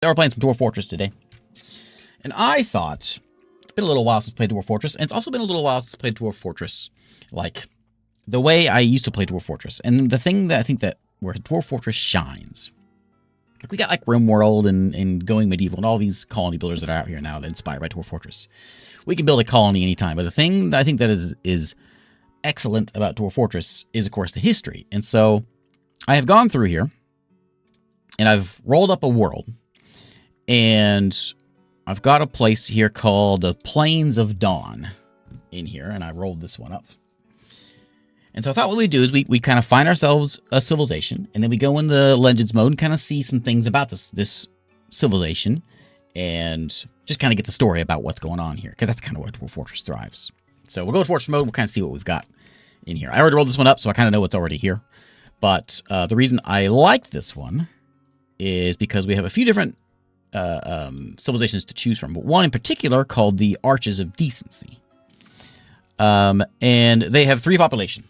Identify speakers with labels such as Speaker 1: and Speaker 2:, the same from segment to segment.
Speaker 1: We're playing some Dwarf Fortress today. And I thought, it's been a little while since I played Dwarf Fortress, and it's also been a little while since I played Dwarf Fortress, like, the way I used to play Dwarf Fortress. And the thing that I think that where Dwarf Fortress shines, like, we got, like, RimWorld and Going Medieval and all these colony builders that are out here now that are inspired by Dwarf Fortress. We can build a colony anytime, but the thing that I think that is excellent about Dwarf Fortress is, of course, the history. And so, I have gone through here, and I've rolled up a world, and I've got a place here called the Plains of Dawn in here, and I rolled this one up. And so I thought what we'd do is we kind of find ourselves a civilization, and then we go in the Legends mode and kind of see some things about this civilization, and just kind of get the story about what's going on here, because that's kind of where Dwarf Fortress thrives. So we'll go to Fortress mode, we'll kind of see what we've got in here. I already rolled this one up, so I kind of know what's already here. But the reason I like this one is because we have a few different civilizations to choose from, but one in particular called the Arches of Decency. And they have 3 population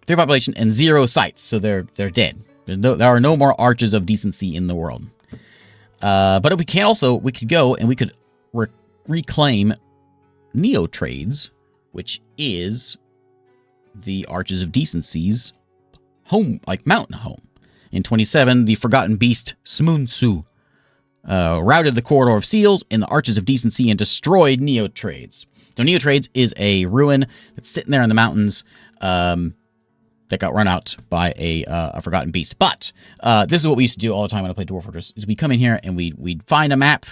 Speaker 1: and 0 sites, so they're dead. There are no more Arches of Decency in the world. But we could go and we could reclaim Neo-Trades, which is the Arches of Decency's home, like mountain home. In 27, the Forgotten Beast Smunsu routed the Corridor of Seals in the Arches of Decency and destroyed Neo-Trades. So Neo-Trades is a ruin that's sitting there in the mountains that got run out by a Forgotten Beast. But this is what we used to do all the time when I played Dwarf Fortress, is we come in here and we'd find a map,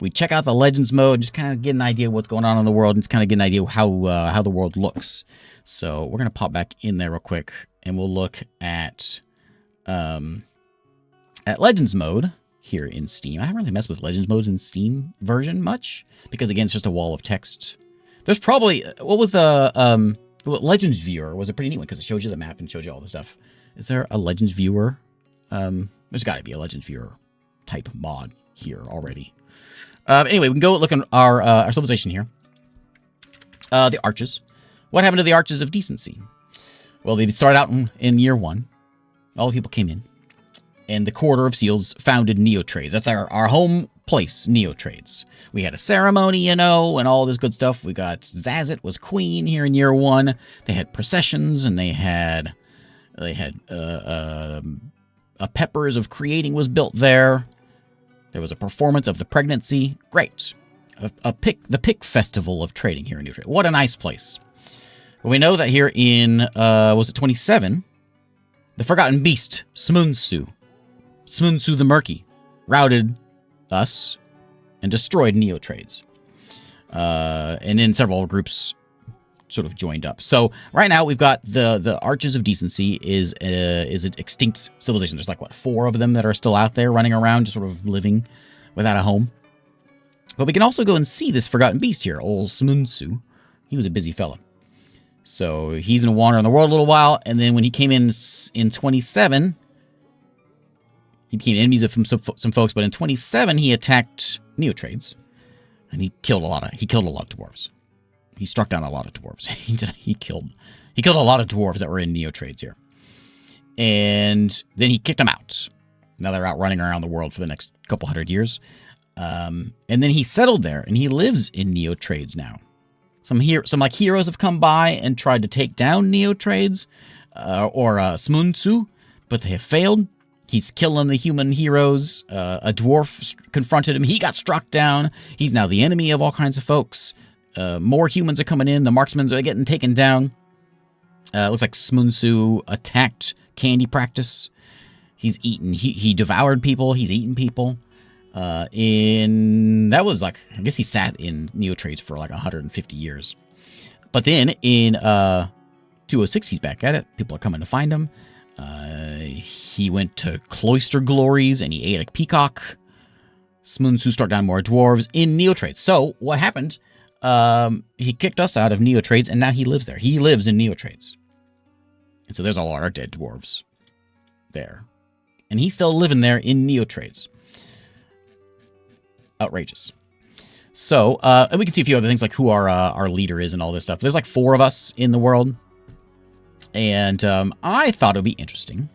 Speaker 1: we'd check out the Legends mode, just kind of get an idea of what's going on in the world, and just kind of get an idea of how the world looks. So we're going to pop back in there real quick, and we'll look at Legends mode here in Steam. I haven't really messed with Legends modes in Steam version much, because again, it's just a wall of text. There's probably, what was the, Legends Viewer was a pretty neat one, because it shows you the map and shows you all the stuff. Is there a Legends Viewer? There's got to be a Legends Viewer type mod here already. Anyway, we can go look at our civilization here. The Arches. What happened to the Arches of Decency? Well, they started out in year 1. All the people came in, and the Corridor of Seals founded Neo-Trades. That's our home place, Neo-Trades. We had a ceremony, and all this good stuff. We got Zazit was queen here in year 1. They had processions, and they had a Peppers of Creating was built there. There was a performance of the pregnancy. Great. The Pick Festival of Trading here in Neo-Trades. What a nice place. Well, we know that here in, was it 27? The Forgotten Beast, Smunsu the Murky, routed us and destroyed Neo-Trades. And then several groups sort of joined up. So right now we've got the Arches of Decency is an extinct civilization. There's like, what, 4 of them that are still out there running around, just sort of living without a home. But we can also go and see this Forgotten Beast here, old Smunsu. He was a busy fella. So he's going to wander in the world a little while, and then when he came in 27, he became enemies of some folks, but in 27 he attacked Neo-Trades, and he killed a lot of dwarves. He struck down a lot of dwarves. he killed a lot of dwarves that were in Neo-Trades here. And then he kicked them out. Now they're out running around the world for the next couple hundred years. And then he settled there, and he lives in Neo-Trades now. Some heroes have come by and tried to take down Neo-Trades or Smunsu, but they have failed. He's killing the human heroes. A dwarf confronted him. He got struck down. He's now the enemy of all kinds of folks. More humans are coming in. The marksmen are getting taken down. Looks like Smunsu attacked Candy Practice. He's eaten. He devoured people. He's eaten people. That was like, I guess he sat in Neo-Trades for like 150 years. But then in 206, he's back at it. People are coming to find him. He went to Cloister Glories and he ate a peacock. Smunsu struck down more dwarves in Neo-Trades. So what happened? He kicked us out of Neo-Trades, and now he lives there. He lives in Neo-Trades. And so there's all our dead dwarves there. And he's still living there in Neo-Trades. Outrageous. So, and we can see a few other things, like who our leader is and all this stuff. There's like 4 of us in the world. And I thought it would be interesting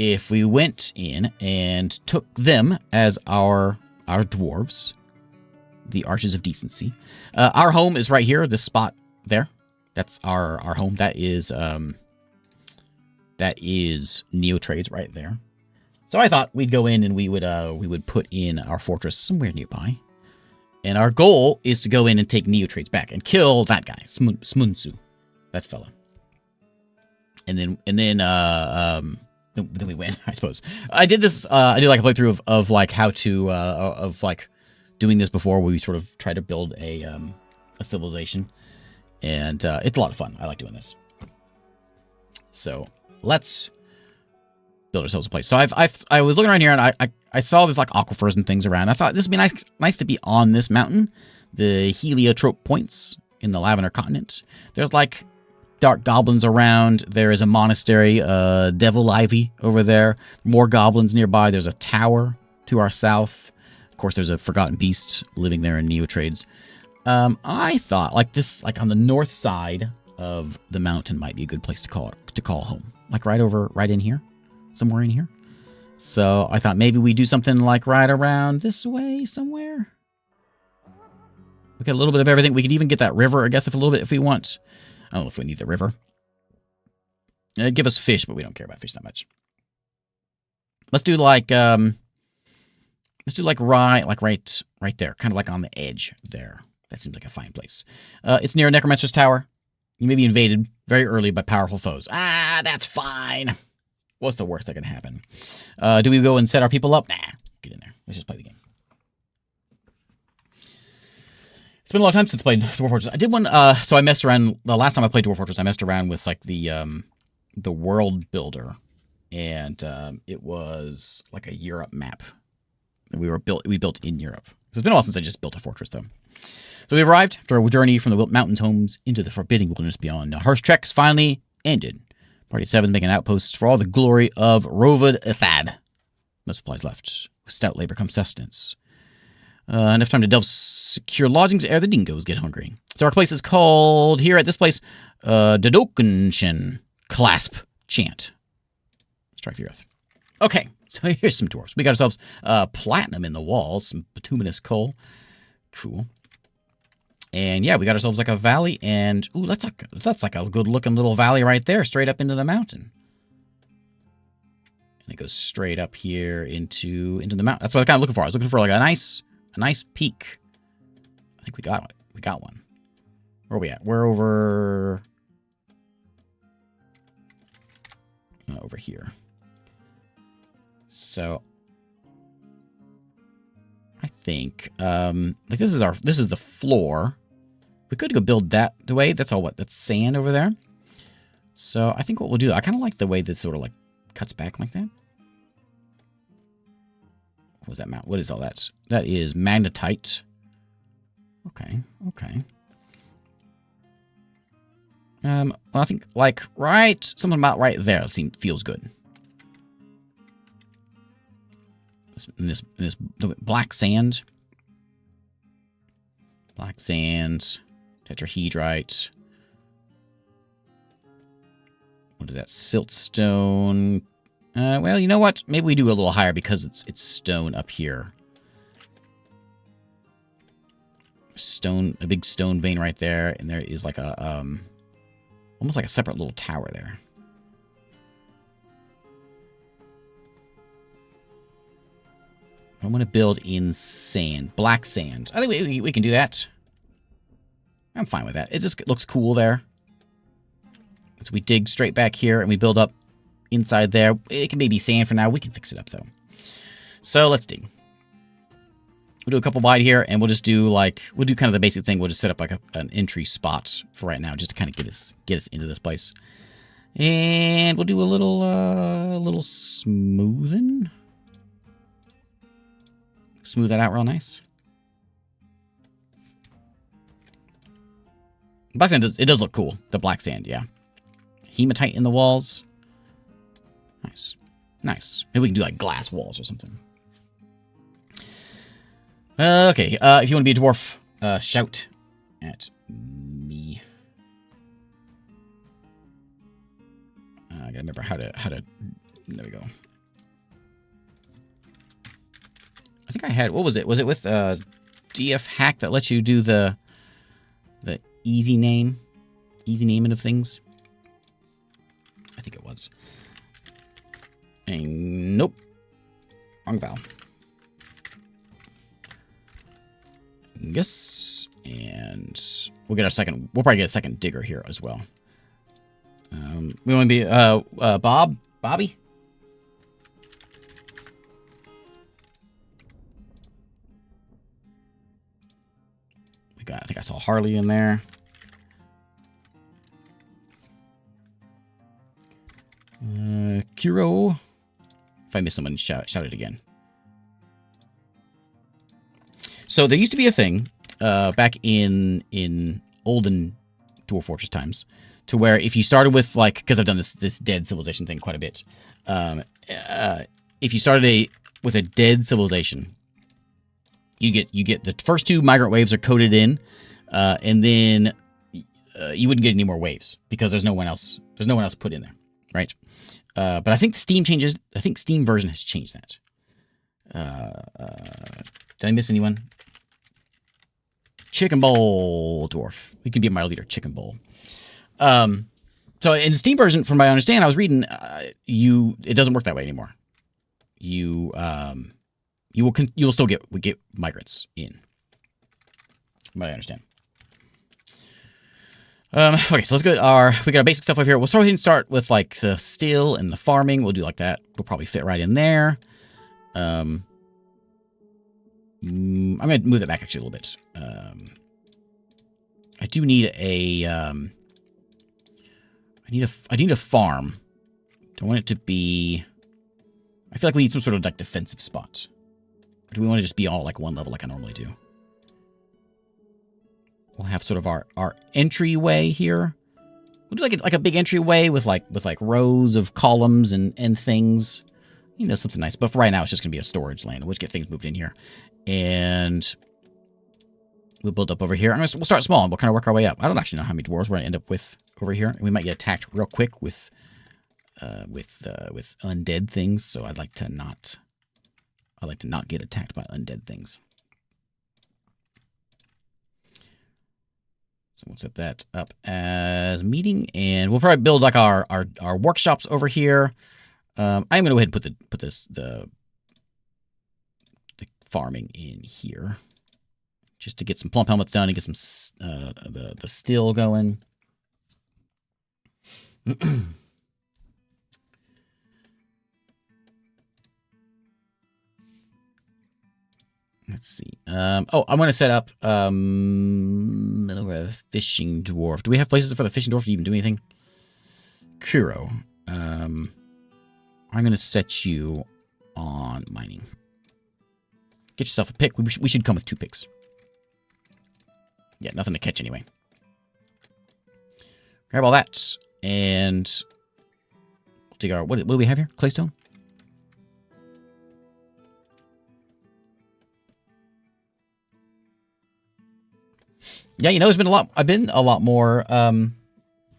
Speaker 1: if we went in and took them as our dwarves, the Arches of Decency. Our home is right here, this spot there. That's our home. That is Neotrades right there. So I thought we'd go in and we would put in our fortress somewhere nearby. And our goal is to go in and take Neotrades back and kill that guy, Smunsu, that fella. And then we win, I suppose. I did this. I did like a playthrough of like how to of like doing this before, where we sort of try to build a civilization, and it's a lot of fun. I like doing this. So let's build ourselves a place. So I was looking around here, and I saw there's like aquifers and things around. I thought this would be nice to be on this mountain, the heliotrope points in the Lavender Continent. There's like dark goblins around. There is a monastery, Devil Ivy over there. More goblins nearby. There's a tower to our south. Of course, there's a forgotten beast living there in Neotrades. I thought like this, like on the north side of the mountain, might be a good place to call home. Like right in here, somewhere in here. So I thought maybe we do something like right around this way somewhere. We get a little bit of everything. We could even get that river, I guess, if we want. I don't know if we need the river. It'd give us fish, but we don't care about fish that much. Let's do like right there, kind of like on the edge there. That seems like a fine place. It's near a Necromancer's Tower. You may be invaded very early by powerful foes. Ah, that's fine. What's the worst that can happen? Do we go and set our people up? Nah, get in there. Let's just play the game. It's been a long time since I played Dwarf Fortress. I did one, so I messed around, the last time I played Dwarf Fortress, I messed around with, like, the world builder, and it was, like, a Europe map. We built in Europe. So it's been a while since I just built a fortress, though. So we've arrived after a journey from the mountains homes into the forbidding wilderness beyond. Now, harsh treks finally ended. Party of 7 making outposts for all the glory of Rovad Ithad. No supplies left. With stout labor comes sustenance. Enough time to delve secure lodgings ere the dingoes get hungry. So our place is called, here at this place, Dodokenshen Clasp Chant. Strike the earth. Okay, so here's some dwarves. We got ourselves platinum in the walls, some bituminous coal. Cool. And yeah, we got ourselves like a valley, and ooh, that's like a good looking little valley right there, straight up into the mountain. And it goes straight up here into the mountain. That's what I was kind of looking for. I was looking for like a nice peak. I think we got one. We got one. Where are we at? We're over over here. So I think like this is the floor. We could go build that the way. That's all that's sand over there. So I think what we'll do, I kind of like the way that sort of like cuts back like that. What was that mount? What is all that? That is magnetite. Okay. Well, I think like something about right there feels good. This black sand. Tetrahedrite. What is that? Siltstone. Well, you know what? Maybe we do a little higher because it's stone up here. A big stone vein right there, and there is like a almost like a separate little tower there. I'm going to build in sand, black sand. I think we can do that. I'm fine with that. It just looks cool there. So we dig straight back here and we build up inside there. It can maybe sand for now. We can fix it up though. So let's dig. We'll do a couple wide here, and we'll just do we'll do kind of the basic thing. We'll just set up like an entry spot for right now, just to kind of get us into this place. And we'll do a little smoothing. Smooth that out real nice. Black sand, it does look cool. The black sand, yeah. Hematite in the walls. Nice. Maybe we can do like glass walls or something. Okay, if you want to be a dwarf, shout at me. I gotta remember how to. There we go. I think I had, what was it? Was it with DF hack that lets you do the easy naming of things? I think it was. And nope. Wrong vowel. Yes. And we'll get our second, we'll probably get a second digger here as well. We want to be, Bobby? I think I saw Harley in there. Kiro. If I miss someone, shout it again. So there used to be a thing back in olden Dwarf Fortress times, to where if you started with, like, because I've done this dead civilization thing quite a bit. If you started with a dead civilization, you get the first 2 migrant waves are coded in, and then you wouldn't get any more waves because there's no one else put in there, right? But I think Steam version has changed that. Did I miss anyone? Chicken Bowl Dwarf. You can be my leader, Chicken Bowl. So in the Steam version, from what I understand, I was reading, it doesn't work that way anymore. You'll still get migrants in. From what I understand. Okay, so let's go. We got our basic stuff over here. We'll start with like the steel and the farming. We'll do like that. We'll probably fit right in there. I'm gonna move that back actually a little bit. I do need a I need a farm. Don't want it to be. I feel like we need some sort of like defensive spot. Or do we want to just be all like one level like I normally do? We'll have sort of our entryway here. We'll do like a big entryway with like rows of columns and things. You know, something nice. But for right now, it's just gonna be a storage lane. We'll just get things moved in here, and we'll build up over here. We'll start small and we'll kind of work our way up. I don't actually know how many dwarves we're gonna end up with over here. We might get attacked real quick with undead things. So I'd like to not get attacked by undead things. So we'll set that up as meeting, and we'll probably build like our workshops over here. I'm gonna go ahead and put the farming in here, just to get some plump helmets done and get some the steel going. Let's see. Oh, I'm going to set up a fishing dwarf. Do we have places for the fishing dwarf to even do anything? Kuro. I'm going to set you on mining. Get yourself a pick. We should come with 2 picks. Yeah, nothing to catch anyway. Grab all that, and we'll take our... What do we have here? Claystone? Yeah, you know, I've been a lot more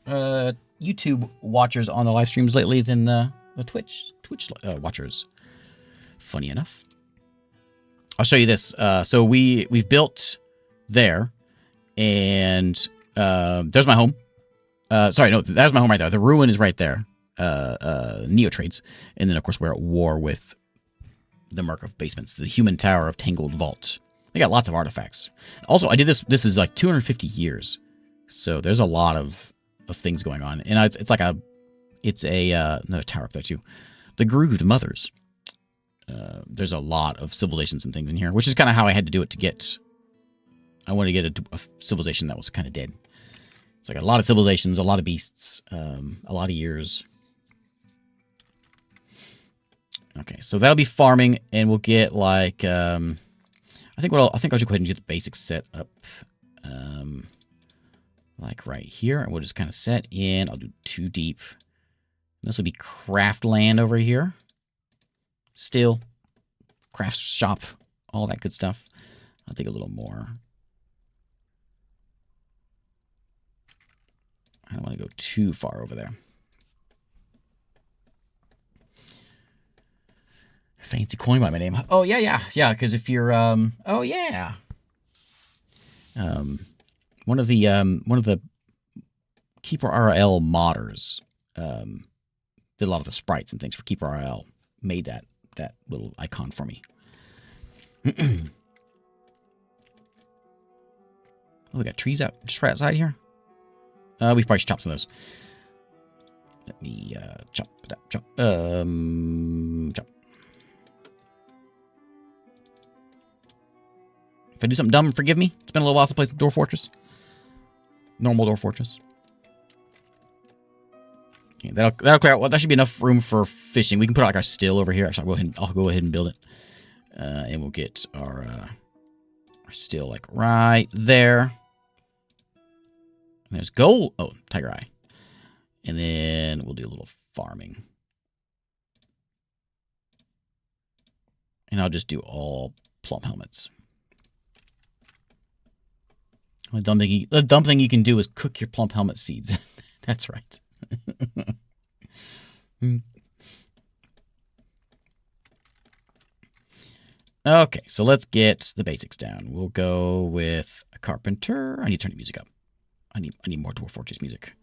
Speaker 1: YouTube watchers on the live streams lately than the Twitch watchers. Funny enough. I'll show you this. So we've built there, and there's my home. Sorry, no, there's my home right there. The ruin is right there. Neo trades, and then of course we're at war with the Merc of Basements, the Human Tower of Tangled Vault. They got lots of artifacts. Also, I did this. This is like 250 years, so there's a lot of things going on, and it's another tower up there too. The Grooved Mothers. There's a lot of civilizations and things in here, which is kind of how I had to do it to get. I wanted to get a civilization that was kind of dead. It's like a lot of civilizations, a lot of beasts, a lot of years. Okay, so that'll be farming, and we'll get like. I think I'll just go ahead and get the basics set up, like right here, and we'll just kind of set in. I'll do 2 deep. This will be craft land over here. Still, craft shop, all that good stuff. I'll take a little more. I don't want to go too far over there. Fancy coin by my name. Oh, yeah, because if you're, oh, yeah. One of the Keeper RL modders, did a lot of the sprites and things for Keeper RL, made that little icon for me. Oh, we got trees out just right outside here. We probably should chop some of those. Let me chop. Chop. If I do something dumb, forgive me. It's been a little while since I played Dwarf Fortress. Normal Dwarf Fortress. Okay, that'll clear out. Well, that should be enough room for fishing. We can put like our still over here. Actually, I'll go ahead and build it, and we'll get our still like right there. And there's gold. Oh, tiger eye. And then we'll do a little farming. And I'll just do all plump helmets. The dumb thing you can do is cook your plump helmet seeds. That's right. Okay, so let's get the basics down. We'll go with a carpenter. I need to turn the music up. I need more Dwarf Fortress music.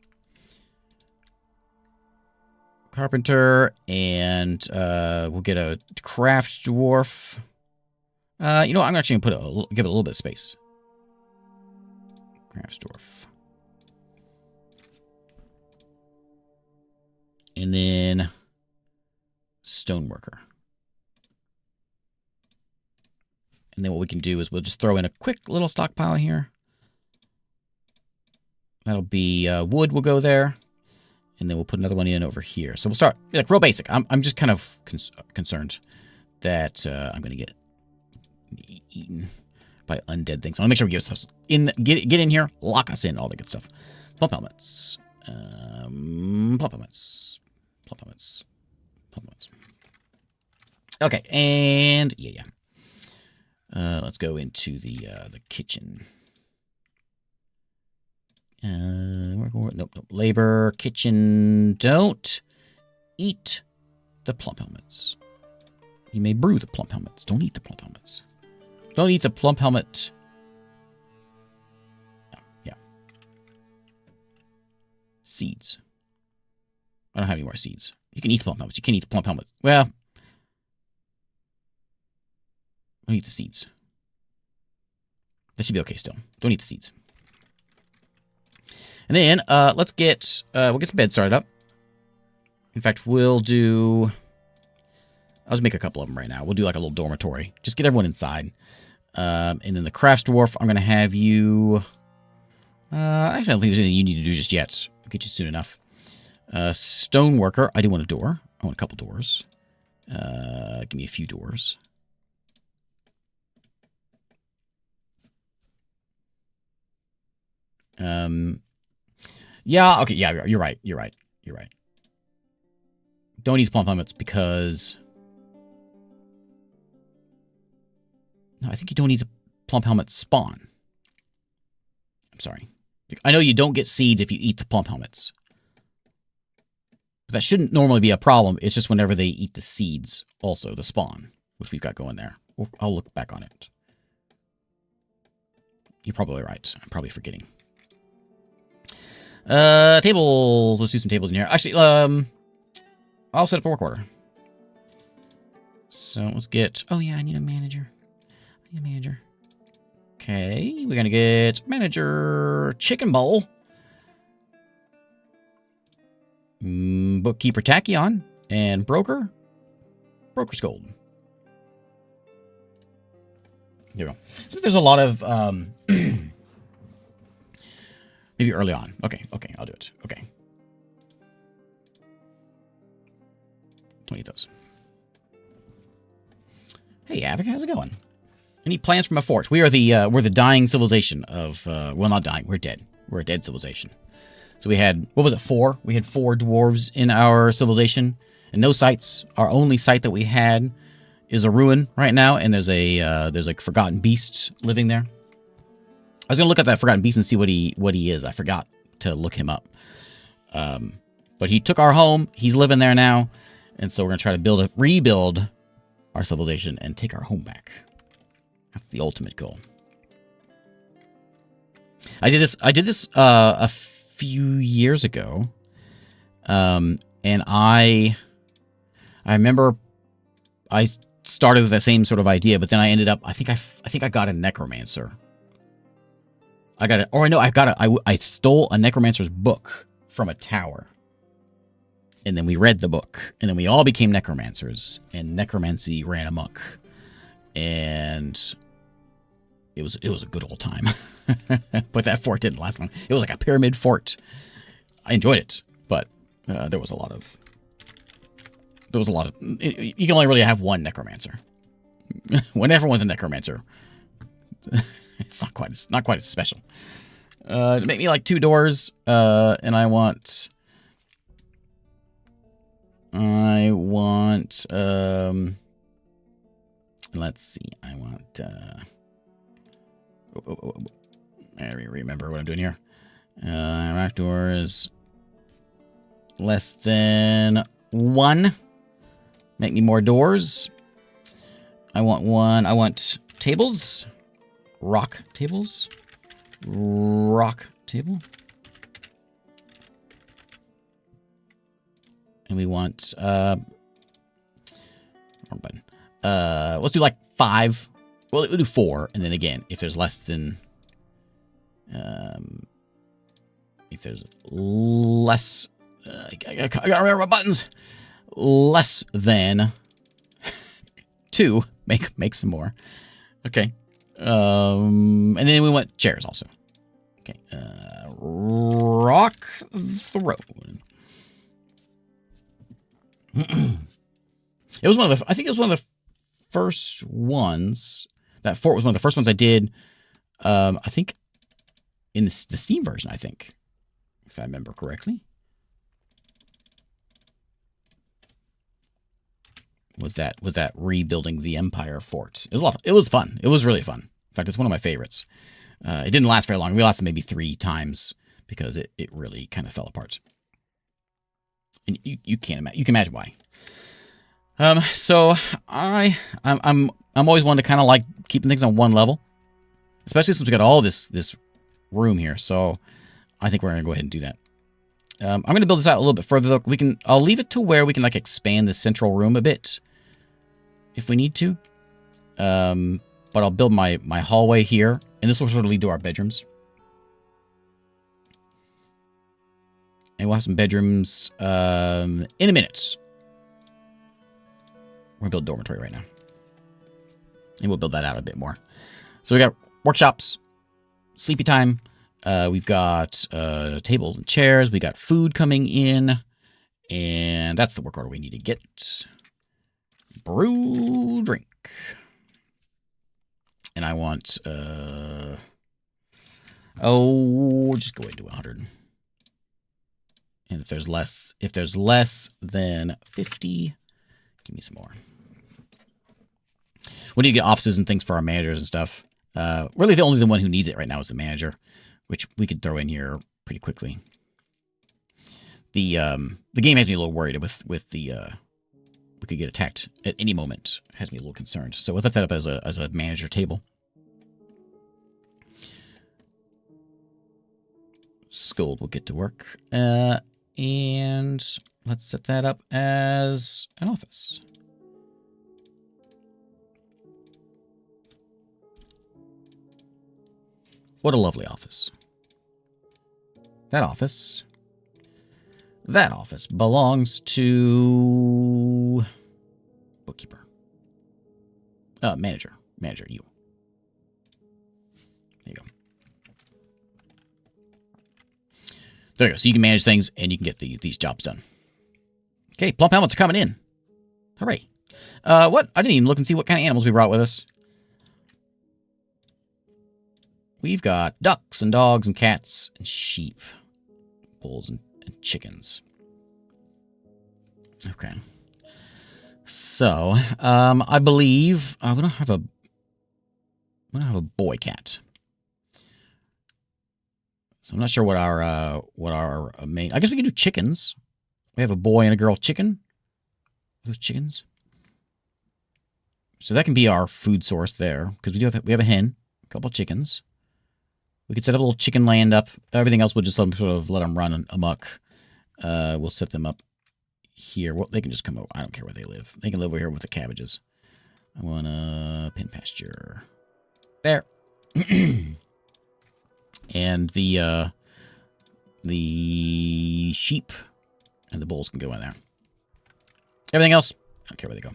Speaker 1: Carpenter, and we'll get a craft dwarf. You know what? I'm actually gonna give it a little bit of space. Craft dwarf. And then stoneworker. And then what we can do is we'll just throw in a quick little stockpile here. That'll be wood will go there. And then we'll put another one in over here. So we'll start like real basic. I'm just kind of concerned that I'm going to get eaten by undead things. I want to make sure we get in here, lock us in, all the good stuff. Plump helmets. Plump helmets. Plump helmets. Plump helmets. Okay, and yeah. Let's go into the kitchen. Nope. Labor, kitchen. Don't eat the plump helmets. You may brew the plump helmets. Don't eat the plump helmets. Don't eat the plump helmet. Yeah. Seeds. I don't have any more seeds. You can eat the plump helmets. You can't eat the plump helmets. Well, don't eat the seeds. That should be okay still. Don't eat the seeds. And then we'll get some beds started up. In fact, I'll just make a couple of them right now. We'll do like a little dormitory. Just get everyone inside. And then the crafts dwarf, I'm going to have you... actually, I don't think there's anything you need to do just yet. I'll get you soon enough. Stoneworker, I do want a door. I want a couple doors. Give me a few doors. Yeah, okay, yeah, you're right. Don't eat the plump helmets because... No, I think you don't need the plump helmet spawn. I'm sorry. I know you don't get seeds if you eat the plump helmets. But that shouldn't normally be a problem. It's just whenever they eat the seeds, also, the spawn, which we've got going there. I'll look back on it. You're probably right. I'm probably forgetting. Tables. Let's do some tables in here. Actually, I'll set up a work order. So let's get... Oh, yeah, I need a manager. Okay, we're going to get manager chicken bowl. Bookkeeper tachyon. And broker's gold. There we go. So there's a lot of... maybe early on. Okay, I'll do it. Okay. 20 of those. Hey, Avic, how's it going? Any plans for my fort? We're the dying civilization of, well, not dying, we're dead. We're a dead civilization. So we had, what was it, 4? We had 4 dwarves in our civilization, and no sites. Our only site that we had is a ruin right now, and there's like forgotten beast living there. I was gonna look at that forgotten beast and see what he is. I forgot to look him up. But he took our home. He's living there now, and so we're gonna try to rebuild our civilization and take our home back. That's the ultimate goal. I did this a few years ago. And I remember I started with the same sort of idea, but then I ended up, I think I got a necromancer. I stole a necromancer's book from a tower. And then we read the book, and then we all became necromancers, and necromancy ran amok. And it was a good old time. But that fort didn't last long. It was like a pyramid fort. I enjoyed it, but there was a lot of you can only really have one necromancer. When everyone's a necromancer, it's not quite as special. Make me like 2 doors, and I want let's see, I want I remember what I'm doing here. Rack doors less than 1. Make me more doors. I want 1. I want tables. Rock tables. Rock table. And we want wrong button. Let's do like 5. Well, we'll do 4, and then again, if there's less than if there's less I gotta remember my buttons. Less than 2. Make some more. Okay. And then we want chairs also. Okay. Rock throne. It was one of the. I think it was one of the first ones. That fort was one of the first ones I did. I think in the Steam version. I think, if I remember correctly. Was that rebuilding the Empire fort? It was it was fun. It was really fun. In fact, it's one of my favorites. It didn't last very long. We lasted maybe 3 times because it really kind of fell apart. And you can imagine why. So I'm always one to kind of like keeping things on one level, especially since we got all this room here. So I think we're gonna go ahead and do that. I'm gonna build this out a little bit further though. I'll leave it to where we can like expand the central room a bit if we need to. But I'll build my hallway here, and this will sort of lead to our bedrooms. And we'll have some bedrooms in a minute. We're going to build a dormitory right now. And we'll build that out a bit more. So we got workshops, sleepy time. We've got tables and chairs. We got food coming in. And that's the work order we need to get. Brew, drink. And I want, just go into 100. And if there's less than 50, give me some more. We need to get offices and things for our managers and stuff. Really, the only one who needs it right now is the manager, which we could throw in here pretty quickly. The game has me a little worried with the we could get attacked at any moment. It has me a little concerned. So we'll set that up as a manager table. Scold will get to work. And let's set that up as an office. What a lovely office. That office belongs to bookkeeper. Manager, you. There you go. There you go. So you can manage things and you can get these jobs done. Okay, plump helmets are coming in. Hooray. What? I didn't even look and see what kind of animals we brought with us. We've got ducks and dogs and cats and sheep. Bulls and chickens. Okay. So, I believe I'm gonna have a boy cat. So I'm not sure what our main. I guess we can do chickens. We have a boy and a girl chicken. Those chickens. So that can be our food source there, because we have a hen, a couple chickens. We could set up a little chicken land up. Everything else we'll just let them run amok. We'll set them up here. Well, they can just come over. I don't care where they live. They can live over here with the cabbages. I want a pin pasture. There. And the sheep and the bulls can go in there. Everything else, I don't care where they go.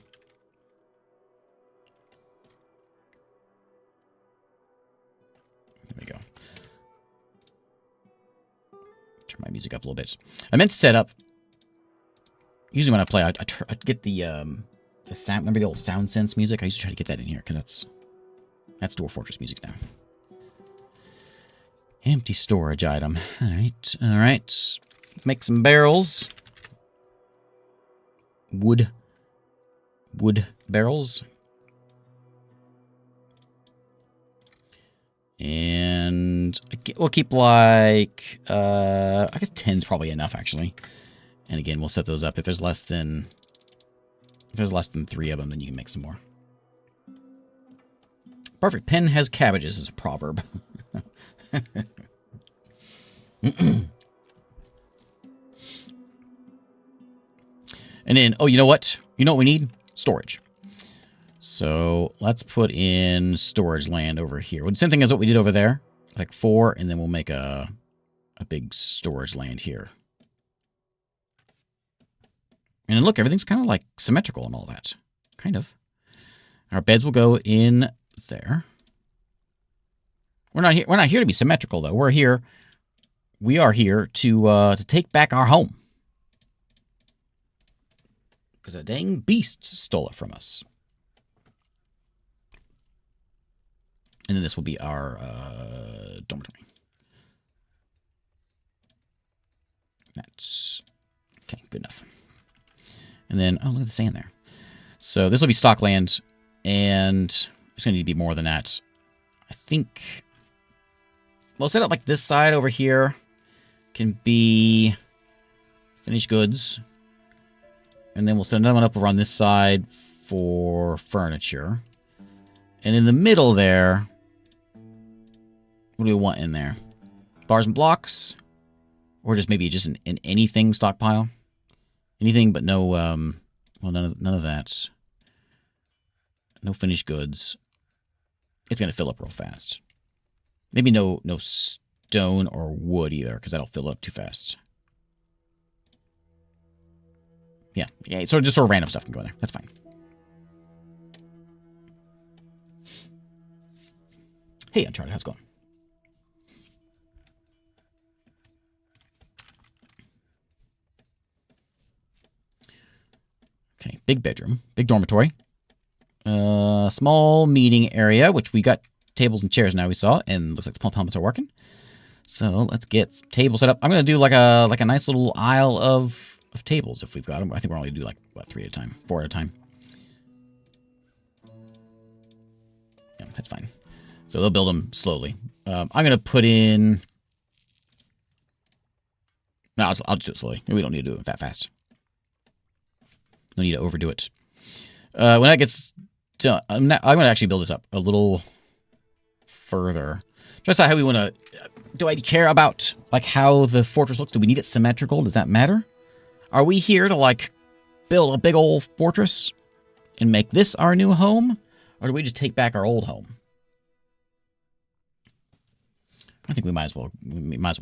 Speaker 1: There we go. Turn my music up a little bit. I meant to set up. Usually when I play, I get the sound. Remember the old Sound Sense music? I used to try to get that in here because that's Dwarf Fortress music now. Empty storage item. All right. Make some barrels. Wood barrels. And we'll keep like, I guess 10's probably enough actually. And again, we'll set those up. If there's less than 3 of them, then you can make some more. Perfect. Pen has cabbages is a proverb. And then, oh, you know what? You know what we need? Storage. So let's put in storage land over here. Well, the same thing as what we did over there. Like 4, and then we'll make a big storage land here. And look, everything's kind of like symmetrical and all that. Kind of. Our beds will go in there. We're not here to be symmetrical, though. We are here to take back our home. Because a dang beast stole it from us. And then this will be our dormitory. That's okay, good enough. And then, oh, look at the sand there. So this will be stock land, and it's going to need to be more than that. I think we'll set up like this side over here can be finished goods. And then we'll set another one up over on this side for furniture. And in the middle there, what do we want in there? Bars and blocks? Or just maybe just an anything stockpile? Anything but no, well, none of that. No finished goods. It's going to fill up real fast. Maybe no stone or wood either, because that'll fill up too fast. Yeah, so just sort of random stuff can go in there. That's fine. Hey, Uncharted, how's it going? Okay, big bedroom, big dormitory. Small meeting area, which we got tables and chairs now we saw, and looks like the pump helmets are working. So let's get tables set up. I'm going to do like a nice little aisle of tables if we've got them. I think we're only going to do like, what, 3 at a time? 4 at a time? Yeah, that's fine. So they'll build them slowly. I'm going to put in... No, I'll do it slowly. We don't need to do it that fast. No need to overdo it. When that gets done, I'm going to actually build this up a little further. Just how we want to... Do I care about like how the fortress looks? Do we need it symmetrical? Does that matter? Are we here to like build a big old fortress and make this our new home? Or do we just take back our old home? I think we might as well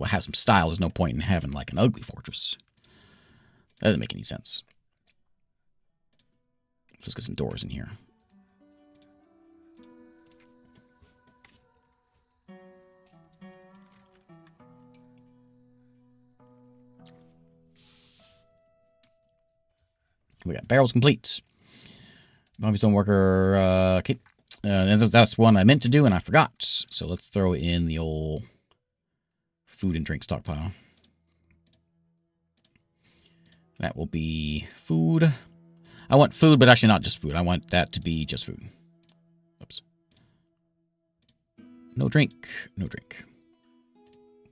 Speaker 1: have some style. There's no point in having like an ugly fortress. That doesn't make any sense. Let's get some doors in here. We got barrels complete. Bobby Stoneworker, okay. And that's one I meant to do and I forgot. So let's throw in the old food and drink stockpile. That will be food. I want food, but actually not just food. I want that to be just food. Oops. No drink. No drink.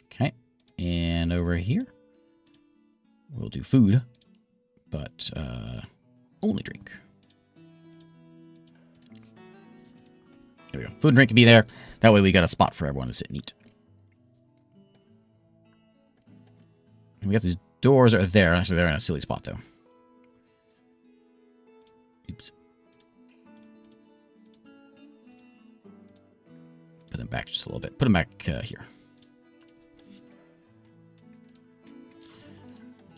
Speaker 1: Okay. And over here, we'll do food. But only drink. There we go. Food and drink can be there. That way we got a spot for everyone to sit and eat. We got these doors that are there. Actually, they're in a silly spot, though. Oops. Put them back just a little bit. Put them back here.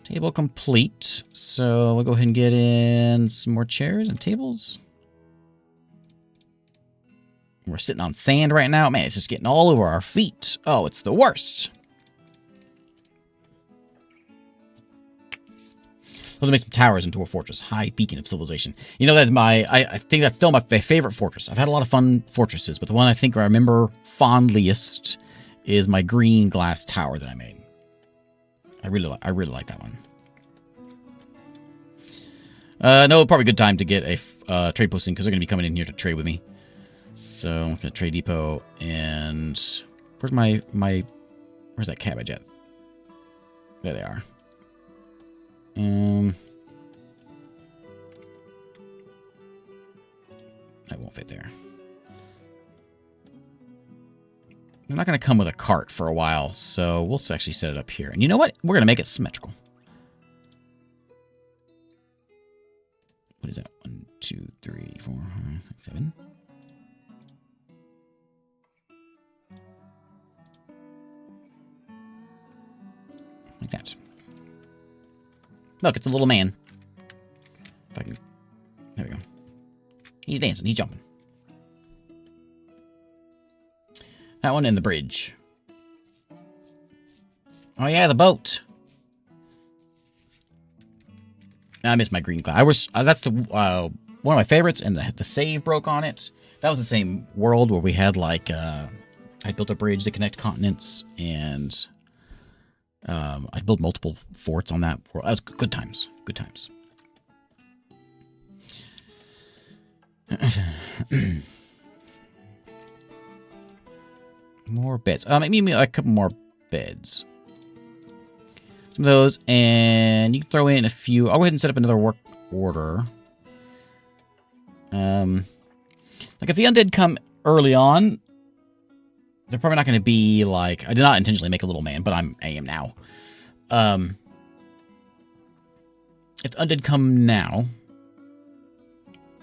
Speaker 1: Table complete. So we'll go ahead and get in some more chairs and tables. We're sitting on sand right now. Man, it's just getting all over our feet. Oh, it's the worst. Let's make some towers into a fortress. High beacon of civilization. You know, that's I think that's still my favorite fortress. I've had a lot of fun fortresses, but the one I think I remember fondliest is my green glass tower that I made. I really like that one. No, probably a good time to get a trade posting because they're going to be coming in here to trade with me. So, the trade depot, and where's where's that cabbage at? There they are. That won't fit there. They're not going to come with a cart for a while, so we'll actually set it up here. And you know what? We're going to make it symmetrical. What is that? 1, 2, 3, 4, 5, 6, 7. Like that. Look, it's a little man. If I can... There we go. He's dancing. He's jumping. That one and the bridge. Oh, yeah, the boat. I miss my green glass. That's the one of my favorites, and the save broke on it. That was the same world where we had, like, I built a bridge to connect continents, and I built multiple forts on that world. That was good times. Good times. More beds. Make me a couple more beds. Some of those, and you can throw in a few. I'll go ahead and set up another work order. Like if the undead come early on, they're probably not going to be like... I did not intentionally make a little man, but I am now. If the undead come now,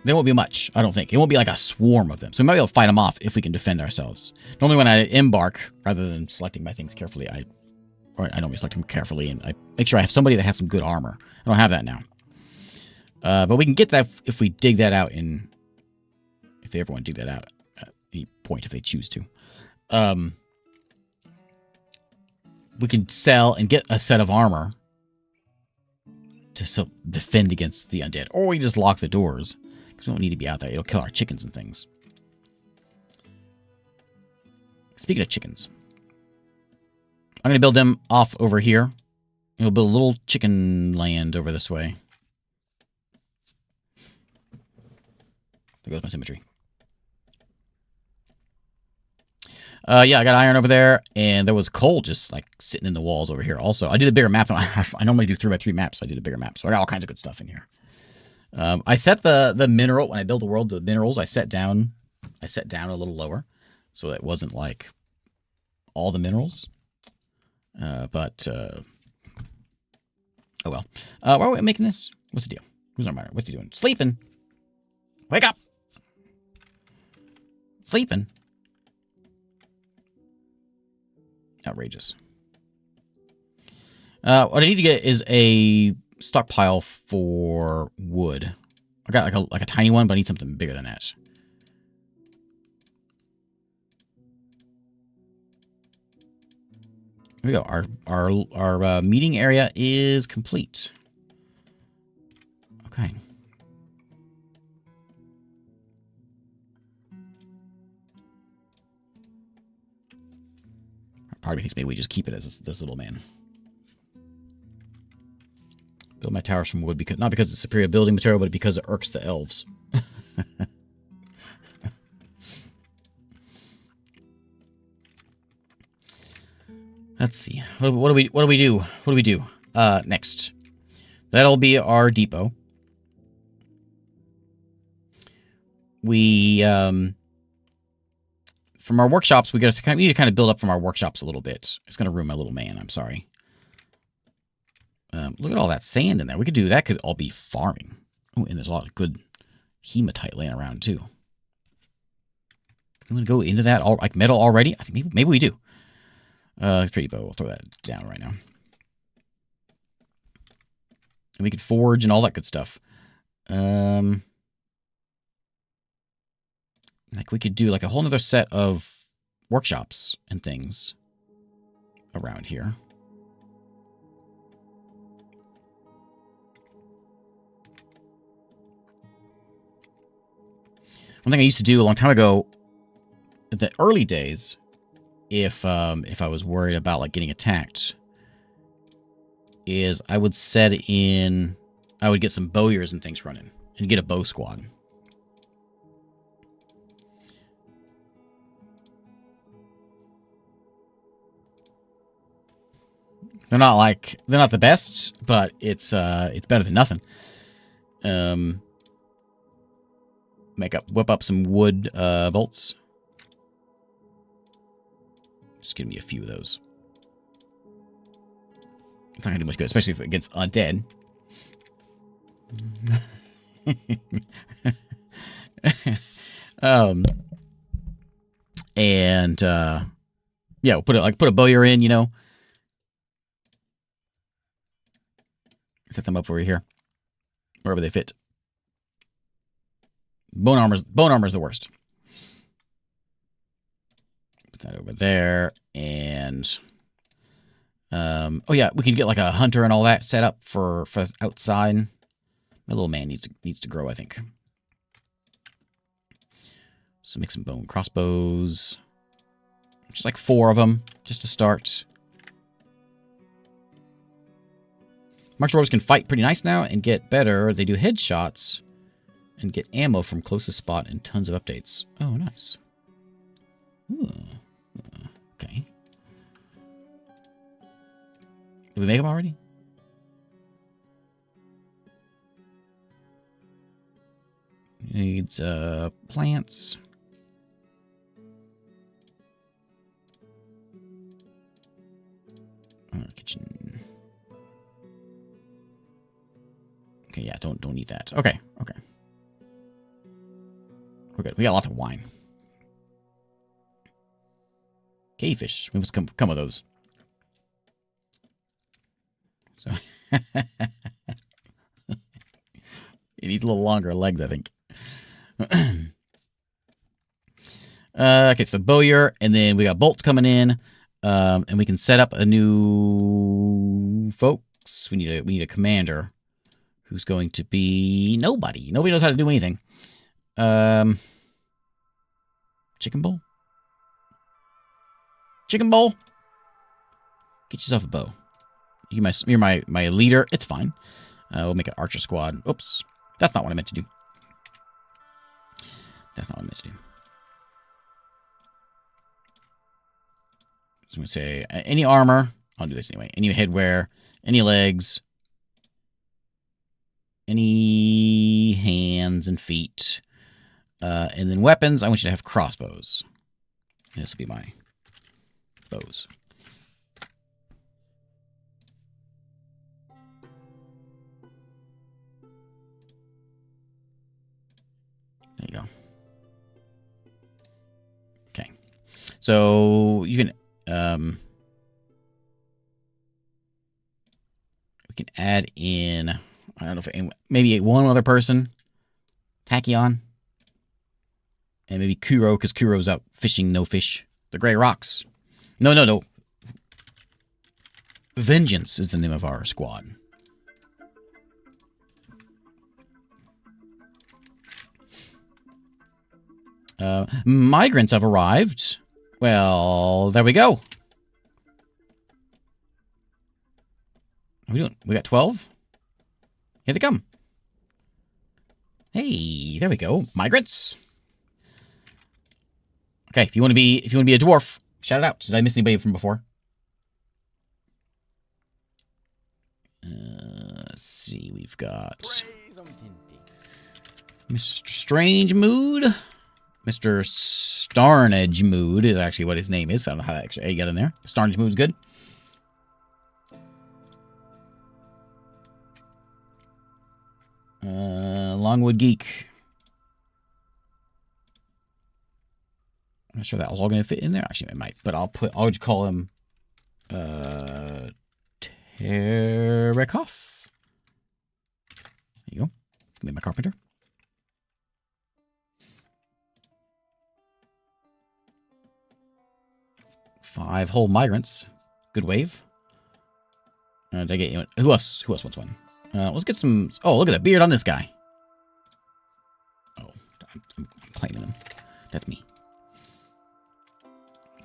Speaker 1: there won't be much, I don't think. It won't be like a swarm of them. So we might be able to fight them off if we can defend ourselves. Normally when I embark, rather than selecting my things carefully, I normally select them carefully, and I make sure I have somebody that has some good armor. I don't have that now. But we can get that if we dig that out in... If they ever want to dig that out at any point, if they choose to. We can sell and get a set of armor to defend against the undead. Or we can just lock the doors, because we don't need to be out there. It'll kill our chickens and things. Speaking of chickens, I'm going to build them off over here. We'll build a little chicken land over this way. There goes my symmetry. Yeah, I got iron over there, and there was coal just, like, sitting in the walls over here also. I did a bigger map. I normally do 3x3 maps. I did a bigger map, so I got all kinds of good stuff in here. I set the mineral, when I build the world, the minerals, I set down a little lower, so it wasn't, like, all the minerals. Oh, well. Why are we making this? What's the deal? Who's our miner? What's he doing? Sleeping. Wake up. Sleeping. Outrageous. What I need to get is a stockpile for wood. I got like a tiny one, but I need something bigger than that. Here we go. Our meeting area is complete. Okay. Part of me thinks maybe we just keep it as this little man. Build my towers from wood, because not because it's superior building material, but because it irks the elves. Let's see. What do we do? What do we do next? That'll be our depot. We from our workshops, we need to kind of build up from our workshops a little bit. It's going to ruin my little man. I'm sorry. Look at all that sand in there. We could do that. Could all be farming. Oh, and there's a lot of good hematite laying around too. I'm going to go into that like metal already. I think maybe we do. Trade bow. We'll throw that down right now. And we could forge and all that good stuff. Like we could do like a whole nother set of workshops and things around here. One thing I used to do a long time ago, in the early days, if I was worried about like getting attacked, is I would I would get some bowyers and things running and get a bow squad. They're not the best, but it's better than nothing. Whip up some wood bolts. Just give me a few of those. It's not gonna do much good, especially if it gets undead. Yeah, we'll put a bowyer in, you know. Set them up over here, wherever they fit. Bone armor's the worst. Put that over there, and oh yeah, we can get like a hunter and all that set up for outside. My little man needs to grow, I think. So make some bone crossbows. Just like 4 of them, just to start. March dwarves can fight pretty nice now and get better. They do headshots and get ammo from closest spot and tons of updates. Oh, nice. Ooh. Okay. Did we make them already? Needs plants. Kitchen. Okay, yeah, don't need that. Okay. We're good. We got lots of wine. Cavefish. We must come with those. So it needs a little longer legs, I think. Okay, so bowyer, and then we got bolts coming in, and we can set up a new folks. We need a commander who's going to be nobody. Nobody knows how to do anything. Chicken bowl. Chicken bowl. Get yourself a bow. You're my leader. It's fine. We'll make an archer squad. Oops, that's not what I meant to do. That's not what I meant to do. So I'm going to say any armor. I'll do this anyway. Any headwear. Any legs. Any hands and feet. And then weapons. I want you to have crossbows. This will be my bows. There you go. Okay. So you can we can add in, I don't know if maybe one other person. Tachyon. And maybe Kuro, because Kuro's out fishing no fish. The Grey Rocks. No. Vengeance is the name of our squad. Migrants have arrived. Well, there we go. What are we doing? We got 12? Here they come. Hey, there we go. Migrants. Okay, if you want to be a dwarf, shout it out. Did I miss anybody from before? Let's see. We've got Mr. Strange Mood. Mr. Starnage Mood is actually what his name is. I don't know how that actually got in there. Starnage Mood's good. Longwood Geek. I'm not sure that's all going to fit in there. Actually, it might, but I'll just call him Terekoff. There you go. Give me my carpenter. Five whole migrants. Good wave. Did I get you? Who else? Who else wants one? Let's get some. Oh, look at the beard on this guy. Oh, I'm claiming him. That's me.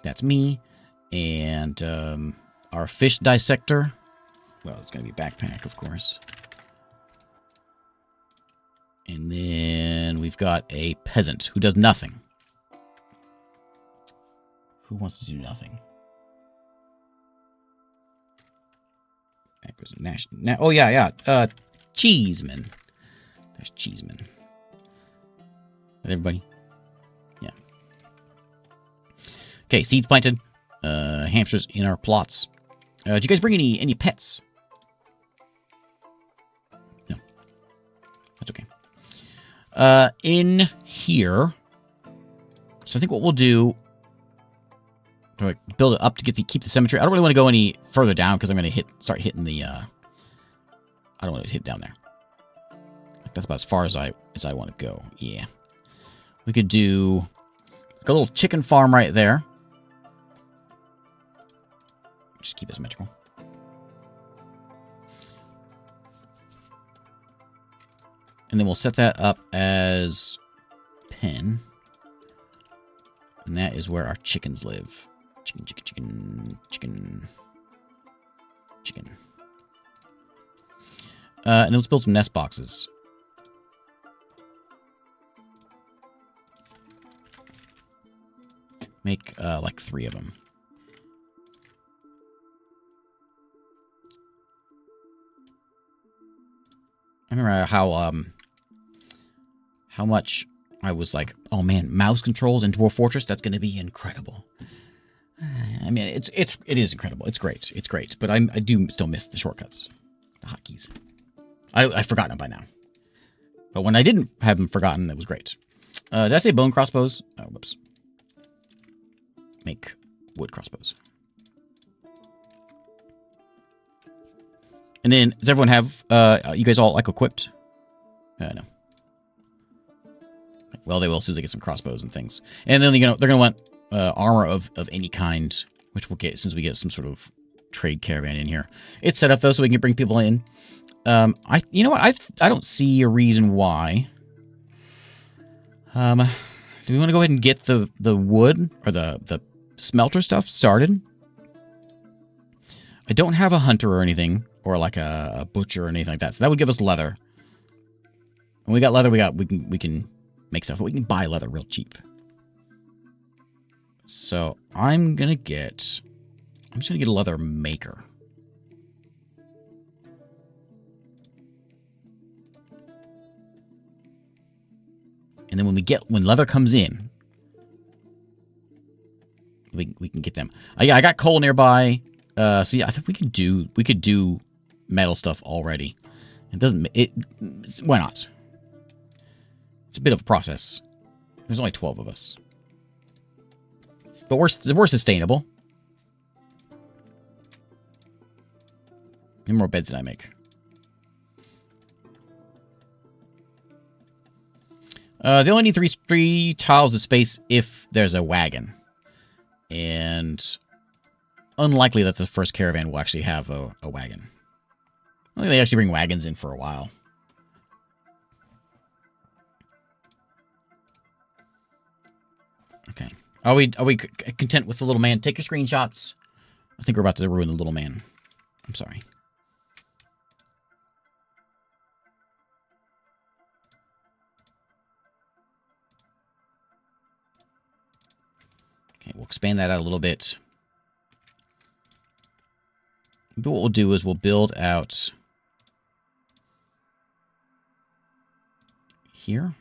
Speaker 1: That's me. And our fish dissector. Well, it's going to be backpack, of course. And then we've got a peasant who does nothing. Who wants to do nothing? Oh, yeah. Cheeseman. There's Cheeseman. Everybody? Yeah. Okay, seeds planted. Hamsters in our plots. Did you guys bring any pets? No. That's okay. In here. So I think what we'll do. Build it up to keep the cemetery. I don't really want to go any further down because I'm going to start hitting the. I don't want to hit down there. That's about as far as I want to go. Yeah, we could do like a little chicken farm right there. Just keep it symmetrical. And then we'll set that up as pen. And that is where our chickens live. Chicken. And then let's build some nest boxes. Make, like 3 of them. I remember how much I was like, oh man, mouse controls in Dwarf Fortress, that's going to be incredible. I mean, it is incredible. It's great. It's great. But I do still miss the shortcuts. The hotkeys. I've forgotten them by now. But when I didn't have them forgotten, it was great. Did I say bone crossbows? Oh, whoops. Make wood crossbows. And then, does everyone have, you guys all, like, equipped? No. Well, they will as soon as they get some crossbows and things. And then they're gonna want armor of any kind, which we'll get since we get some sort of trade caravan in here. It's set up though, so we can bring people in. You know what? I don't see a reason why. Do we want to go ahead and get the wood or the smelter stuff started? I don't have a hunter or anything, or like a butcher or anything like that. So that would give us leather. When we got leather, we can make stuff. But we can buy leather real cheap. So I'm just gonna get a leather maker. And then when leather comes in, we can get them. Yeah, I got coal nearby. So yeah, I think we could do metal stuff already. Why not? It's a bit of a process. There's only 12 of us. But we're sustainable. How many more beds did I make? They only need three tiles of space if there's a wagon. And unlikely that the first caravan will actually have a wagon. I think they actually bring wagons in for a while. Okay. Are we content with the little man? Take your screenshots. I think we're about to ruin the little man. I'm sorry. Okay, we'll expand that out a little bit. But what we'll do is we'll build out here.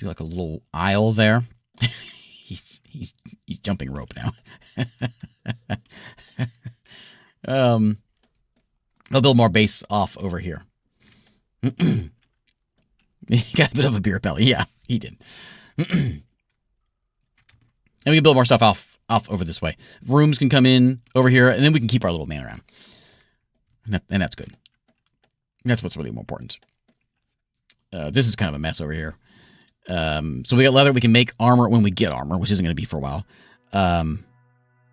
Speaker 1: Do like a little aisle there. he's jumping rope now. I'll build more base off over here. He got a bit of a beer belly. Yeah, he did. And we can build more stuff off over this way. Rooms can come in over here, and then we can keep our little man around. And that's good. That's what's really more important. This is kind of a mess over here. So we got leather. We can make armor when we get armor, which isn't going to be for a while.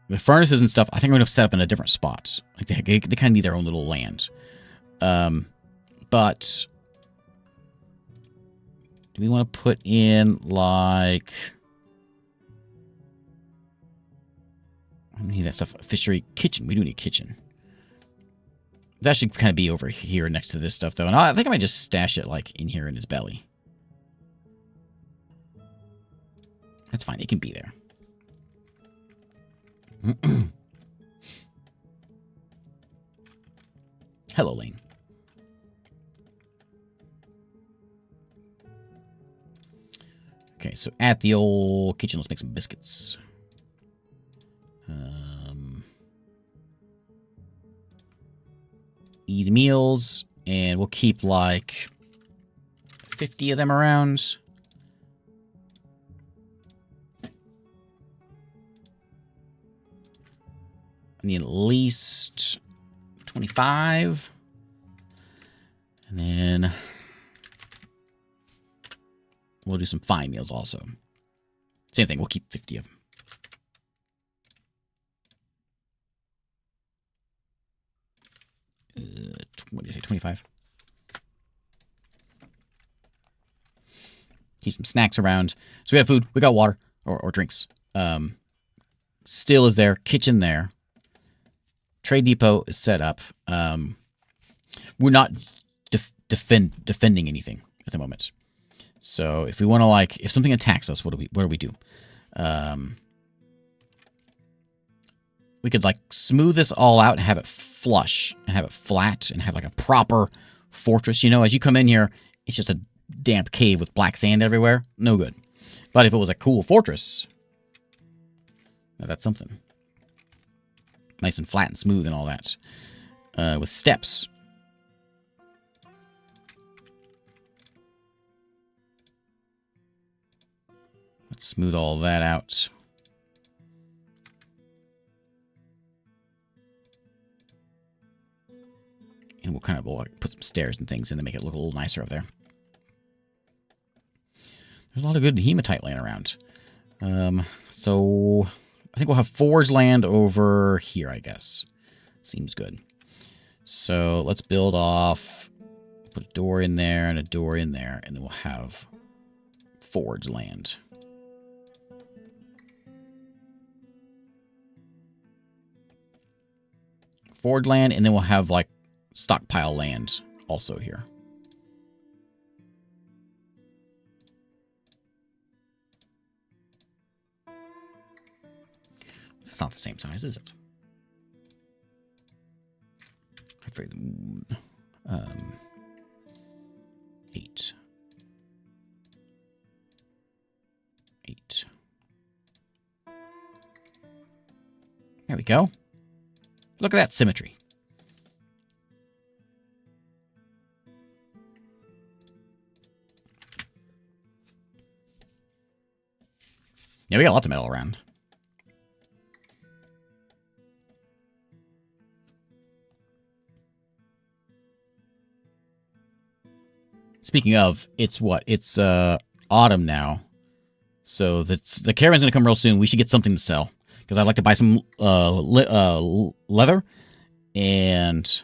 Speaker 1: The furnaces and stuff, I think we're going to set up in a different spot. Like they kind of need their own little land. But do we want to put in like... I need that stuff. Fishery kitchen. We do need a kitchen. That should kind of be over here next to this stuff, though. And I think I might just stash it, like, in here in his belly. That's fine. It can be there. Hello, Lane. Okay, so at the old kitchen, let's make some biscuits. Easy meals, and we'll keep like 50 of them around. I need at least 25. And then we'll do some fine meals also. Same thing, we'll keep 50 of them. What did you say, 25? Keep some snacks around. So we have food, we got water, or drinks. Still is there, kitchen there. Trade depot is set up. We're not defending anything at the moment. So if we want to, like, if something attacks us, what do we do? We could, like, smooth this all out and have it flush and have it flat and have, like, a proper fortress. You know, as you come in here, it's just a damp cave with black sand everywhere. No good. But if it was a cool fortress, that's something. Nice and flat and smooth and all that. With steps. Let's smooth all that out. And we'll kind of like put some stairs and things in to make it look a little nicer over there. There's a lot of good hematite laying around. So I think we'll have forge land over here, I guess. Seems good. So let's build off, put a door in there and a door in there, and then we'll have forge land. Forge land, and then we'll have like stockpile land also here. That's not the same size, is it? I figured, 8. 8. There we go. Look at that symmetry. Yeah, we got lots of metal around. Speaking of, it's what? It's autumn now. So the caravan's going to come real soon. We should get something to sell. Because I'd like to buy some leather. And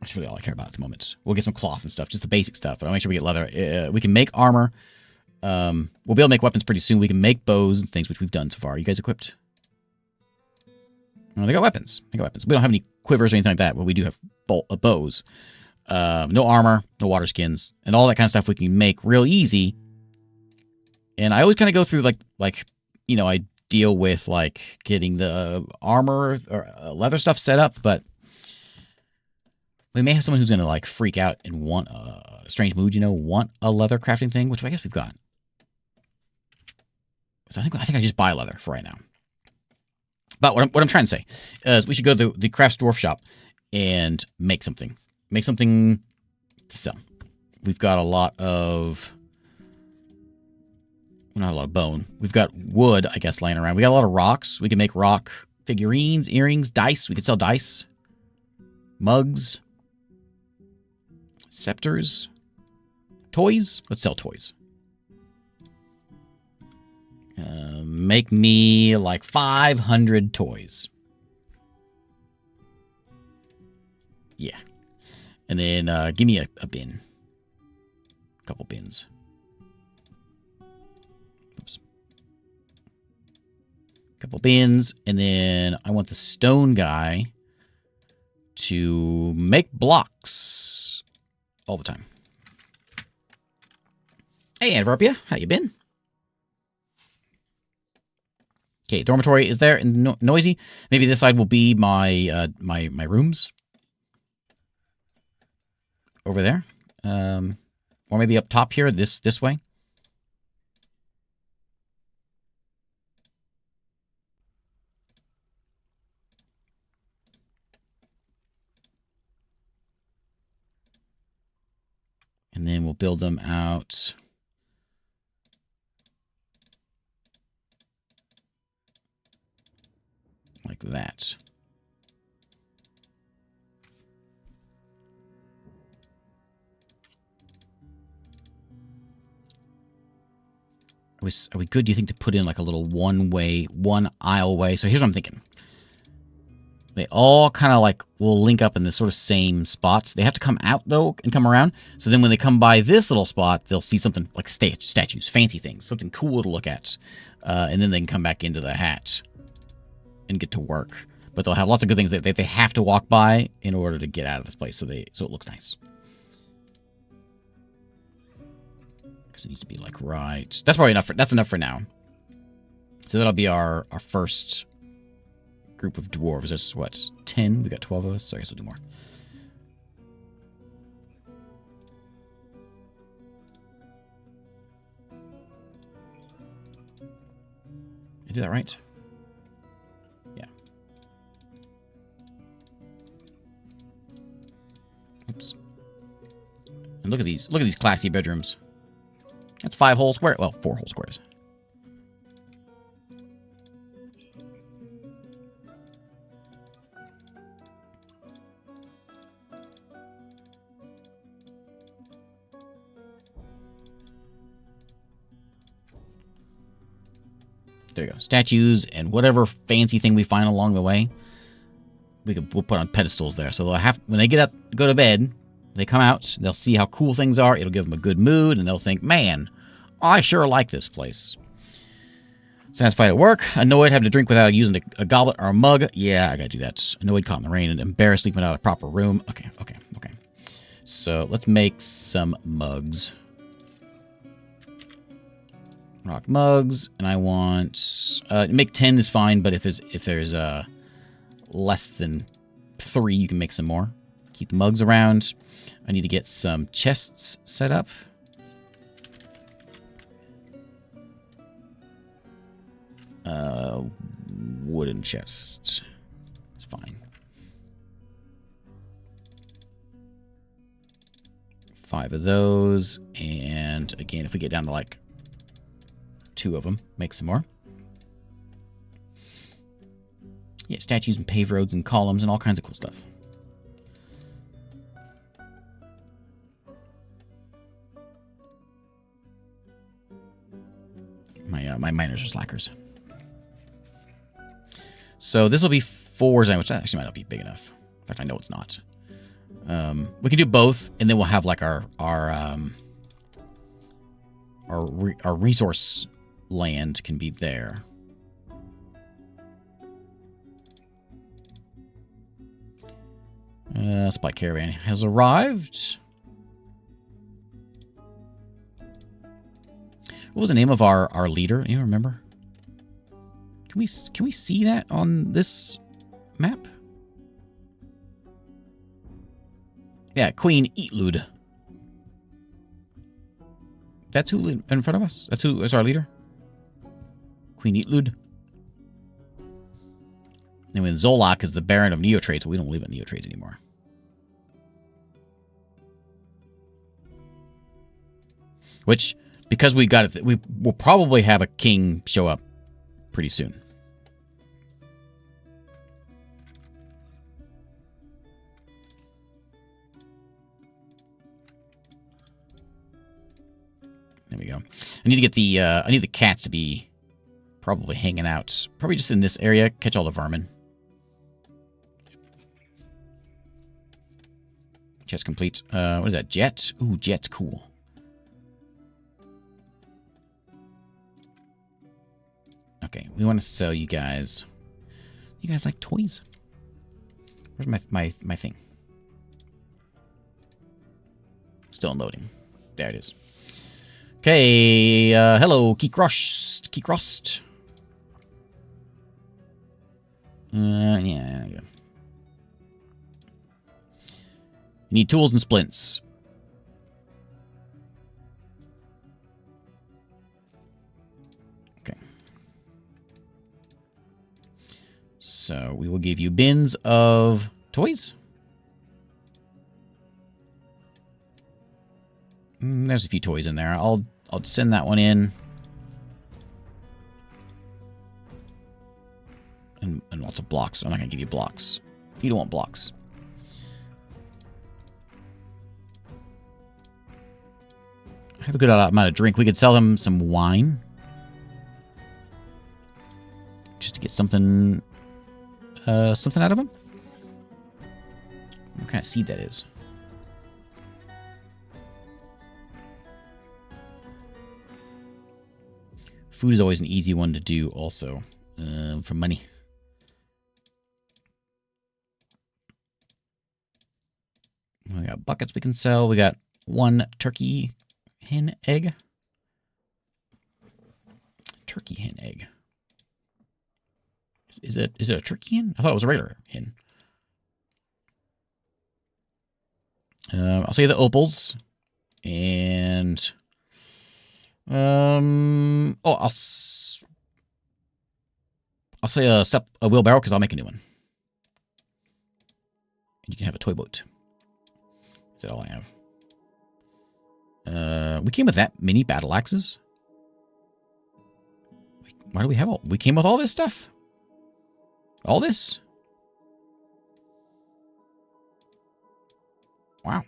Speaker 1: that's really all I care about at the moment. We'll get some cloth and stuff. Just the basic stuff. But I'll make sure we get leather. We can make armor. We'll be able to make weapons pretty soon. We can make bows and things, which we've done so far. Are you guys equipped? Oh, they got weapons. They got weapons. We don't have any quivers or anything like that, but we do have bows. No armor, no water skins, and all that kind of stuff we can make real easy. And I always kind of go through, like you know, I deal with, like, getting the armor or leather stuff set up, but we may have someone who's going to, like, freak out and want a strange mood, you know, want a leather crafting thing, which I guess we've got. So I think I just buy leather for right now. But what I'm trying to say is we should go to the crafts dwarf shop and make something. Make something to sell. We've got a lot of... Not a lot of bone. We've got wood, I guess, laying around. We got a lot of rocks. We can make rock figurines, earrings, dice. We could sell dice. Mugs. Scepters. Toys. Let's sell toys. Make me like 500 toys. Yeah. And then give me a bin. A couple bins. Oops. Couple bins. And then I want the stone guy to make blocks all the time. Hey, Antwerpia. How you been? Okay, dormitory is there and noisy. Maybe this side will be my my rooms. Over there. Or maybe up top here, this way. And then we'll build them out. Like that. Are we good, do you think, to put in like a little one aisle way? So here's what I'm thinking. They all kind of like will link up in this sort of same spots. They have to come out, though, and come around. So then when they come by this little spot, they'll see something like statues, fancy things, something cool to look at. And then they can come back into the hatch and get to work. But they'll have lots of good things that they have to walk by in order to get out of this place. So it looks nice. Because it needs to be like right. That's probably enough. That's enough for now. So that'll be our first group of dwarves. There's what, 10? We got 12 of us. So I guess we'll do more. Did I do that right? Yeah. Oops. And look at these classy bedrooms. That's 5 whole square. Well, 4 whole squares. There you go. Statues and whatever fancy thing we find along the way, we'll put on pedestals there. So they'll have, when they get up, go to bed, they come out, they'll see how cool things are. It'll give them a good mood, and they'll think, man, I sure like this place. Satisfied at work. Annoyed having to drink without using a goblet or a mug. Yeah, I gotta do that. Annoyed caught in the rain and embarrassed sleeping without a proper room. Okay. So let's make some mugs. Rock mugs, and I want make 10 is fine, but if there's less than 3, you can make some more. Keep the mugs around. I need to get some chests set up. Wooden chest. It's fine. 5 of those, and again, if we get down to like 2 of them, make some more. Yeah, statues and paved roads and columns and all kinds of cool stuff. My miners are slackers. So this will be 4 which actually might not be big enough. In fact, I know it's not. We can do both, and then we'll have like our resource land can be there. Supply caravan has arrived. What was the name of our leader? You remember? Can we see that on this map? Yeah, Queen Eatlud. That's who in front of us? That's who is our leader? Queen Eatlud. And when Zolak is the Baron of Neotrades, we don't live in Neotrades anymore. Which, because we got it, we will probably have a king show up pretty soon. There we go. I need to get the I need the cats to be probably hanging out, probably just in this area, catch all the vermin. Chest complete. What is that? Jet? Ooh, jet's cool. Okay, we want to sell you guys. You guys like toys? Where's my thing? Still unloading. There it is. Okay, hello, Keycrossed. Keycrossed. Yeah. You need tools and splints. Okay. So we will give you bins of toys. There's a few toys in there. I'll send that one in. And lots of blocks. I'm not going to give you blocks. You don't want blocks. I have a good amount of drink. We could sell them some wine. Just to get something out of them. What kind of seed that is? Food is always an easy one to do also, for money. We got buckets we can sell. We got 1 turkey hen egg. Turkey hen egg. Is it a turkey hen? I thought it was a regular hen. I'll say the opals. And... I'll say a wheelbarrow because I'll make a new one. And you can have a toy boat. Is that all I have? We came with that many battle axes. Why do we have all? We came with all this stuff. All this. Wow. I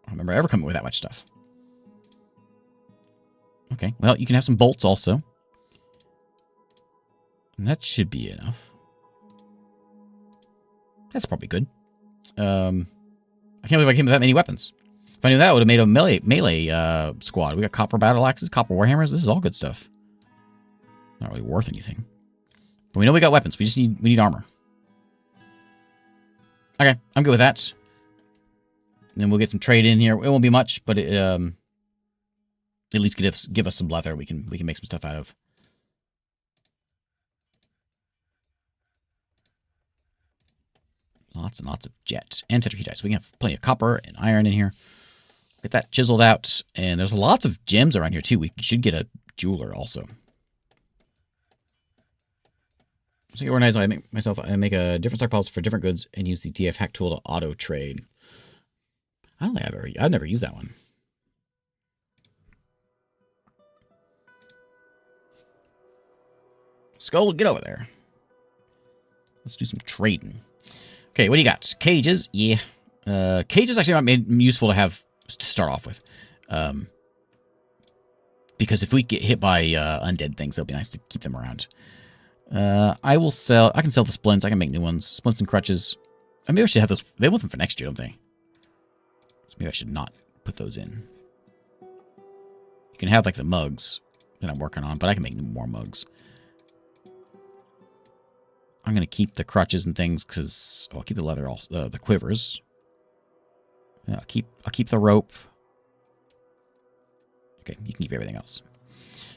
Speaker 1: don't remember ever coming with that much stuff. Okay, well, you can have some bolts also. And that should be enough. That's probably good. I can't believe I came with that many weapons. If I knew that, I would have made a melee squad. We got copper battle axes, copper warhammers. This is all good stuff. Not really worth anything. But we know we got weapons. We need armor. Okay, I'm good with that. And then we'll get some trade in here. It won't be much, but it, at least give us some leather we can make some stuff out of. Lots and lots of jet and tetrahedrite. So we can have plenty of copper and iron in here. Get that chiseled out. And there's lots of gems around here too. We should get a jeweler also. So you organize, I make a different stockpiles for different goods and use the DF hack tool to auto trade. I don't think I've never used that one. Skull, get over there. Let's do some trading. Okay, what do you got? Cages, yeah. Cages actually not made useful to have to start off with. Because if we get hit by undead things, it'll be nice to keep them around. I can sell the splints. I can make new ones. Splints and crutches. Maybe I should have those. They want them for next year, don't they? So maybe I should not put those in. You can have like the mugs that I'm working on, but I can make more mugs. I'm going to keep the crutches and things because I'll keep the leather, also, the quivers. Yeah, I'll keep the rope. Okay, you can keep everything else.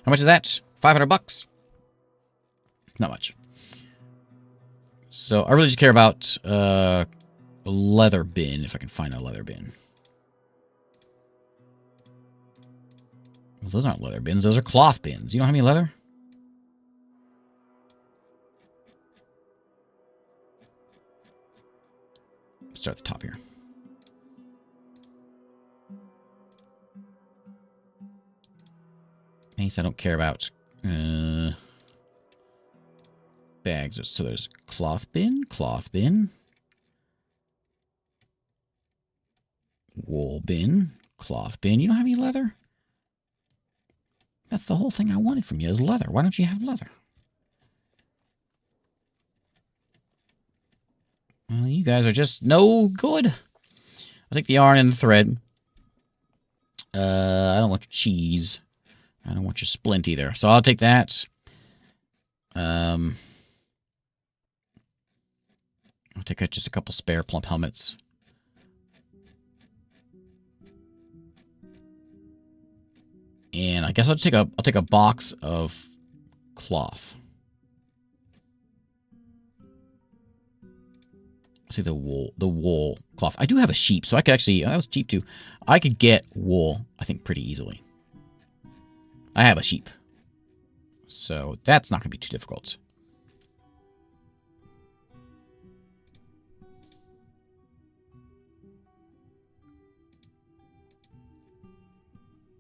Speaker 1: How much is that? 500 bucks. Not much. So I really just care about a leather bin, if I can find a leather bin. Well, those aren't leather bins. Those are cloth bins. You don't have any leather? start at the top here. Mace, I don't care about. Bags. So there's cloth bin, wool bin, cloth bin. You don't have any leather? That's the whole thing I wanted from you is leather. Why don't you have leather? Well, you guys are just no good. I'll take the yarn and the thread. I don't want your cheese. I don't want your splint either. So I'll take that. I'll take just a couple spare plump helmets. And I guess I'll take a box of cloth. I'll take the wool cloth. I do have a sheep, so I could actually, that was cheap too. I could get wool, I think, pretty easily. I have a sheep. So that's not going to be too difficult.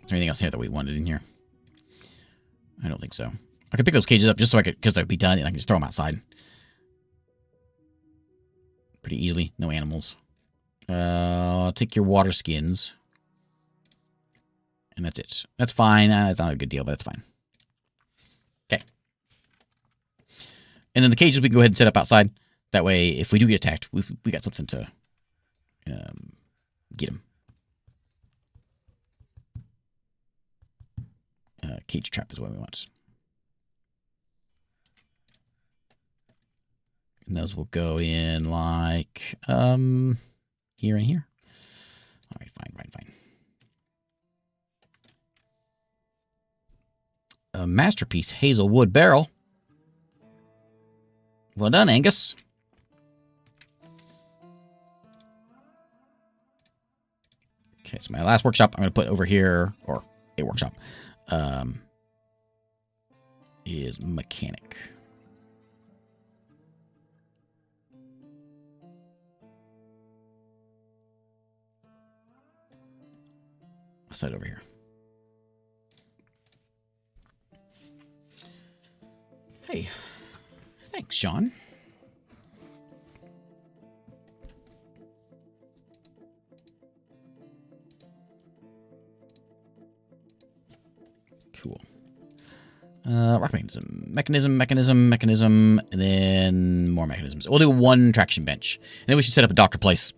Speaker 1: Is there anything else here that we wanted in here? I don't think so. I can pick those cages up just so I could, because they'd be done, and I can just throw them outside. Pretty easily. No animals. I'll take your water skins. And that's it. That's fine. It's not a good deal, but that's fine. Okay. And then the cages we can go ahead and set up outside. That way, if we do get attacked, we got something to get them. Cage trap is what we want. And those will go in like here and here. All right, fine. A masterpiece hazelwood barrel. Well done, Angus. Okay, so my last workshop I'm going to put over here, or a workshop, is mechanic. I'll set it over here. Hey, thanks, Sean. Cool. Rock mechanism, and then more mechanisms. We'll do one traction bench. And then we should set up a doctor place.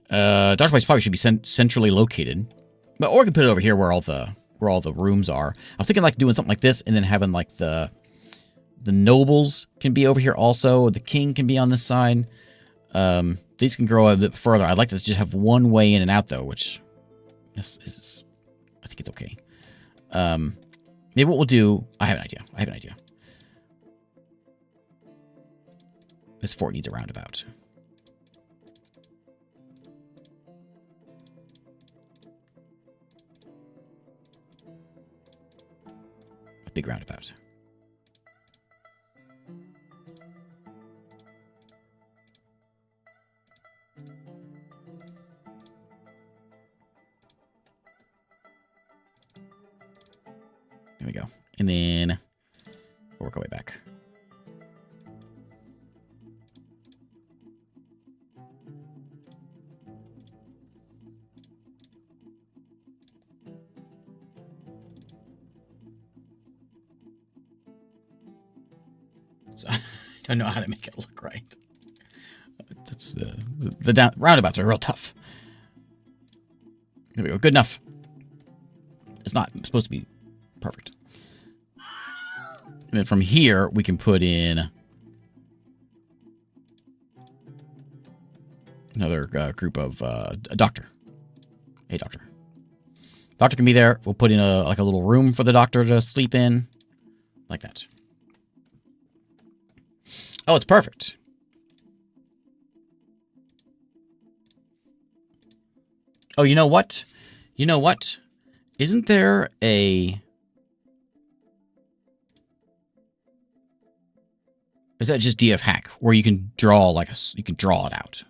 Speaker 1: Doctor place probably should be centrally located. But or we can put it over here where all the rooms are. I was thinking like doing something like this and then having like the nobles can be over here also. The king can be on this side. These can grow a bit further. I'd like to just have one way in and out though, which is I think it's okay. Maybe what we'll do... I have an idea. This fort needs a roundabout. A big roundabout. There we go. And then we'll work our way back. So, I don't know how to make it look right. That's the roundabouts are real tough. There we go. Good enough. It's not supposed to be perfect. And then from here, we can put in another group of a doctor. Hey, doctor. Doctor can be there. We'll put in like a little room for the doctor to sleep in. Like that. Oh, it's perfect. Oh, you know what? You know what? Isn't there a... Is that just DF hack where you can draw like you can draw it out?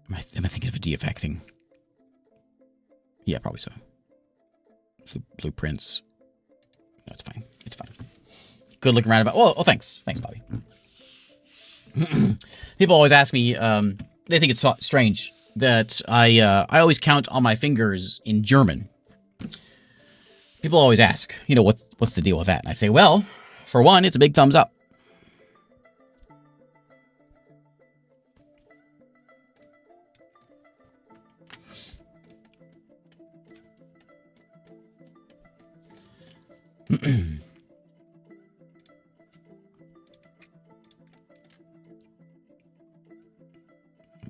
Speaker 1: Am I thinking of a DFAC thing? Yeah, probably so. Blueprints. No, it's fine. It's fine. Good looking roundabout. Oh, thanks. Thanks, Bobby. People always ask me, they think it's strange that I always count on my fingers in German. People always ask, you know, what's the deal with that? And I say, well, for one, it's a big thumbs up.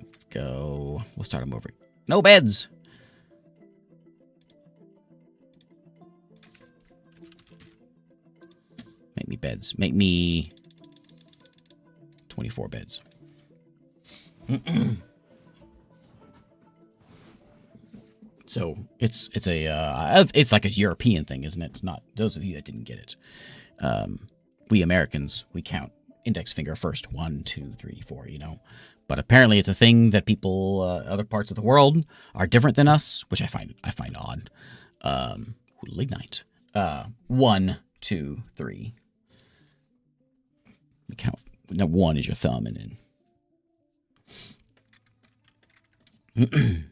Speaker 1: Let's go. We'll start them over. No beds. Make me beds. Make me 24 beds. So it's like a European thing, isn't it? It's not those of you that didn't get it. We Americans, we count index finger first. 1, 2, 3, 4. You know, but apparently it's a thing that people other parts of the world are different than us, which I find odd. Lignite. 1, 2, 3. We count. No, 1 is your thumb, and then.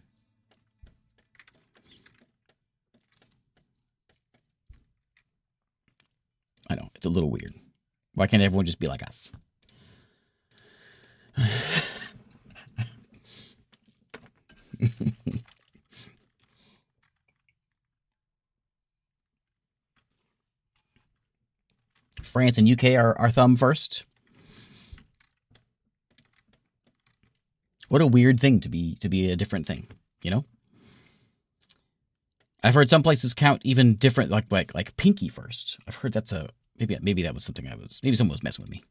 Speaker 1: I know, it's a little weird. Why can't everyone just be like us? France and UK are thumb first. What a weird thing to be a different thing, you know? I've heard some places count even different, like pinky first. I've heard that's a maybe that was something maybe someone was messing with me.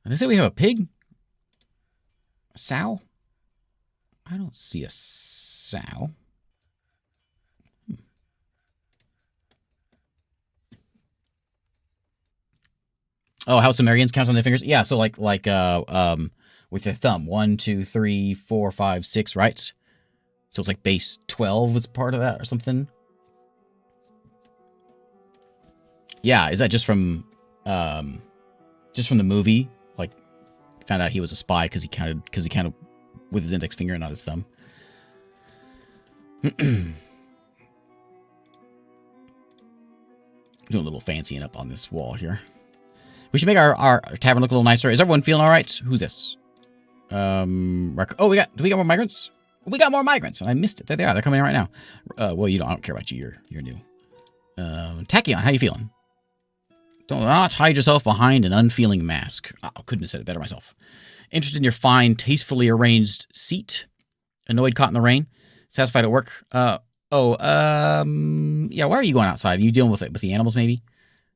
Speaker 1: And they say we have a pig, a sow. I don't see a sow. Oh, how Sumerians count on their fingers? Yeah, so like with their thumb, 1, 2, 3, 4, 5, 6, right? So it's like base 12 was part of that or something. Yeah, is that just from the movie? Like, found out he was a spy because he counted with his index finger and not his thumb. Doing a little fancying up on this wall here. We should make our tavern look a little nicer. Is everyone feeling all right? Who's this? Oh, do we got more migrants? We got more migrants, and I missed it. There they are. They're coming in right now. Well, I don't care about you. You're new. Tachyon, how you feeling? Do not hide yourself behind an unfeeling mask. Oh, couldn't have said it better myself. Interested in your fine, tastefully arranged seat? Annoyed caught in the rain? Satisfied at work? Yeah, why are you going outside? Are you dealing with the animals, maybe?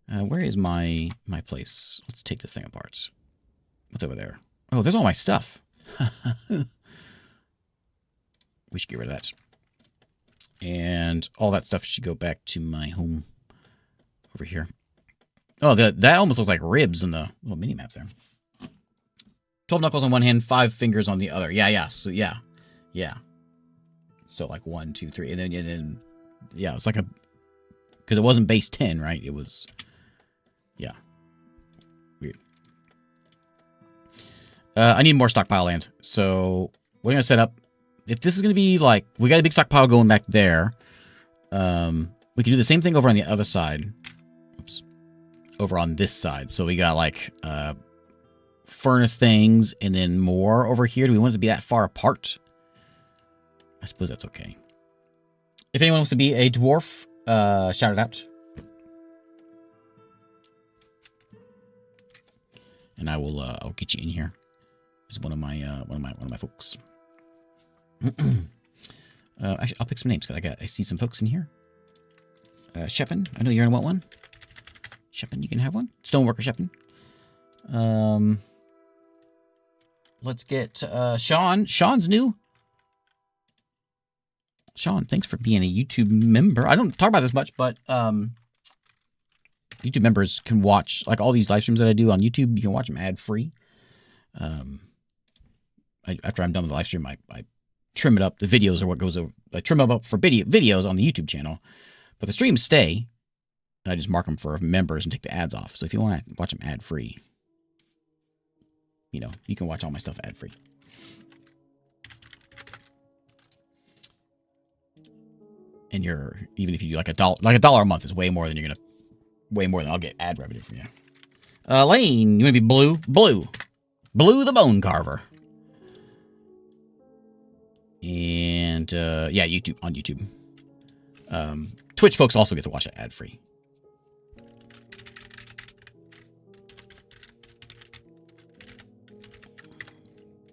Speaker 1: Where is my place? Let's take this thing apart. What's over there? Oh, there's all my stuff. We should get rid of that. And all that stuff should go back to my home over here. Oh, that almost looks like ribs in the little mini-map there. 12 knuckles on one hand, 5 fingers on the other. Yeah. So, yeah. So, like 1, 2, 3. And then yeah, it's like a... Because it wasn't base 10, right? It was... Yeah. Weird. I need more stockpile land. So, we're going to set up... If this is going to be like... We got a big stockpile going back there. We can do the same thing over on the other side. Oops. Over on this side. So we got like... furnace things and then more over here. Do we want it to be that far apart? I suppose that's okay. If anyone wants to be a dwarf, shout it out. And I will I'll get you in here as one of my folks. Actually, I'll pick some names because I see some folks in here. Shepin, I know you're gonna want one. Shepin, you can have one. Stoneworker Shepin. Let's get Sean. Sean's new. Sean, thanks for being a YouTube member. I don't talk about this much, but YouTube members can watch like all these live streams that I do on YouTube. You can watch them ad free. after I'm done with the live stream, I trim it up. The videos are what goes over. I trim them up for videos on the YouTube channel, but the streams stay. And I just mark them for members and take the ads off. So if you want to watch them ad free, you can watch all my stuff ad free. And even if you do like $1 a month is way more than I'll get ad revenue from you. Lane, you want to be blue? Blue the Bone Carver. And yeah, on YouTube. Twitch folks also get to watch it ad free.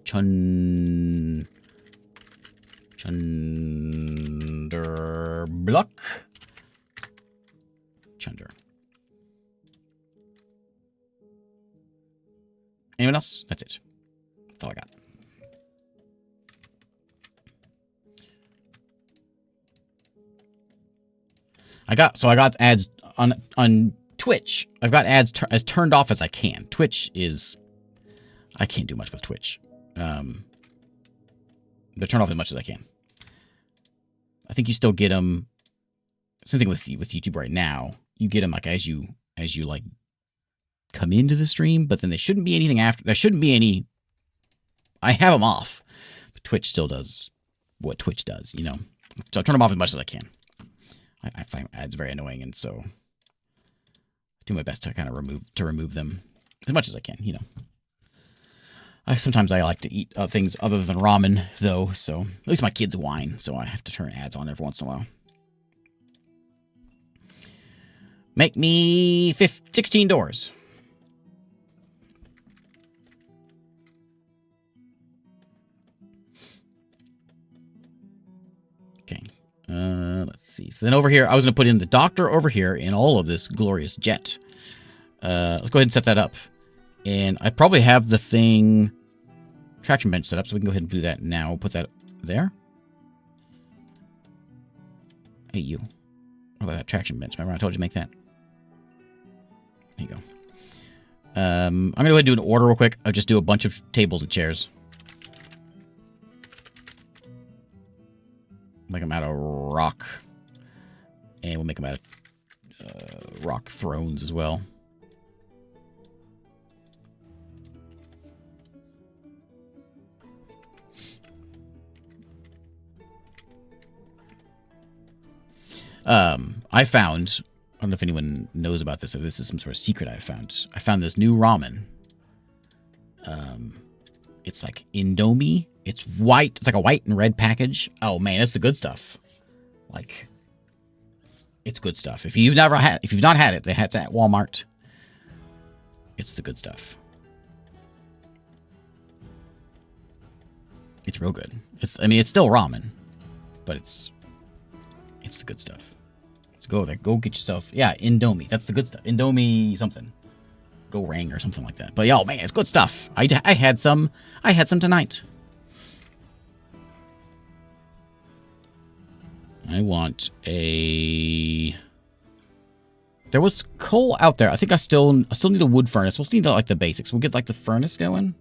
Speaker 1: Chunderblock. Chunder. Anyone else? That's it. That's all I got. I got ads on Twitch. I've got ads as turned off as I can. I can't do much with Twitch. They're turned off as much as I can. I think you still get them. Same thing with YouTube right now. You get them like as you like come into the stream, but then there shouldn't be anything after. There shouldn't be any. I have them off, but Twitch still does what Twitch does, So I turn them off as much as I can. I find ads very annoying, and so I do my best to kind of remove them as much as I can, Sometimes I like to eat things other than ramen, though, so at least my kids whine, so I have to turn ads on every once in a while. Make me 16 doors. Okay. Let's see. So then over here, I was going to put in the doctor over here in all of this glorious jet. Let's go ahead and set that up. And I probably have the traction bench set up, so we can go ahead and do that now. Put that there. Hey, you. What about that traction bench? Remember I told you to make that? There you go. I'm going to go ahead and do an order real quick. I'll just do a bunch of tables and chairs. Make them out of rock. And we'll make them out of rock thrones as well. I found, I don't know if anyone knows about this, or this is some sort of secret I found. I found this new ramen. It's like Indomie. It's white. It's like a white and red package. Oh man, that's the good stuff. Like, it's good stuff. If you've not had it, it's at Walmart. It's the good stuff. It's real good. It's still ramen, but it's the good stuff. Let's go there. Go get yourself. Yeah, Indomie. That's the good stuff. Indomie something. Go Rang or something like that. But yeah, oh man, it's good stuff. I had some. I had some tonight. I want a. There was coal out there. I think I still need a wood furnace. We'll still need like the basics. We'll get like the furnace going.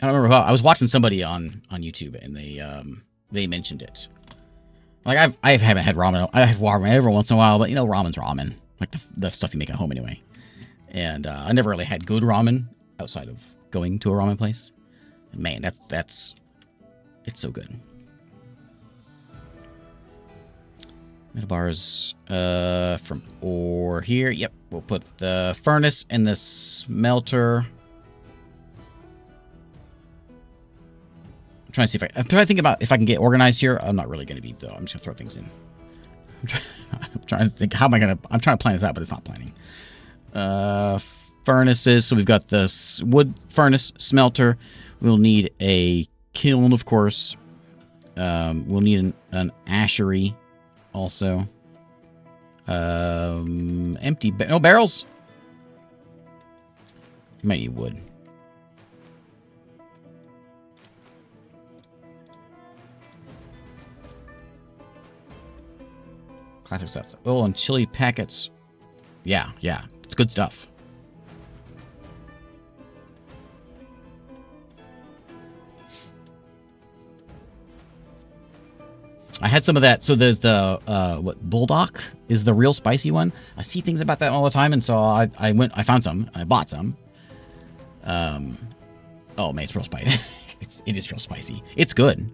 Speaker 1: I don't remember how. I was watching somebody on YouTube and they mentioned it. Like I haven't had ramen. I have ramen every once in a while, but ramen's ramen. Like the stuff you make at home anyway. And I never really had good ramen outside of going to a ramen place. And man, it's so good. Metal bars from ore here. Yep, we'll put the furnace and the smelter. I'm trying to think about if I can get organized here. I'm not really going to be, though. I'm just going to throw things in. I'm trying to think, how am I going to... I'm trying to plan this out, but it's not planning. Furnaces. So we've got this wood furnace, smelter. We'll need a kiln, of course. We'll need an ashery also. Empty... No barrels? You might need wood. Classic stuff. Oil and chili packets. Yeah, yeah. It's good stuff. I had some of that. So there's the what, bulldog is the real spicy one. I see things about that all the time, and so I found some and I bought some. Oh man, it's real spicy. it is real spicy. It's good.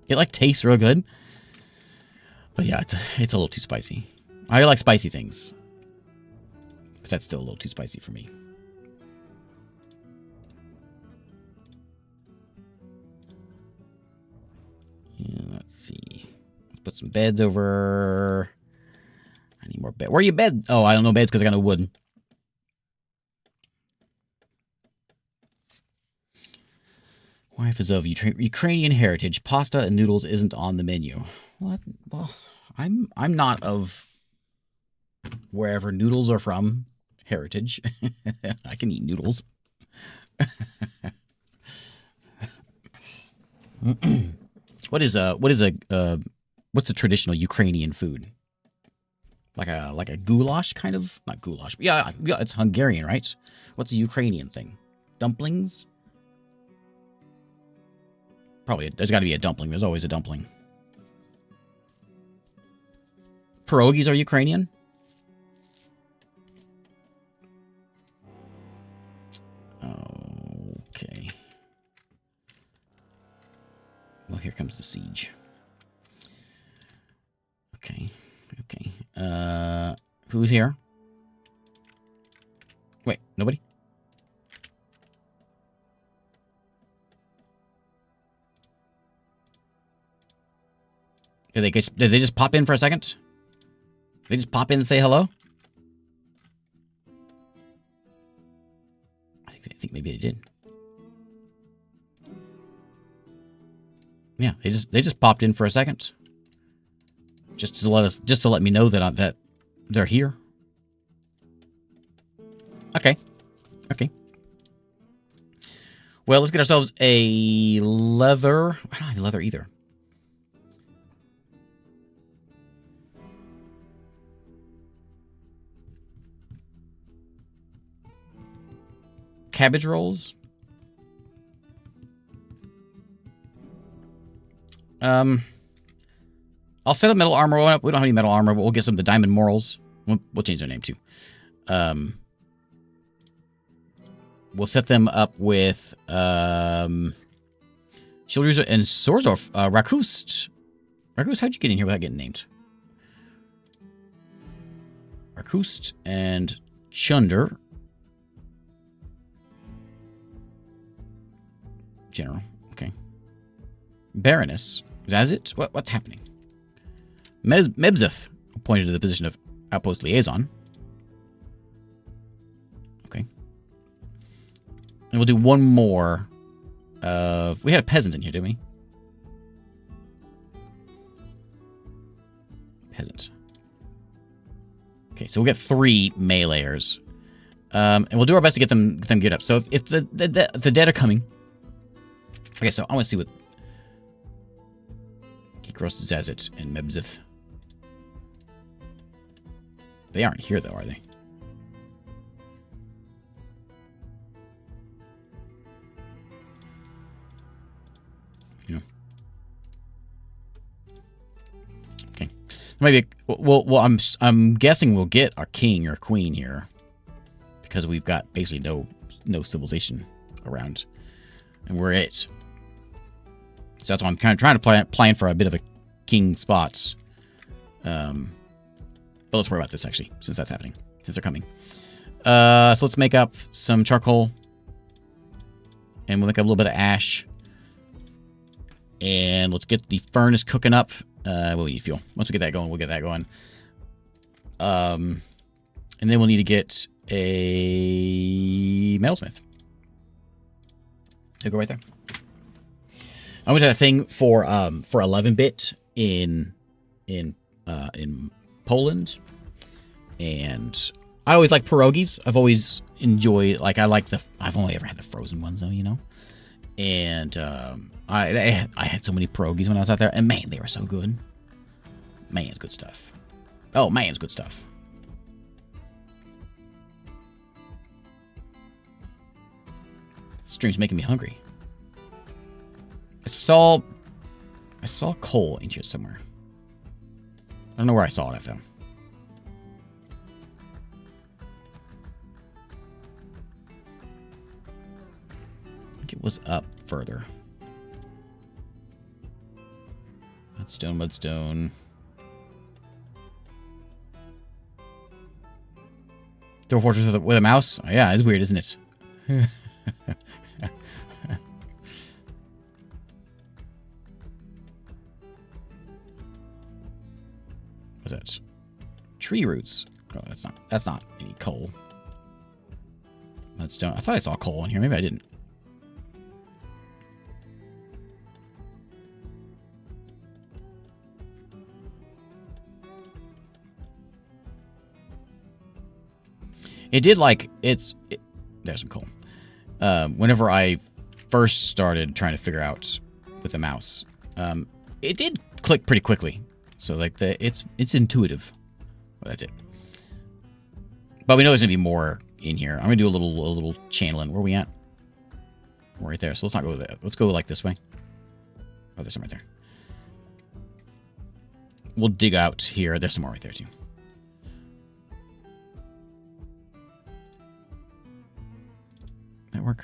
Speaker 1: It like tastes real good. But yeah, it's a little too spicy. I like spicy things. But that's still a little too spicy for me. Yeah, let's see. Let's put some beds over. I need more bed. Where are your bed? Oh, I don't know beds because I got no wood. Wife is of Ukrainian heritage. Pasta and noodles isn't on the menu. What? Well, I'm not of wherever noodles are from heritage. I can eat noodles. What's a traditional Ukrainian food? Like a goulash kind of? Not goulash. But yeah, it's Hungarian, right? What's a Ukrainian thing? Dumplings? Probably, there's got to be a dumpling. There's always a dumpling. Pierogies are Ukrainian? Okay. Well, here comes the siege. Okay. Okay. Who's here? Wait, nobody? Did they just pop in for a second? They just pop in and say hello? I think maybe they did. Yeah, they just popped in for a second. Just to let me know that they're here. Okay. Okay. Well, let's get ourselves a leather. I don't have any leather either. Cabbage rolls. I'll set up metal armor. We don't have any metal armor, but we'll get some of the diamond morals. We'll change their name too. We'll set them up with shielders and swords. Rakust. Rakust, how'd you get in here without getting named? Rakust and Chunder. General. Okay. Baroness. Is that it? What's happening? Mebzith appointed to the position of outpost liaison. Okay. And we'll do one more. We had a peasant in here, didn't we? Peasant. Okay, so we'll get 3 meleeers. And we'll do our best to get them geared up. So if the dead are coming. Okay, so I want to see what Kikros, Zazit, and Mebzith. They aren't here, though, are they? Yeah. Okay. Maybe. Well, I'm guessing we'll get our king or queen here because we've got basically no civilization around, and we're it. So that's why I'm kind of trying to plan for a bit of a king spots. But let's worry about this, actually, since that's happening. Since they're coming. So let's make up some charcoal. And we'll make up a little bit of ash. And let's get the furnace cooking up. We'll need fuel. Once we get that going, we'll get that going. And then we'll need to get a metalsmith. It'll go right there. I went to that thing for 11-bit in Poland, and I always like pierogies. I've always enjoyed, like, I've only ever had the frozen ones though, you know. And I had so many pierogies when I was out there, and man, they were so good. Man, good stuff. Oh man, it's good stuff. stream's making me hungry. I saw coal in here somewhere. I don't know where I saw it at, though. I think it was up further. Mudstone, mudstone. Dwarf Fortress with a mouse? Oh, yeah, it's weird, isn't it? What's that? Tree roots. Oh, that's not any coal. Mudstone. I thought I saw coal in here. Maybe I didn't. It did there's some coal. Whenever I first started trying to figure out with the mouse, it did click pretty quickly. So it's intuitive. Well, that's it. But we know there's gonna be more in here. I'm gonna do a little channeling. Where are we at? We're right there. So let's not go there. Let's go like this way. Oh, there's some right there. We'll dig out here. There's some more right there too. That work?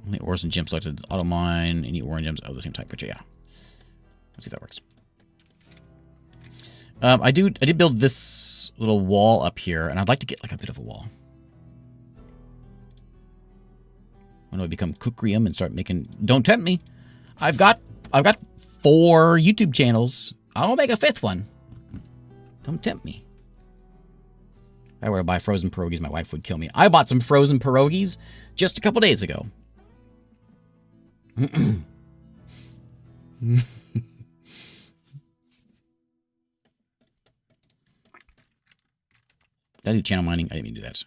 Speaker 1: Only ores and gems selected. Auto mine. Any ore and gems of the same type. But yeah. Let's see if that works. I did build this little wall up here, and I'd like to get like a bit of a wall. When do I become Nookrium and start making? Don't tempt me. I've got 4 YouTube channels. I'll make a 5th one. Don't tempt me. If I were to buy frozen pierogies, my wife would kill me. I bought some frozen pierogies just a couple days ago. Did I do channel mining? I didn't mean to do that.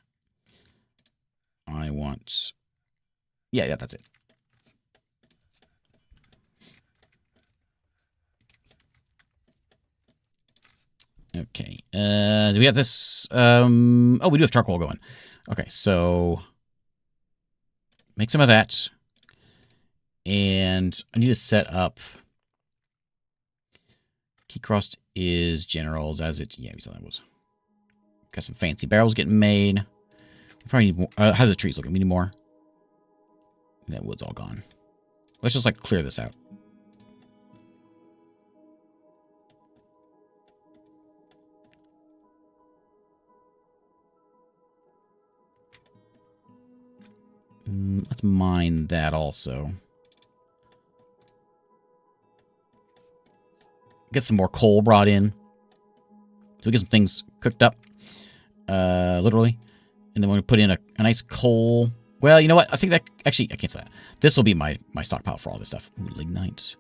Speaker 1: I want... Yeah, that's it. Okay. Do we have this? Oh, we do have charcoal going. Okay, so make some of that. And I need to set up. Keycrossed is generals as it's. Yeah, we saw that was. Got some fancy barrels getting made. We probably need more. How's the trees looking? We need more. That wood's all gone. Let's just like clear this out. Let's mine that also. Get some more coal brought in. So we get some things cooked up. Literally. And then we're going to put in a nice coal. Well, you know what? I think that... Actually, I can't say that. This will be my stockpile for all this stuff. Ooh, lignite.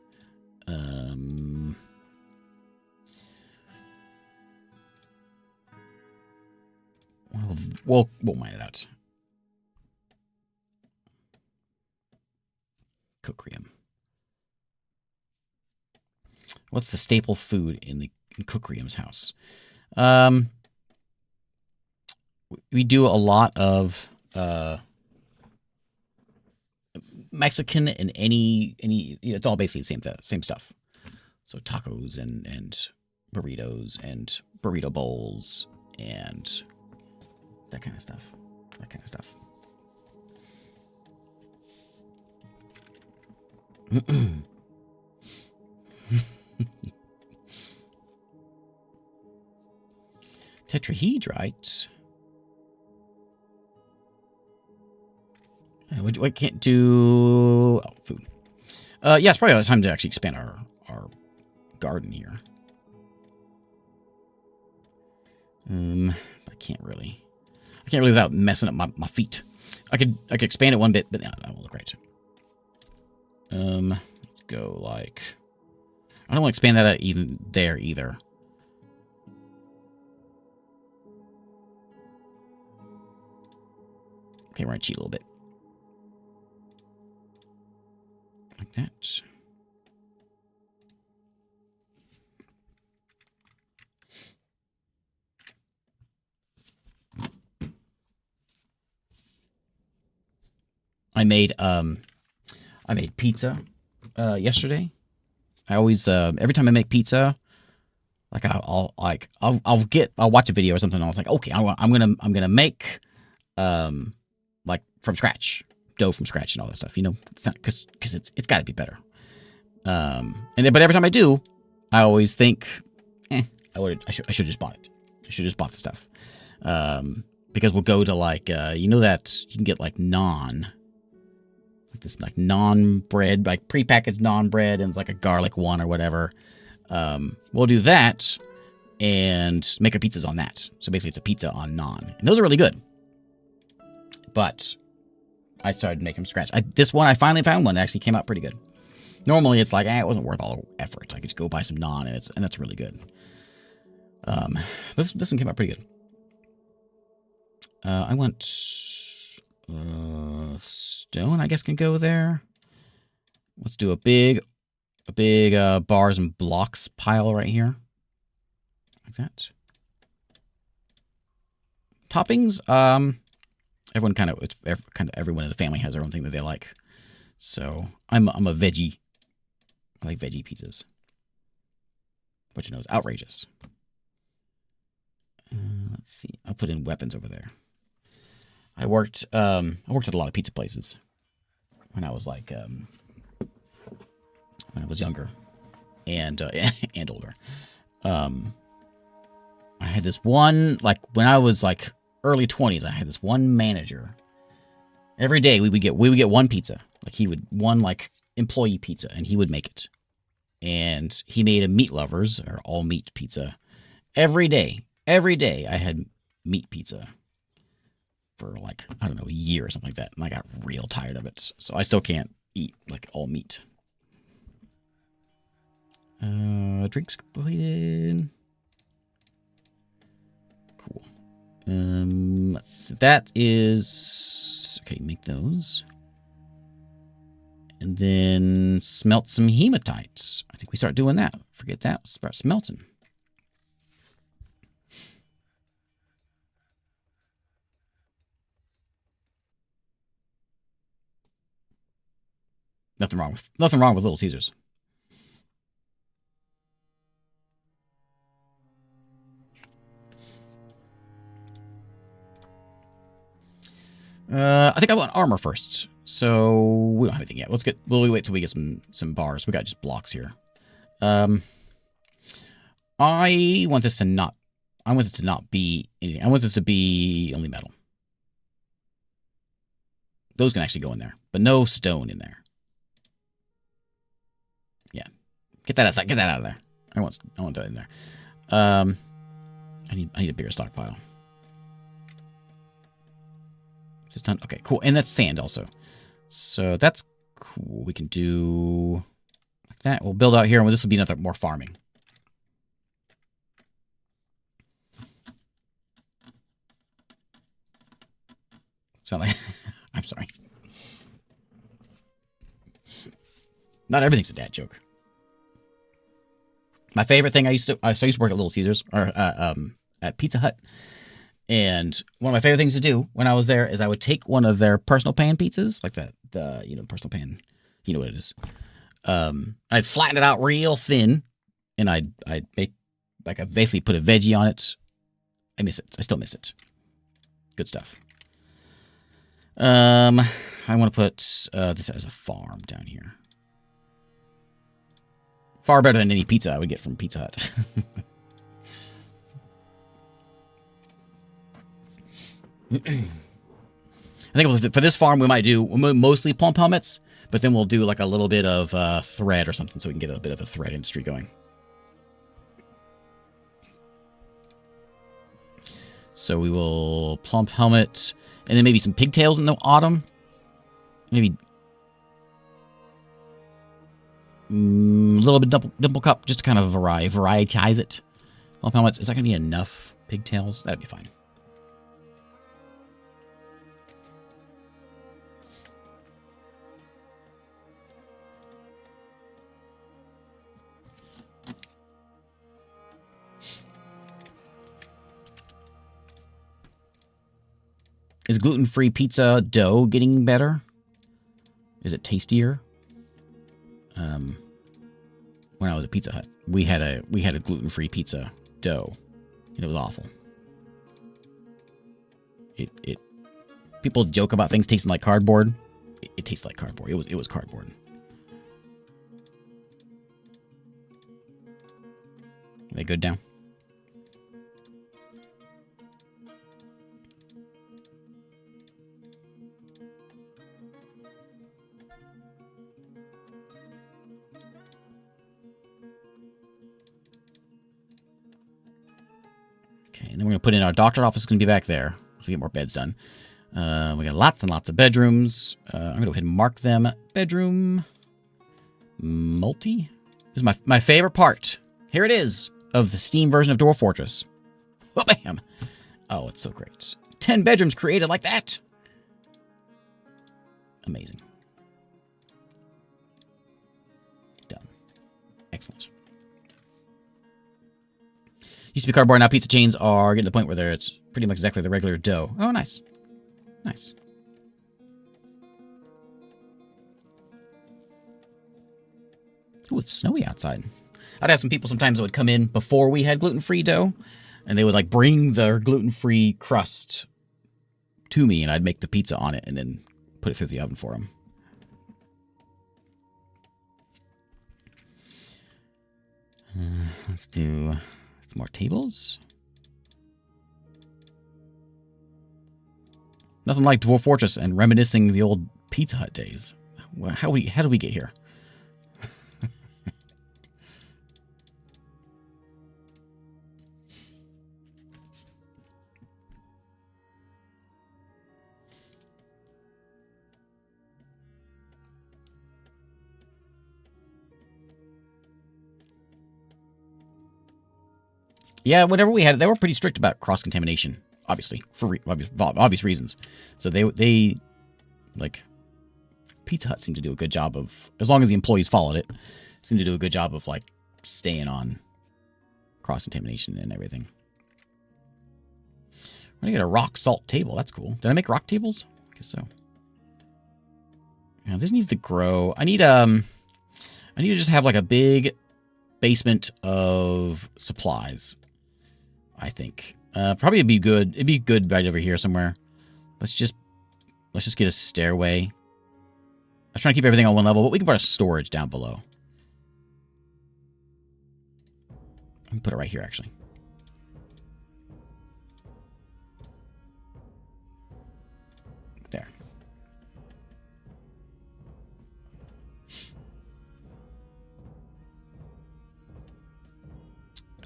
Speaker 1: We'll mine it out. Nookrium. What's the staple food in Nookrium's house? We do a lot of Mexican and any it's all basically the same stuff. So tacos and burritos and burrito bowls and that kind of stuff. Tetrahedrite. I can't do... Oh, food. Yeah, it's probably time to actually expand our garden here. I can't really without messing up my feet. I could expand it one bit, but no, that won't look right. Let's go like... I don't want to expand that out even there either. Okay, we're gonna cheat a little bit. Like that. I made pizza yesterday. I always every time I make pizza, like I'll watch a video or something. And I was like, okay, I'm gonna make like from scratch, dough from scratch and all that stuff. You know, it's not because it's got to be better. But every time I do, I always think, I should have just bought it. I should have just bought the stuff. Because we'll go to like you know that you can get like naan. Like this like naan bread, like prepackaged naan bread, and it's like a garlic one or whatever. We'll do that and make our pizzas on that. So basically it's a pizza on naan. And those are really good. But I started making them from scratch. This one, I finally found one that actually came out pretty good. Normally it's like, it wasn't worth all the effort. I could just go buy some naan and that's really good. But this one came out pretty good. I want stone, I guess, can go there. Let's do a big bars and blocks pile right here. Like that. Toppings, everyone everyone in the family has their own thing that they like. So I'm a veggie. I like veggie pizzas. Which, you know, is outrageous. Let's see. I'll put in weapons over there. I worked at a lot of pizza places when I was like when I was younger and and older. I had this one, like when I was like early 20s, I had this one manager. Every day we would get one pizza. Like he would one like employee pizza and he would make it. And he made a meat lovers or all meat pizza every day. Every day I had meat pizza for like, I don't know, a year or something like that. And I got real tired of it. So I still can't eat like all meat. Drinks completed. Cool. That is okay, make those. And then smelt some hematites. I think we start doing that. Forget that. Start smelting. Nothing wrong with Little Caesars. I think I want armor first. So we don't have anything yet. We'll wait till we get some bars. We got just blocks here. I want this to not be anything. I want this to be only metal. Those can actually go in there, but no stone in there. Yeah. Get that outside. Get that out of there. I want that in there. I need a bigger stockpile. Just done. Okay, cool. And that's sand also. So that's cool. We can do like that. We'll build out here, and this will be another more farming. Sound like I'm sorry. Not everything's a dad joke. My favorite thing I used to work at Little Caesars or at Pizza Hut. And one of my favorite things to do when I was there is I would take one of their personal pan pizzas, like the personal pan, you know what it is. I'd flatten it out real thin, and I'd make like I basically put a veggie on it. I miss it. I still miss it. Good stuff. I want to put this as a farm down here. Far better than any pizza I would get from Pizza Hut. I think for this farm we might do mostly plump helmets, but then we'll do like a little bit of thread or something so we can get a bit of a thread industry going. So we will plump helmet, and then maybe some pigtails in the autumn. Maybe a little bit dimple cup, just to kind of varietize it. Plump helmets. Is that going to be enough pigtails? That'd be fine. Is gluten-free pizza dough getting better? Is it tastier? When I was at Pizza Hut, we had a gluten-free pizza dough, and it was awful. It people joke about things tasting like cardboard. It tastes like cardboard. It was cardboard. Are they good now? Okay, and then we're gonna put in our doctor's office. Is gonna be back there. So we get more beds done. We got lots and lots of bedrooms. I'm gonna go ahead and mark them. Bedroom multi. This is my favorite part. Here it is of the Steam version of Dwarf Fortress. Oh, bam! Oh, it's so great. 10 bedrooms created like that. Amazing. Done. Excellent. Used to be cardboard, now pizza chains are getting to the point where it's pretty much exactly the regular dough. Oh, nice. Nice. Ooh, it's snowy outside. I'd have some people sometimes that would come in before we had gluten-free dough, and they would like bring their gluten-free crust to me, and I'd make the pizza on it and then put it through the oven for them. Let's do some more tables. Nothing like Dwarf Fortress and reminiscing the old Pizza Hut days. How did we get here? Yeah, whatever we had, they were pretty strict about cross-contamination, obviously, for obvious reasons. So they like, Pizza Hut seemed to do a good job of, as long as the employees followed it, seemed to do a good job of, like, staying on cross-contamination and everything. I'm gonna get a rock salt table. That's cool. Did I make rock tables? I guess so. Yeah, this needs to grow. I need to just have, like, a big basement of supplies, I think. Probably it'd be good. It'd be good right over here somewhere. Let's just get a stairway. I was trying to keep everything on one level, but we can put our storage down below. Let me put it right here, actually. There.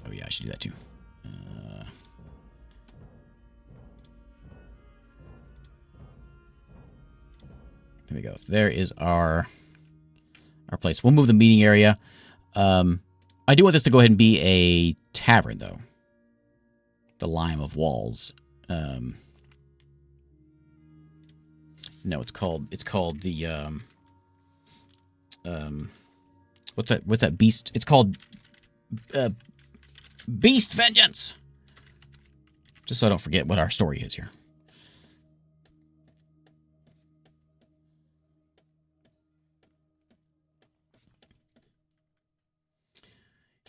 Speaker 1: Oh yeah, I should do that too. There we go. There is our place. We'll move the meeting area. I do want this to go ahead and be a tavern, though. The Lime of Walls. No, it's called the what's that beast? It's called Beast Vengeance. Just so I don't forget what our story is here.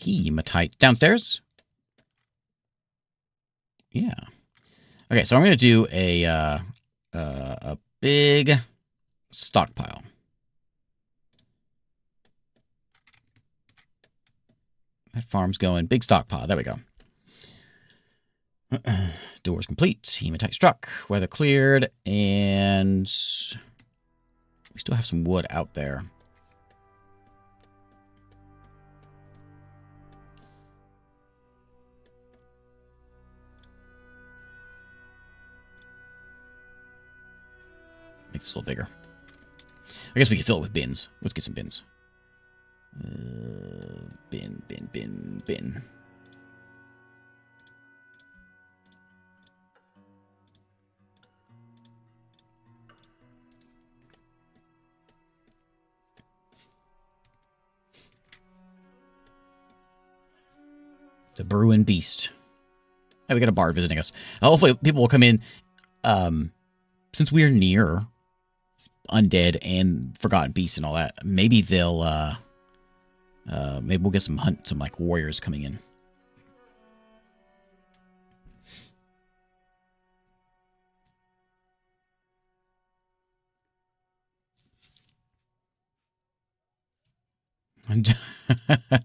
Speaker 1: Hematite downstairs. Yeah. Okay, so I'm going to do a big stockpile. That farm's going. Big stockpile. There we go. Doors complete. Hematite struck. Weather cleared. And we still have some wood out there. Make this a little bigger. I guess we could fill it with bins. Let's get some bins. Bin. The Bruin Beast. Hey, we got a bard visiting us. Hopefully people will come in. Since we're near undead and forgotten beasts and all that. Maybe they'll maybe we'll get some like warriors coming in.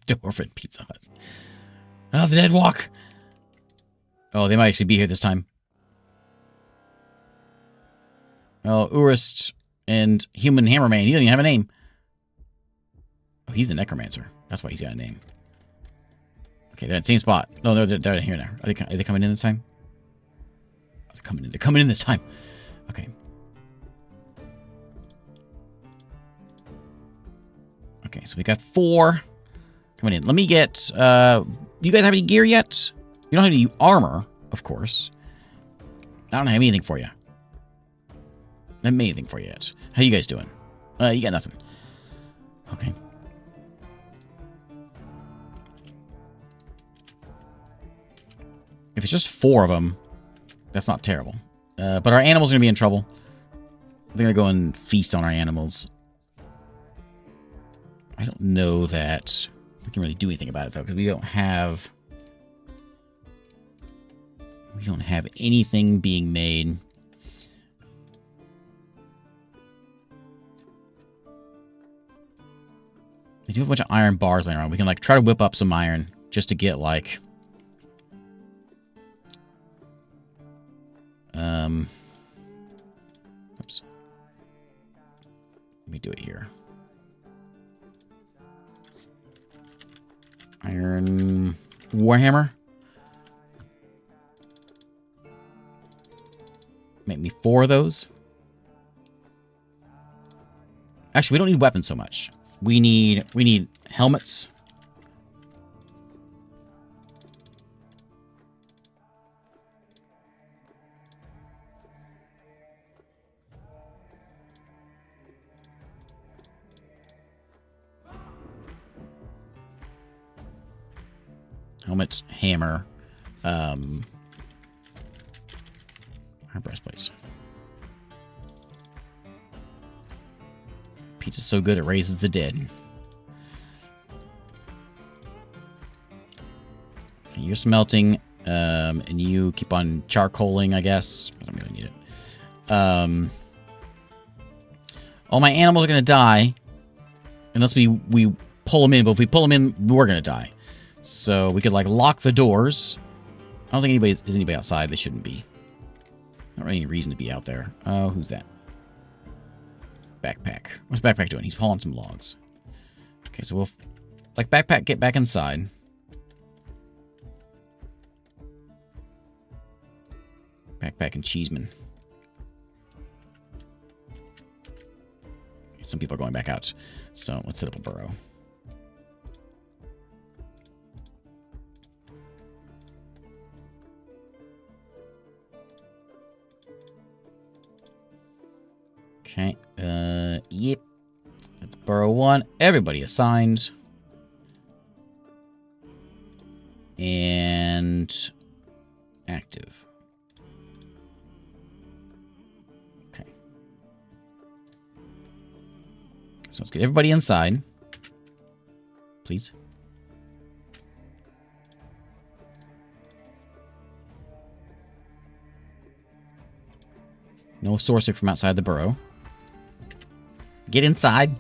Speaker 1: Dwarven Pizza Hut. Oh, the dead walk. Oh, they might actually be here this time. Oh, Urist and Human Hammerman. He doesn't even have a name. Oh, he's the Necromancer. That's why he's got a name. Okay, they're at the same spot. No, they're here now. Are they coming in this time? Oh, they're coming in. They're coming in this time. Okay. Okay, so we got 4 coming in. Let me get... you guys have any gear yet? You don't have any armor, of course. I don't have anything for you. I haven't made anything for you yet. How you guys doing? You got nothing. Okay. If it's just 4 of them, that's not terrible. But our animals are going to be in trouble. They're going to go and feast on our animals. I don't know that we can really do anything about it, though, because we don't have... We don't have anything being made. They do have a bunch of iron bars laying around. We can, like, try to whip up some iron just to get, like... Oops. Let me do it here. Iron Warhammer. Make me 4 of those. Actually, we don't need weapons so much. We need helmets. Helmets, hammer, our breastplates. Pizza's so good it raises the dead. Okay, you're smelting, and you keep on charcoaling, I guess. I don't really need it. All my animals are gonna die unless we pull them in. But if we pull them in, we're gonna die. So we could, like, lock the doors. I don't think is anybody outside. They shouldn't be. Not really any reason to be out there. Oh, who's that? Backpack. What's Backpack doing? He's hauling some logs. Okay, so we'll... Like, Backpack, get back inside. Backpack and Cheeseman. Some people are going back out. So let's set up a burrow. Okay, yep. That's burrow 1. Everybody assigned. And active. Okay. So let's get everybody inside. Please. No sorcery from outside the burrow. Get inside.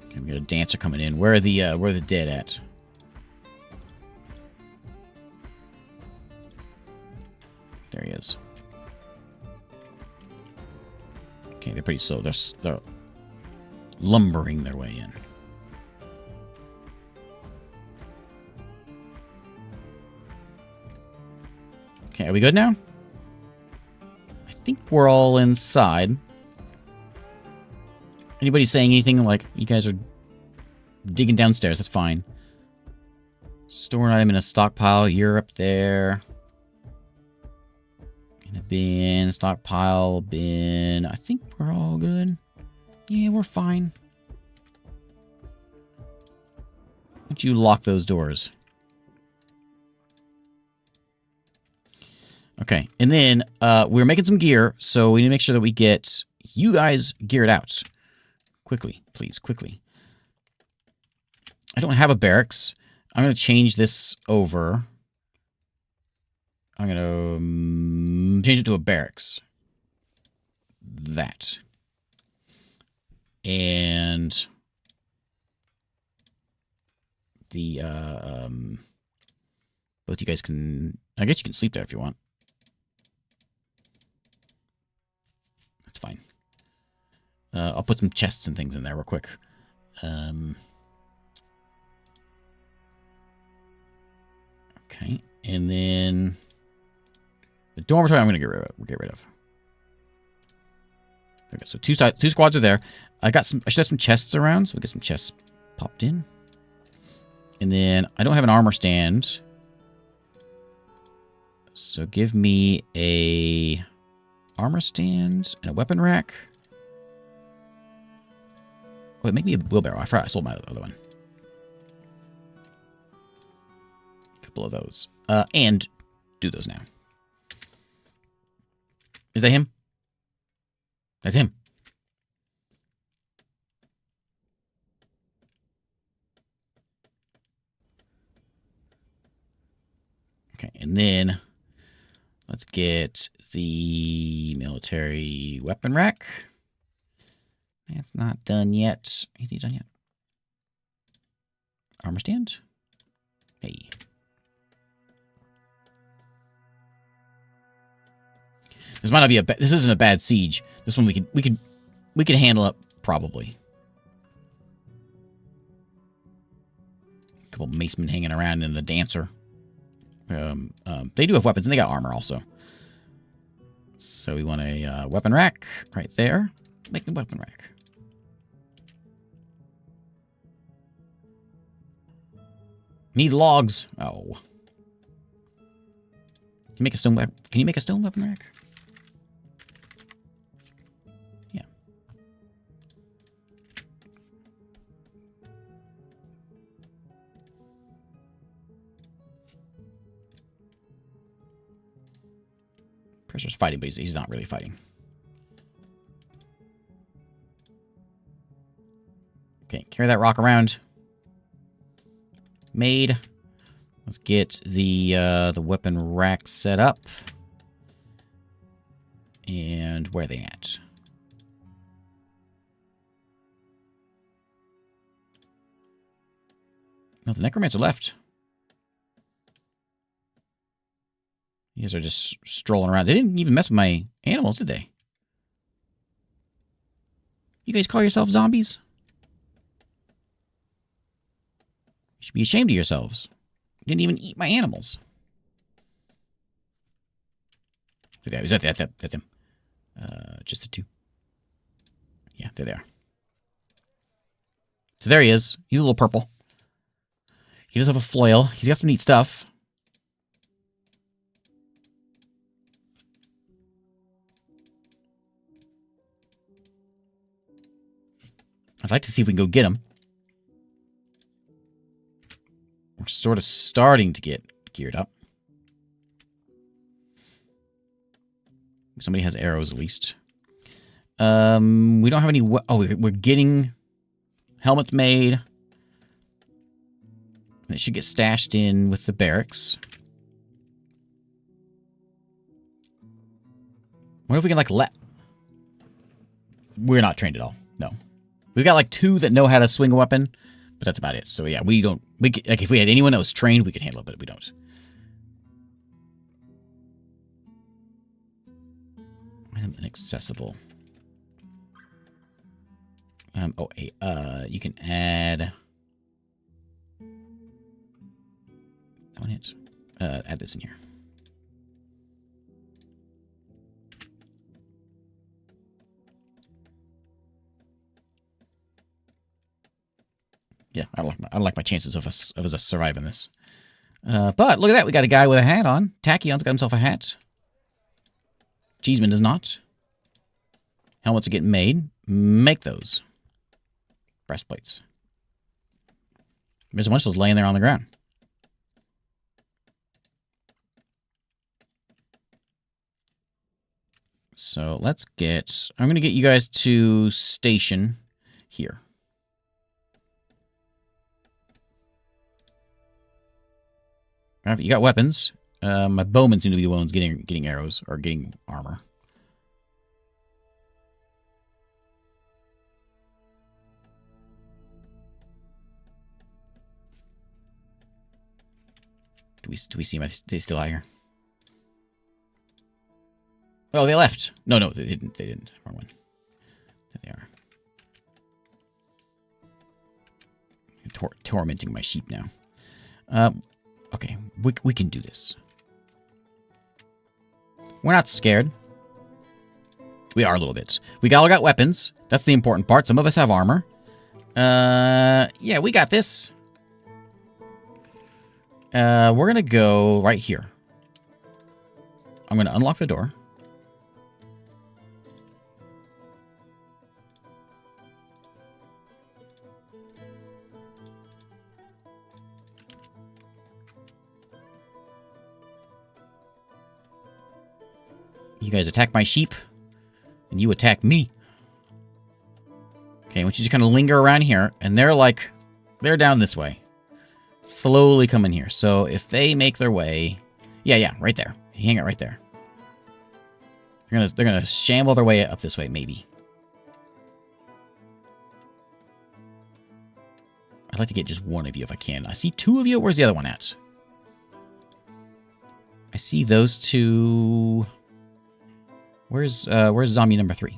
Speaker 1: Okay, we got a dancer coming in. Where are the dead at? There he is. Okay, they're pretty slow. They're lumbering their way in. Okay, are we good now? I think we're all inside. Anybody saying anything like, you guys are digging downstairs, that's fine. Store an item in a stockpile, you're up there. In a bin, stockpile, bin. I think we're all good. Yeah, we're fine. Why don't you lock those doors? Okay, and then we're making some gear, so we need to make sure that we get you guys geared out. Quickly, please, quickly. I don't have a barracks. I'm going to change this over. I'm going to change it to a barracks. That. And the, both you guys can, I guess you can sleep there if you want. That's fine. I'll put some chests and things in there real quick. Okay, and then the dormitory I'm going to get rid of. Okay, so two squads are there. I should have some chests around, so we get some chests popped in. And then I don't have an armor stand, so give me a armor stand and a weapon rack. Wait, make me a wheelbarrow. I forgot I sold my other one. A couple of those. And do those now. Is that him? That's him. Okay, and then let's get the military weapon rack. That's not done yet. Anything done yet? Armor stand? Hey. This might not be this isn't a bad siege. This one we could handle it probably. A couple macemen hanging around and a dancer. They do have weapons and they got armor also. So we want a weapon rack right there. Make the weapon rack. Need logs. Oh. Can you make a stone weapon? Can you make a stone weapon rack? Yeah. Pressure's fighting, but he's not really fighting. Okay, carry that rock around. Made. Let's get the weapon rack set up. And where are they at? No, the necromancer left. You guys are just strolling around. They didn't even mess with my animals, did they? You guys call yourselves zombies? You should be ashamed of yourselves. You didn't even eat my animals. Is that them? Just the two. Yeah, there they are. So there he is. He's a little purple. He does have a flail. He's got some neat stuff. I'd like to see if we can go get him. We're sort of starting to get geared up. Somebody has arrows at least. We don't have any... Oh, we're getting helmets made. They should get stashed in with the barracks. What if we can, like, We're not trained at all. No. We've got, like, 2 that know how to swing a weapon, but that's about it. So, yeah, we don't... like, if we had anyone that was trained, we could handle it, but we don't. Item inaccessible. You can add... add this in here. Yeah, I don't like my chances of us surviving this. But look at that, we got a guy with a hat on. Tachion's got himself a hat. Cheeseman does not. Helmets are getting made. Make those. Breastplates. There's a bunch of those laying there on the ground. So let's get... I'm going to get you guys to station here. You got weapons. My bowmen seem to be the ones getting arrows or getting armor. Do we see them? Are they still out here? Oh, they left. No, they didn't. They didn't. Wrong one. There they are. Tormenting my sheep now. Okay, we can do this. We're not scared. We are a little bit. We all got weapons. That's the important part. Some of us have armor. Yeah, we got this. We're gonna go right here. I'm gonna unlock the door. You guys attack my sheep, and you attack me. Okay, I want you to kind of linger around here, and they're down this way. Slowly coming here. So if they make their way... Yeah, right there. Hang it right there. They're gonna shamble their way up this way, maybe. I'd like to get just one of you if I can. I see two of you. Where's the other one at? I see those two... Where's zombie number 3?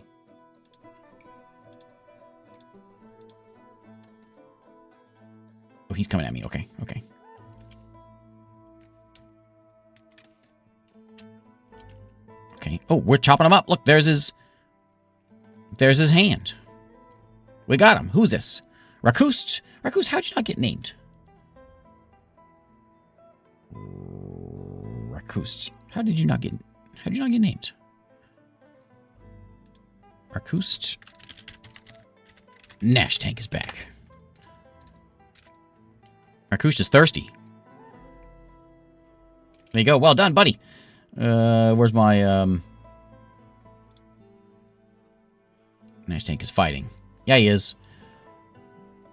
Speaker 1: Oh, he's coming at me. Okay. Okay. Oh, we're chopping him up. Look, there's his hand. We got him. Who's this? Rakust. Rakust, how'd you not get named? Rakust. How did you not get named? Rakust. Nash Tank is back. Rakust is thirsty. There you go. Well done, buddy. Where's my, Nash Tank is fighting. Yeah, he is.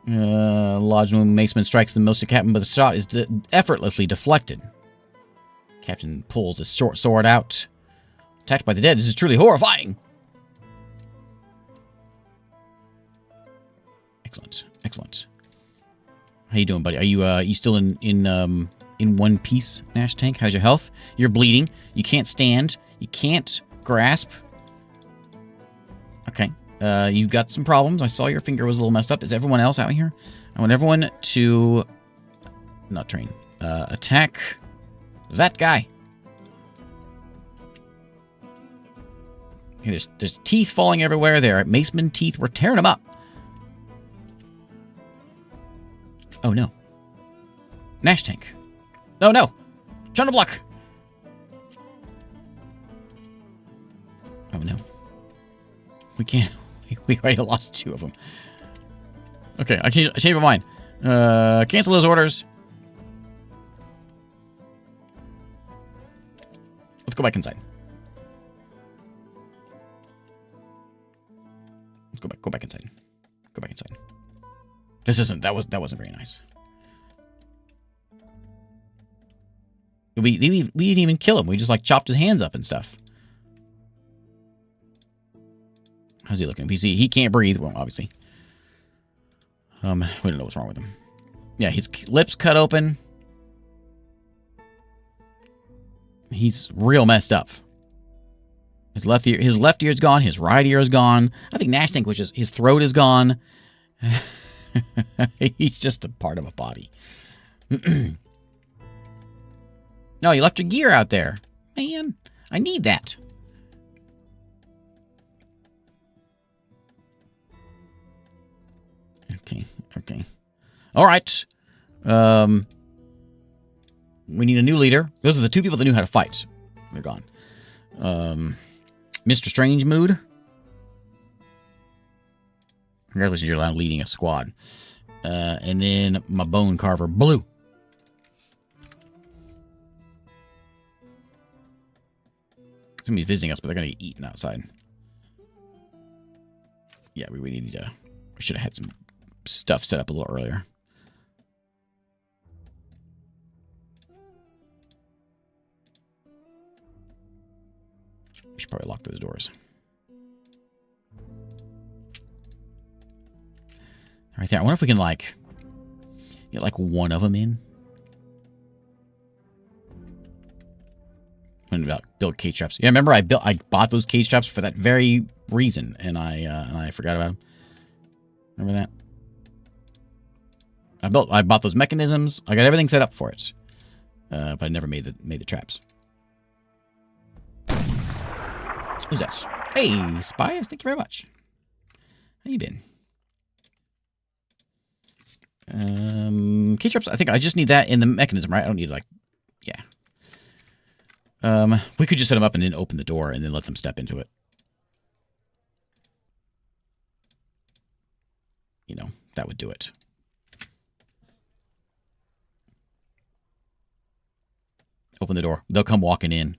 Speaker 1: Lodge when Maceman strikes the most of Captain, but the shot is effortlessly deflected. Captain pulls his short sword out. Attacked by the dead. This is truly horrifying. Excellent. How you doing, buddy? Are you still in one piece, Nash Tank? How's your health? You're bleeding. You can't stand. You can't grasp. Okay. You got some problems. I saw your finger was a little messed up. Is everyone else out here? I want everyone to not train. Attack that guy. Okay, there's teeth falling everywhere there. Maceman teeth. We're tearing them up. Oh, no. Nash Tank. Oh, no. Trying to block. Oh, no. We can't. We already lost 2 of them. Okay, I changed my mind. Cancel those orders. Let's go back inside. Go back inside. Go back inside. That wasn't very nice. We didn't even kill him. We just chopped his hands up and stuff. How's he looking? He can't breathe. Well, obviously. We don't know what's wrong with him. Yeah, his lips cut open. He's real messed up. His left ear's gone. His right ear is gone. I think Nash Tank was just his throat is gone. He's just a part of a body. No, you left your gear out there. Man, I need that. Okay. All right. We need a new leader. Those are the 2 people that knew how to fight. They're gone. Mr. Strange Mood. Congratulations, you're allowed leading a squad. And then my Bone Carver Blue. Somebody's visiting us, but they're gonna get eaten outside. Yeah, we need to... We should have had some stuff set up a little earlier. We should probably lock those doors. Right there. I wonder if we can, like, get, like, one of them in. When about build cage traps. Yeah, remember I bought those cage traps for that very reason, and I forgot about them. Remember that? I bought those mechanisms. I got everything set up for it, but I never made the traps. Who's that? Hey, Spies! Thank you very much. How you been? Cage traps. I think I just need that in the mechanism, right? I don't need like, yeah. We could just set them up and then open the door and then let them step into it. You know, that would do it. Open the door. They'll come walking in.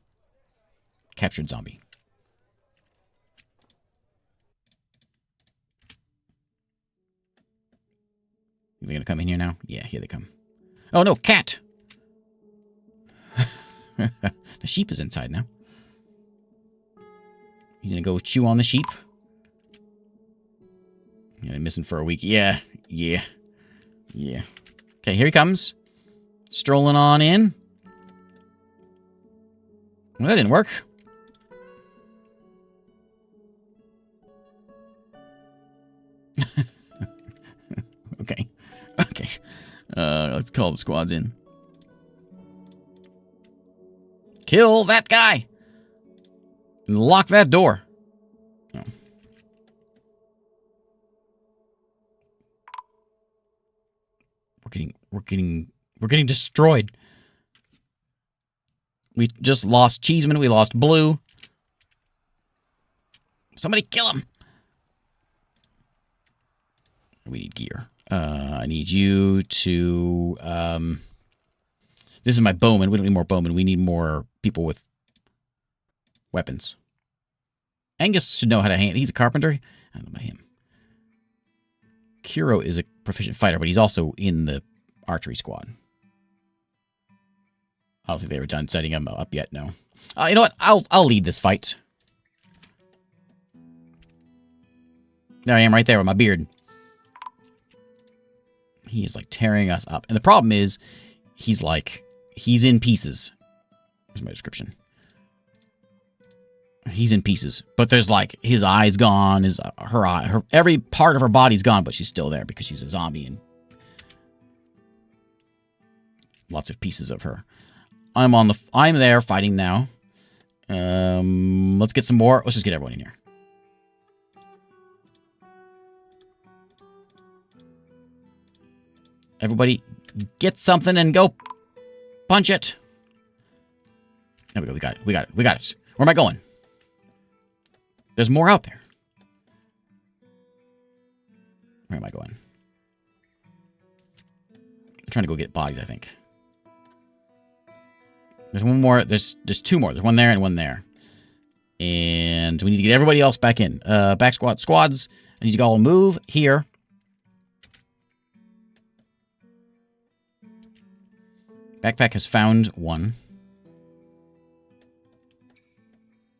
Speaker 1: Captured zombie. Are they gonna come in here now? Yeah, here they come. Oh no, cat! The sheep is inside now. He's gonna go chew on the sheep. Yeah, missing for a week. Yeah. Okay, here he comes. Strolling on in. Well, that didn't work. Okay. Let's call the squads in. Kill that guy! And lock that door. Oh. We're getting destroyed. We just lost Cheeseman. We lost Blue. Somebody kill him. We need gear. I need you to... This is my bowman. We don't need more bowmen. We need more people with weapons. Angus should know how to handle... He's a carpenter. I don't know about him. Kuro is a proficient fighter, but he's also in the archery squad. I don't think they were done setting him up yet, no. You know what? I'll lead this fight. There I am right there with my beard. He is, like, tearing us up. And the problem is, he's in pieces. Here's my description. He's in pieces. But there's, like, his eye's gone, every part of her body's gone, but she's still there because she's a zombie and lots of pieces of her. I'm there fighting now. Let's get some more. Let's just get everyone in here. Everybody, get something and go punch it. There we go. We got it. Where am I going? There's more out there. Where am I going? I'm trying to go get bodies, I think. There's one more. There's two more. There's one there and one there. And we need to get everybody else back in. Back squads. I need to all move here. Backpack has found one.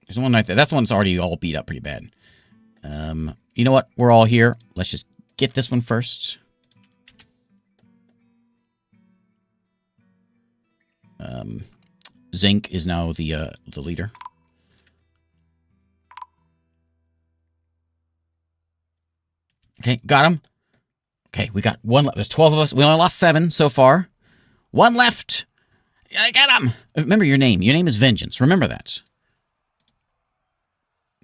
Speaker 1: There's one right there. That's the one that's already all beat up pretty bad. You know what? We're all here. Let's just get this one first. Zinc is now the leader. Okay, got him. Okay, we got one left. There's 12 of us. We only lost 7 so far. One left. I got him. Remember your name. Your name is Vengeance. Remember that.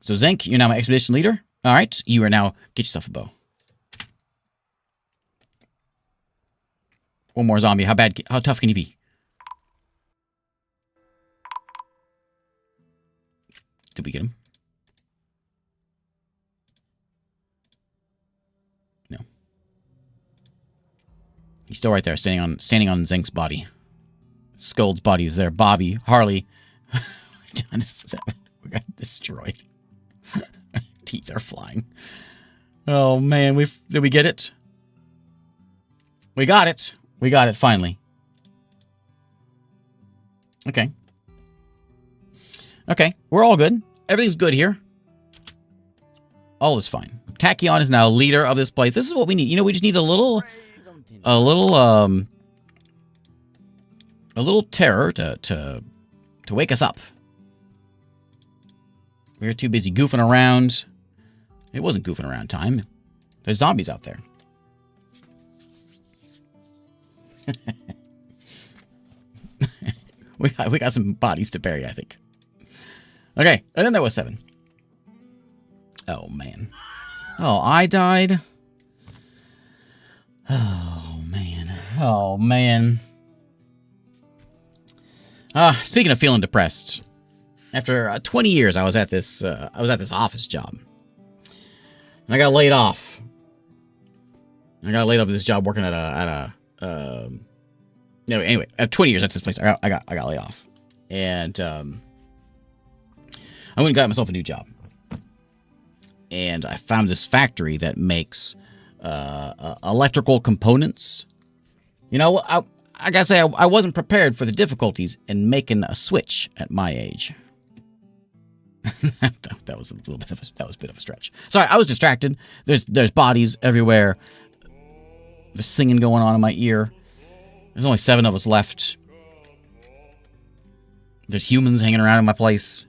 Speaker 1: So, Zenk, you're now my expedition leader. All right. You are now... Get yourself a bow. One more zombie. How tough can you be? Did we get him? No. He's still right there, standing on Zenk's body. Scold's body is there. Bobby, Harley. We're We got destroyed. Teeth are flying. Oh, man. Did we get it? We got it. We got it, finally. Okay. Okay. We're all good. Everything's good here. All is fine. Tachyon is now leader of this place. This is what we need. You know, we just need a little terror to wake us up. We were too busy goofing around. It wasn't goofing around time. There's zombies out there. we got some bodies to bury, I think. Okay, and then there was 7. Oh, man. Oh, I died. Oh, man. Oh, man. Speaking of feeling depressed, after 20 years, I was at this office job, and I got laid off. I got laid off at this job working anyway, at 20 years at this place, I got laid off, and I went and got myself a new job, and I found this factory that makes electrical components. You know, I gotta say, I wasn't prepared for the difficulties in making a switch at my age. that was a bit of a stretch. Sorry, I was distracted. There's bodies everywhere. There's singing going on in my ear. There's only 7 of us left. There's humans hanging around in my place.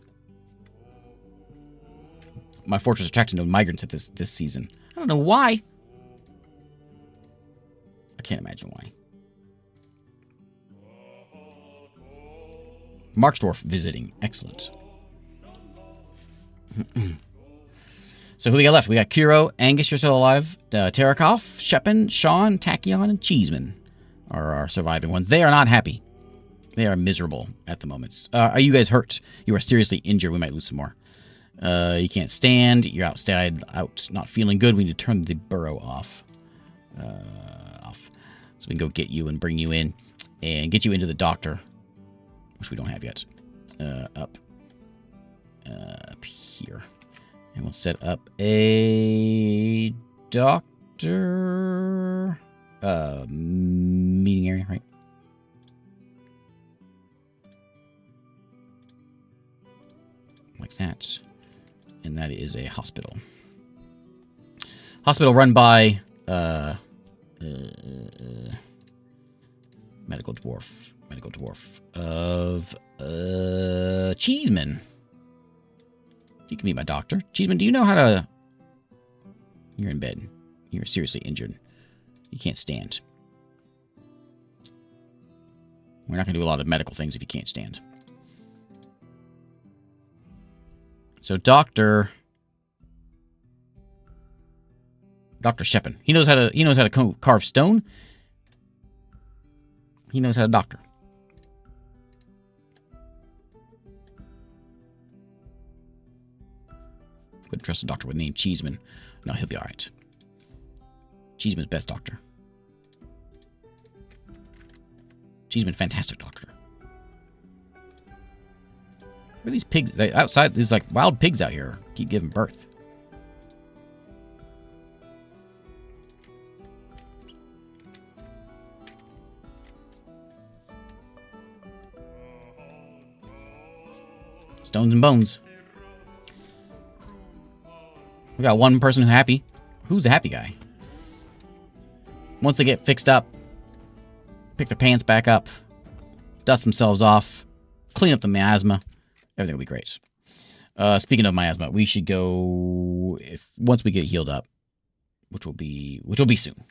Speaker 1: My fortress attracted no migrants at this season. I don't know why. I can't imagine why. Marksdorf visiting. Excellent. So who we got left? We got Kuro, Angus, you're still alive. Terakov, Shepin, Sean, Tachyon, and Cheeseman are our surviving ones. They are not happy. They are miserable at the moment. Are you guys hurt? You are seriously injured. We might lose some more. You can't stand. You're outside, not feeling good. We need to turn the burrow off. So we can go get you and bring you in and get you into the doctor, which we don't have yet. Up here. And we'll set up a doctor meeting area, right? Like that. And that is a hospital. Hospital run by medical dwarf of Cheeseman. You can be my doctor. Cheeseman, do you know how to... You're in bed. You're seriously injured. You can't stand. We're not going to do a lot of medical things if you can't stand. So Dr. Shepin. He knows how to carve stone. He knows how to doctor. Wouldn't trust a doctor with the name Cheeseman. No, he'll be alright. Cheeseman's best doctor. Cheeseman, fantastic doctor. Where are these pigs? Outside, there's like wild pigs out here. Keep giving birth. Stones and bones. We got one person who's happy. Who's the happy guy? Once they get fixed up, pick their pants back up, dust themselves off, clean up the miasma, everything will be great. Speaking of miasma, we should go once we get healed up, which will be soon.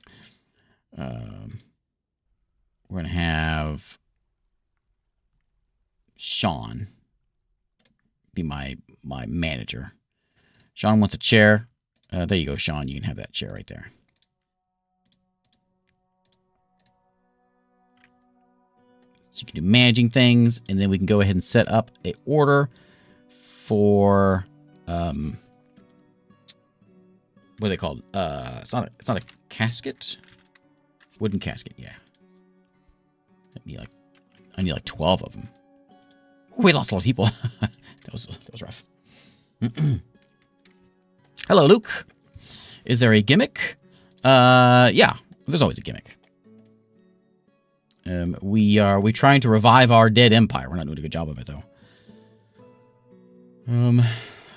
Speaker 1: We're gonna have Sean be my manager. Sean wants a chair. There you go, Sean. You can have that chair right there. So you can do managing things, and then we can go ahead and set up a order for what are they called? It's not a casket. Wooden casket, yeah. I need like 12 of them. Ooh, we lost a lot of people. that was rough. Hello, Luke. Is there a gimmick? Yeah, there's always a gimmick. We trying to revive our dead empire. We're not doing a good job of it, though. Let's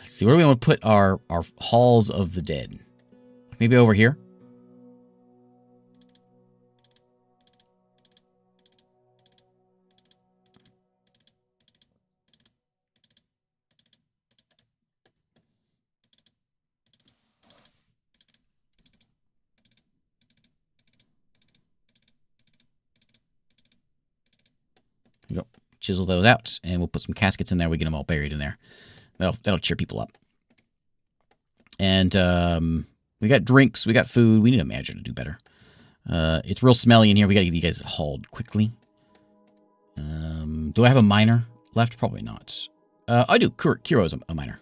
Speaker 1: see. Where do we want to put our halls of the dead? Maybe over here? There we go. Chisel those out, and we'll put some caskets in there. We get them all buried in there. That'll cheer people up. And we got drinks, we got food. We need a manager to do better. It's real smelly in here. We gotta get you guys hauled quickly. Do I have a miner left? Probably not. I do. Kiro's a miner.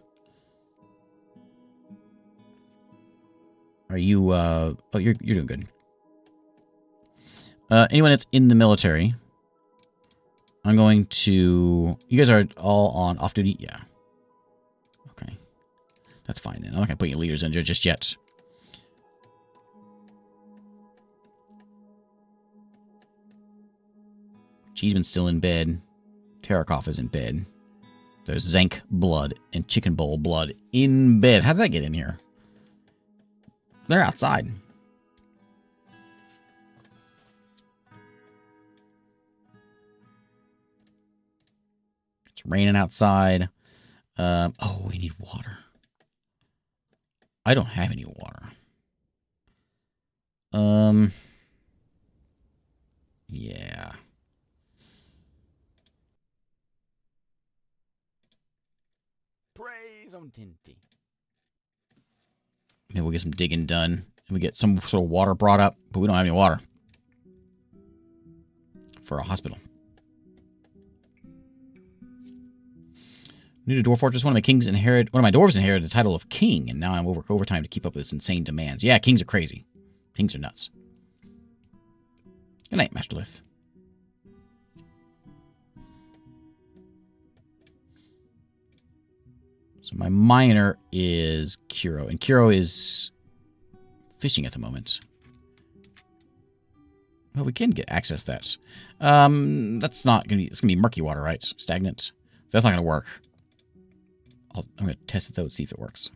Speaker 1: Are you? Oh, you're doing good. Anyone that's in the military, I'm going to. You guys are all on off duty. Yeah. Okay, that's fine then. I'm not gonna put your leaders in there just yet. Cheeseman's still in bed. Tarakov is in bed. There's Zank blood and Chicken Bowl blood in bed. How did that get in here? They're outside. It's raining outside. Oh, we need water. I don't have any water. Yeah. Praise on Tinty. Maybe we'll get some digging done. And we get some sort of water brought up, but we don't have any water. For a hospital. New to Dwarf Fortress, one of my dwarves inherited the title of king, and now I'm work overtime to keep up with this insane demands. Yeah, kings are crazy. Kings are nuts. Good night, Master Lith. So my miner is Kiro, and Kiro is fishing at the moment. Well, we can get access to that. That's not gonna be. It's gonna be murky water, right? Stagnant. So that's not gonna work. I'm gonna test it though and see if it works.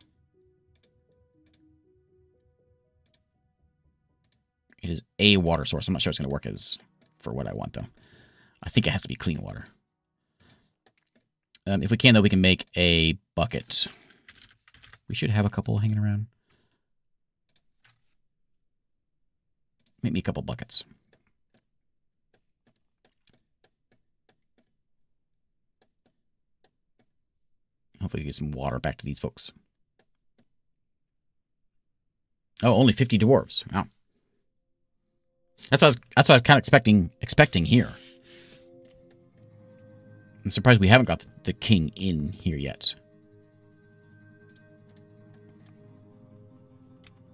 Speaker 1: It is a water source. I'm not sure it's gonna work as for what I want though. I think it has to be clean water. If we can though, we can make a bucket. We should have a couple hanging around. Make me a couple buckets. Hopefully get some water back to these folks. Oh, only 50 dwarves. Wow. That's what I was kind of expecting here. I'm surprised we haven't got the king in here yet.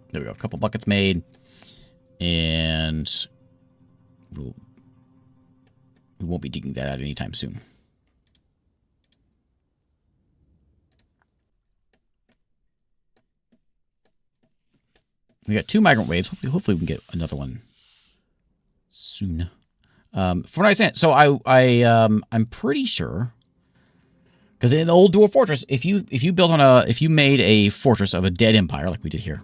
Speaker 1: There we go. A couple buckets made. And we won't be digging that out anytime soon. We got 2 migrant waves. Hopefully we can get another one soon. From what I understand, so I'm pretty sure, because in the old Dwarf Fortress, if you made a fortress of a dead empire like we did here,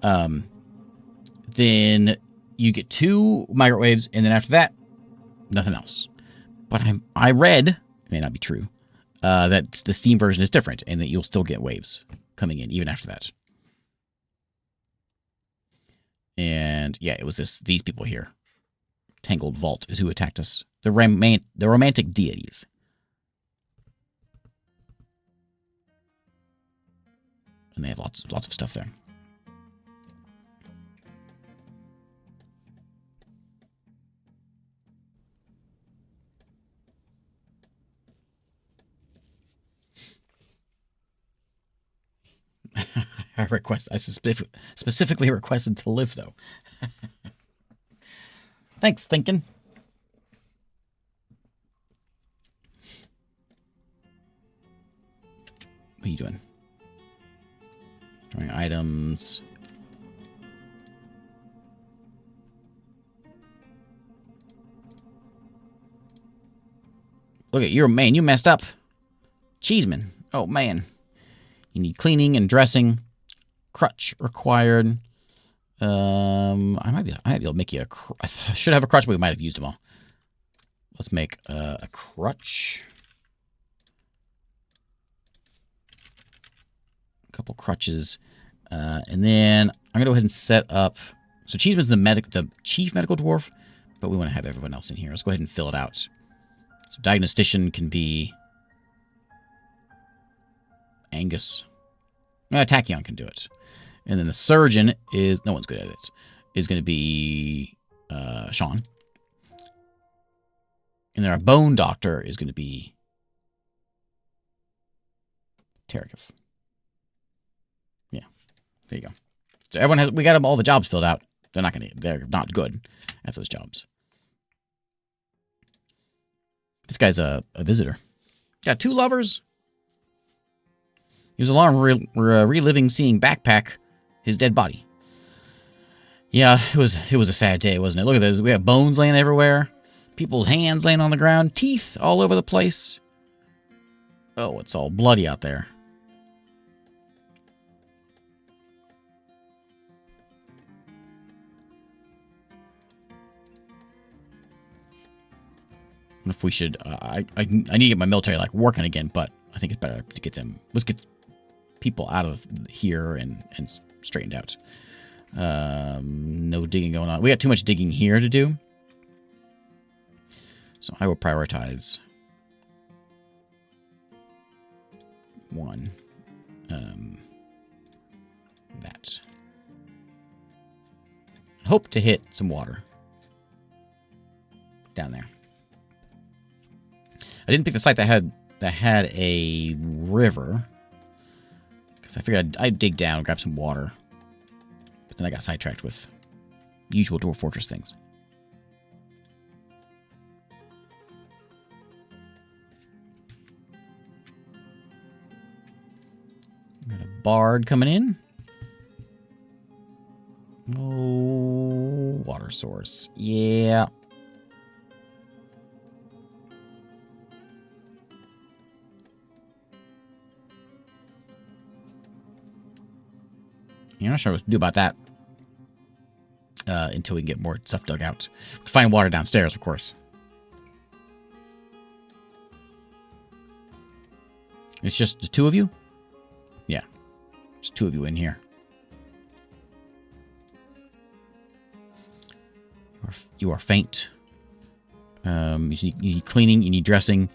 Speaker 1: then you get 2 migrant waves, and then after that, nothing else. But I read, it may not be true, that the Steam version is different, and that you'll still get waves coming in even after that. And yeah, it was these people here. Tangled Vault is who attacked us. The romantic deities. And they have lots of stuff there. I specifically requested to live, though. Thanks, thinking. What are you doing? Drawing items. Look at you, man. You messed up. Cheeseman. Oh, man. You need cleaning and dressing. Crutch required. I might be able to make you a I should have a crutch, but we might have used them all. Let's make a crutch. A couple crutches. And then I'm going to go ahead and set up... So Cheeseman's the chief medical dwarf, but we want to have everyone else in here. Let's go ahead and fill it out. So diagnostician can be Angus. Tachyon can do it. And then the surgeon is... No one's good at it. Is going to be Sean. And then our bone doctor is going to be Terakif. Yeah. There you go. So everyone has... We got them all the jobs filled out. They're not good at those jobs. This guy's a visitor. Got 2 lovers. He was alarmed reliving seeing backpack his dead body. Yeah, it was a sad day, wasn't it? Look at this. We have bones laying everywhere. People's hands laying on the ground. Teeth all over the place. Oh, it's all bloody out there. If we should, I need to get my military like working again, but I think it's better to get them. Let's get people out of here and straightened out. No digging going on. We got too much digging here to do, so I will prioritize one. That. Hope to hit some water down there. I didn't pick the site that had a river, because I figured I'd dig down and grab some water. But then I got sidetracked with usual Dwarf Fortress things. Got a bard coming in. Oh, water source. Yeah. I'm not sure what to do about that until we can get more stuff dug out. Find water downstairs, of course. It's just the 2 of you? Yeah. Just 2 of you in here. You are faint. You need cleaning. You need dressing.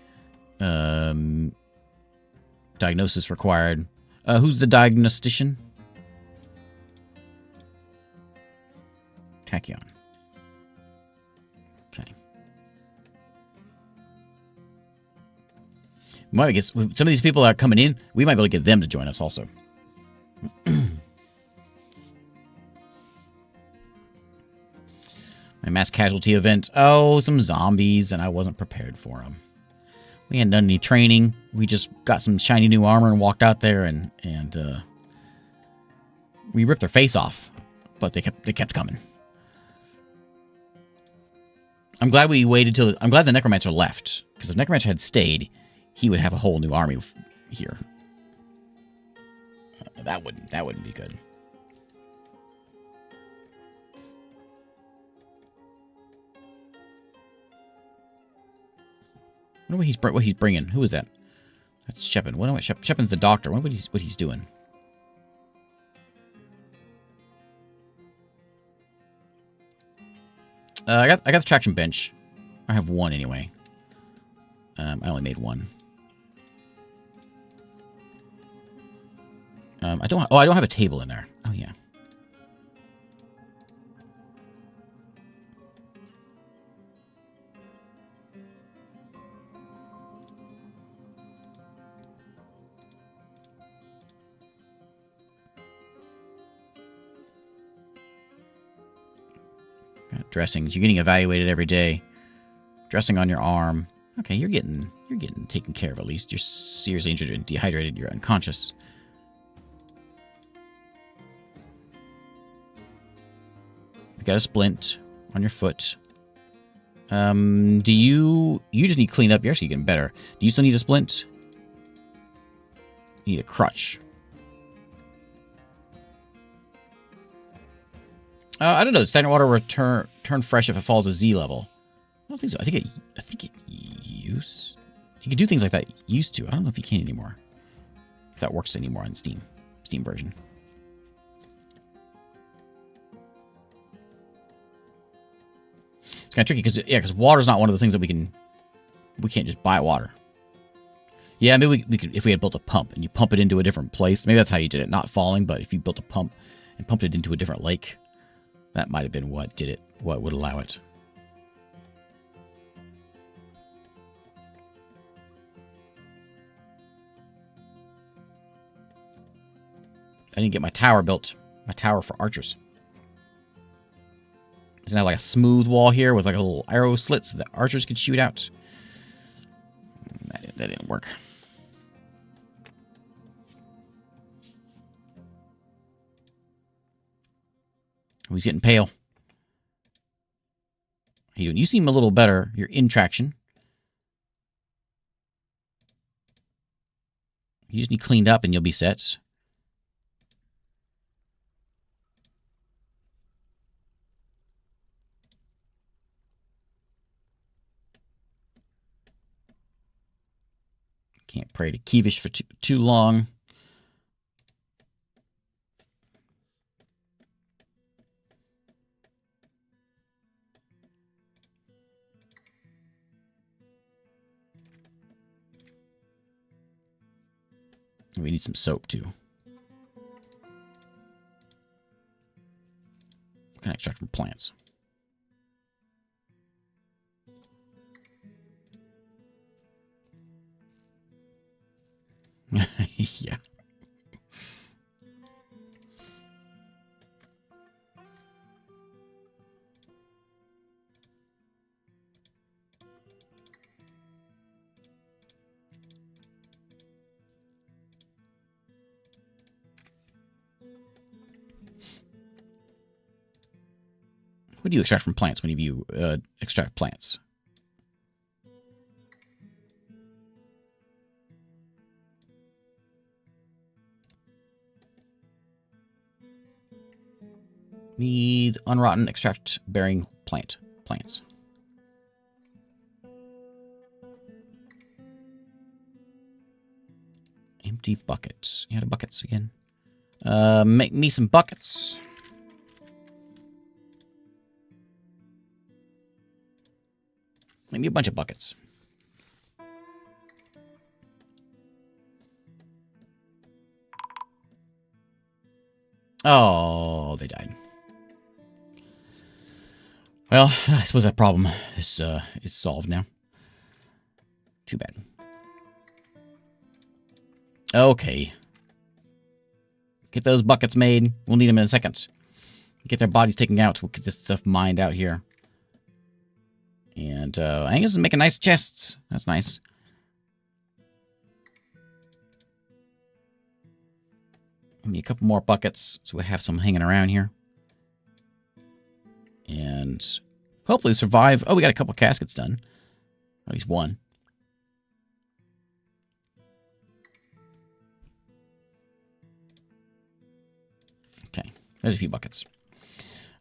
Speaker 1: Diagnosis required. Who's the diagnostician? Tachyon. Okay. Might get some of these people that are coming in. We might be able to get them to join us also. My mass casualty event. Oh, some zombies, and I wasn't prepared for them. We hadn't done any training. We just got some shiny new armor and walked out there, and we ripped their face off, but they kept coming. I'm glad we waited till... I'm glad the Necromancer left. Because if Necromancer had stayed, he would have a whole new army here. That wouldn't be good. I wonder what he's bringing. Who is that? That's Shepin. Shepin's the doctor. I wonder what he's doing. I got the traction bench. I have 1 anyway. I only made 1. I don't have a table in there. Oh yeah. Dressings. You're getting evaluated every day. Dressing on your arm. Okay, you're getting taken care of at least. You're seriously injured and dehydrated. You're unconscious. got a splint on your foot. Do you just need cleaned up? You're actually getting better. Do you still need a splint? You need a crutch. I don't know. Stagnant water will turn fresh if it falls a Z level. I don't think so. I think it used. You could do things like that used to. I don't know if you can anymore. If that works anymore on Steam version. It's kind of tricky because water's not one of the things that we can't just buy water. Yeah, maybe we could, if we had built a pump and you pump it into a different place. Maybe that's how you did it, not falling, but if you built a pump and pumped it into a different lake, that might have been what did it, what would allow it. I didn't get my tower built, my tower for archers. Isn't that like a smooth wall here with like a little arrow slit so that archers could shoot out? That didn't work. Oh, he's getting pale. How you doing? You seem a little better. You're in traction. You just need cleaned up and you'll be set. Can't pray to Keevish for too long. We need some soap too. We can extract from plants. Yeah. What do you extract from plants when you extract plants? Need unrotten extract bearing plants. Empty buckets. You had buckets again. Make me some buckets. Make me a bunch of buckets. Oh, they died. Well, I suppose that problem is solved now. Too bad. Okay. Get those buckets made. We'll need them in a second. Get their bodies taken out. We'll get this stuff mined out here. And Angus is making nice chests. That's nice. Give me a couple more buckets so we have some hanging around here. And hopefully survive. Oh, we got a couple caskets done. At least one. Okay. There's a few buckets.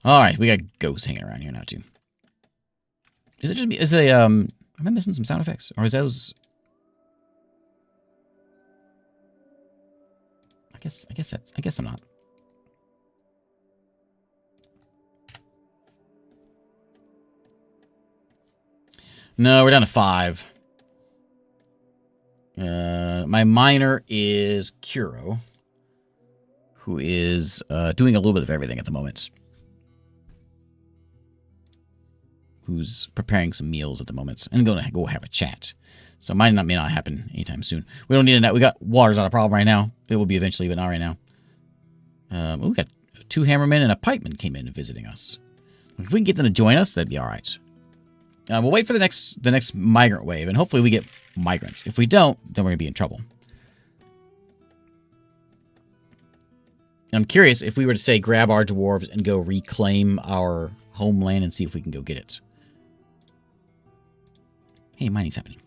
Speaker 1: Alright, we got ghosts hanging around here now too. Is it just me? Is it am I missing some sound effects? Or is those I guess I'm not. No, we're down to 5. My miner is Kuro, who is doing a little bit of everything at the moment. Who's preparing some meals at the moment and going to go have a chat. So may not happen anytime soon. We don't need a net. We got water's not a problem right now. It will be eventually, but not right now. We got 2 hammermen and a pikeman came in and visiting us. If we can get them to join us, that'd be all right. We'll wait for the next migrant wave, and hopefully we get migrants. If we don't, then we're gonna be in trouble. I'm curious if we were to say grab our dwarves and go reclaim our homeland and see if we can go get it. Hey, mining's happening.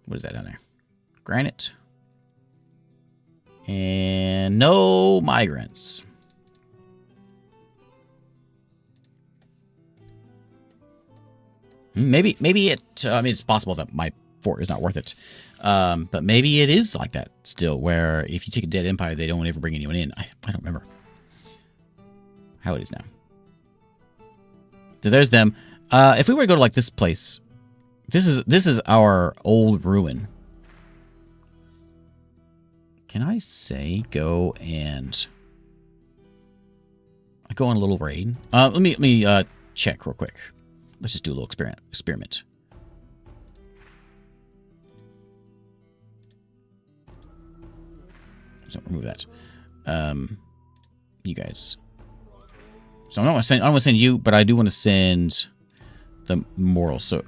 Speaker 1: What is that down there? Granite. And no migrants. Maybe it, I mean, it's possible that my fort is not worth it. But maybe it is like that still, where if you take a dead empire, they don't ever bring anyone in. I don't remember how it is now. So there's them. If we were to go to like this place, this is our old ruin. Can I say go and I go on a little raid? Let me check real quick. Let's just do a little experiment. So remove that. You guys. So I don't want to send you, but I do want to send the moral. So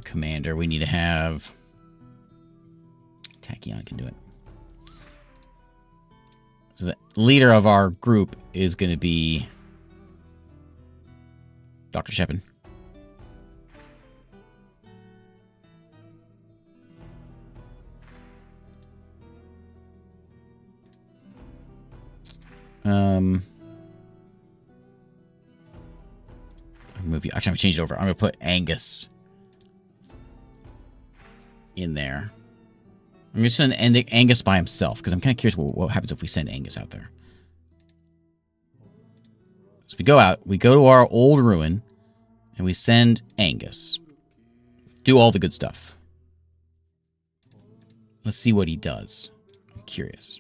Speaker 1: commander, we need to have Tachyon can do it. So the leader of our group is going to be Dr. Shepin. Move you. Actually, I'm gonna change it over. I'm gonna put Angus in there. I'm gonna send Angus by himself because I'm kind of curious what happens if we send Angus out there. So we go out, we go to our old ruin, and we send Angus. Do all the good stuff. Let's see what he does. I'm curious.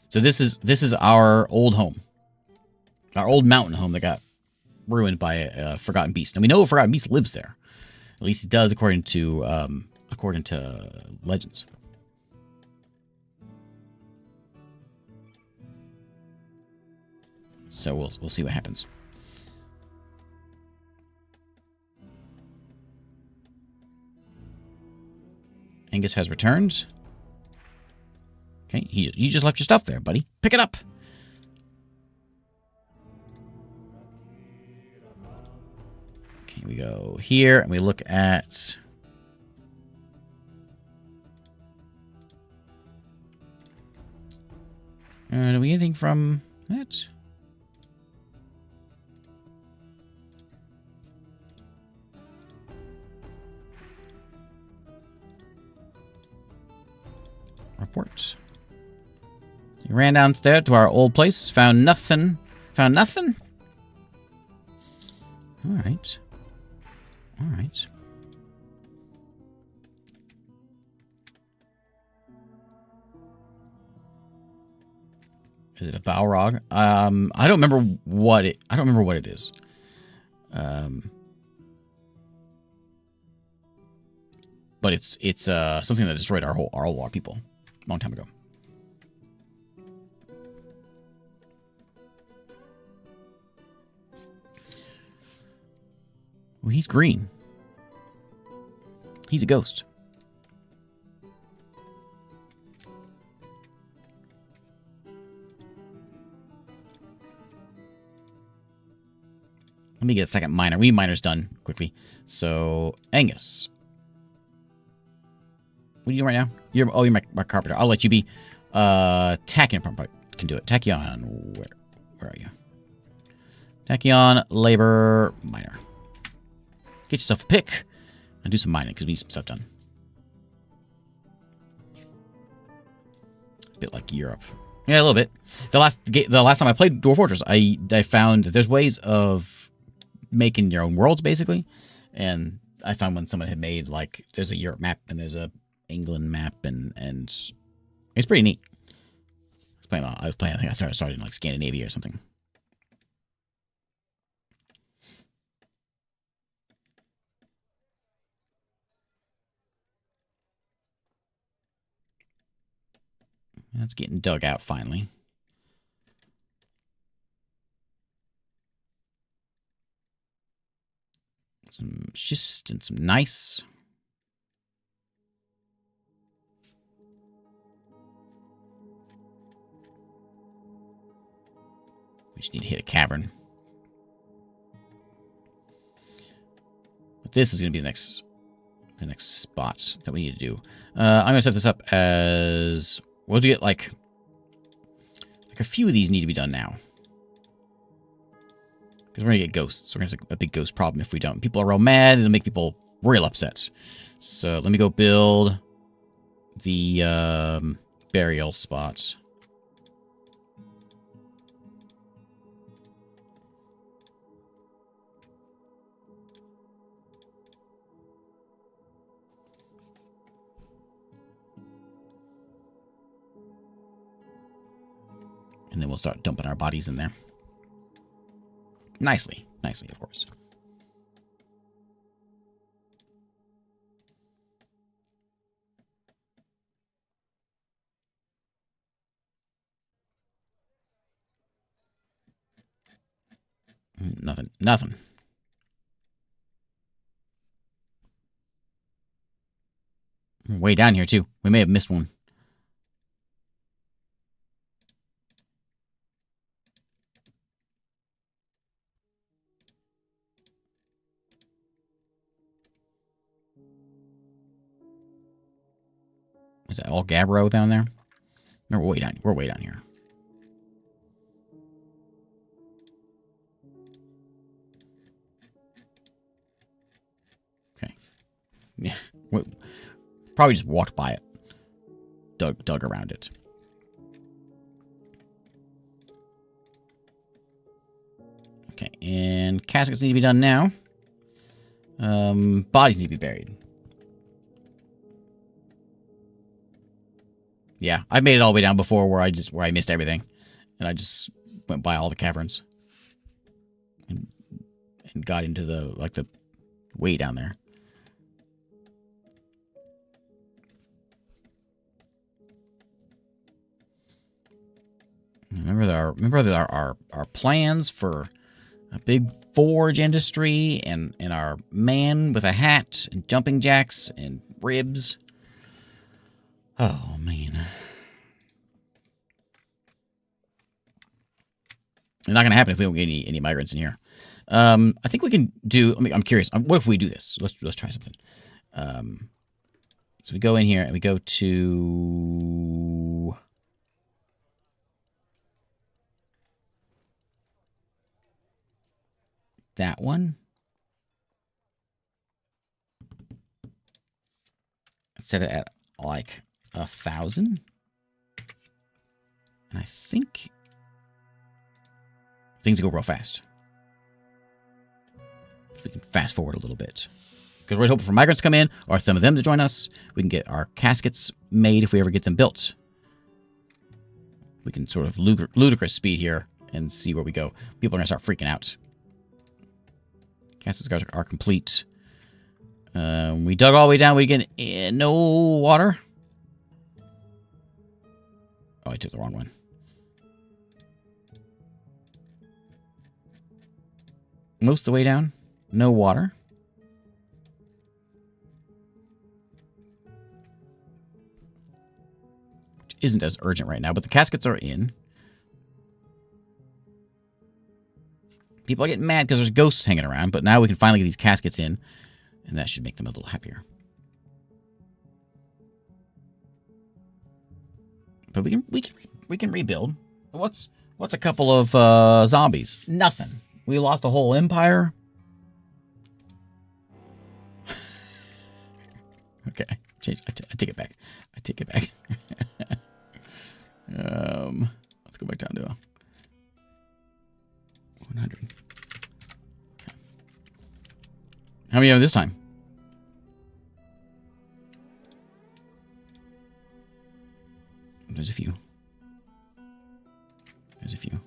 Speaker 1: So this is our old home, our old mountain home that got ruined by a forgotten beast. And we know a forgotten beast lives there. At least it does, according to legends. So we'll see what happens. Angus has returned. Okay, you just left your stuff there, buddy. Pick it up. Okay, we go here and we look at. Do we get anything from that? Reports. You ran downstairs to our old place, found nothing. Found nothing? Alright. Alright. Is it a Balrog? I don't remember what it is. But it's something that destroyed our whole people a long time ago. Well, he's green. He's a ghost. Let me get a second miner. We need miners done quickly. So, Angus. What are you doing right now? You're my carpenter. I'll let you be. Tachyon probably can do it. Tachyon, where are you? Tachyon, labor, miner. Get yourself a pick and do some mining because we need some stuff done. A bit like Europe. Yeah, a little bit. The last time I played Dwarf Fortress, I found that there's ways of making your own worlds, basically. And I found when someone had made, like, there's a Europe map and there's a England map, and it's pretty neat. I think I started in, like, Scandinavia or something. It's getting dug out finally. Some schist and some gneiss. We just need to hit a cavern. But this is going to be the next spot that we need to do. I'm going to set this up as... We'll get like a few of these need to be done now. Because we're going to get ghosts. We're going to have a big ghost problem if we don't. People are real mad. It'll make people real upset. So let me go build the burial spot. And then we'll start dumping our bodies in there. Nicely. Nicely, of course. Nothing. Nothing. Way down here, too. We may have missed one. Is that all Gabbro down there? No, we're way down here. Okay. Yeah. Probably just walked by it. Dug around it. Okay, and caskets need to be done now. Bodies need to be buried. Yeah, I've made it all the way down before where I missed everything. And I just went by all the caverns. And got into the way down there. Remember our plans for a big forge industry and our man with a hat and jumping jacks and ribs. Oh, man. It's not going to happen if we don't get any migrants in here. I think we can do... I'm curious. What if we do this? Let's try something. So we go in here and we go to... that one. Set it at like 1,000. And I think things go real fast. If we can fast forward a little bit. Because we're hoping for migrants to come in, or some of them to join us. We can get our caskets made if we ever get them built. We can sort of ludicrous speed here and see where we go. People are going to start freaking out. Caskets are complete. We dug all the way down. We get no water. Oh, I took the wrong one. Most of the way down. No water. Which isn't as urgent right now, but the caskets are in. People are getting mad because there's ghosts hanging around, but now we can finally get these caskets in, and that should make them a little happier. But we can rebuild. What's a couple of zombies? Nothing. We lost a whole empire. Okay, I take it back. I take it back. Let's go back down to 100. Okay. How many have this time? There's a few. There's a few.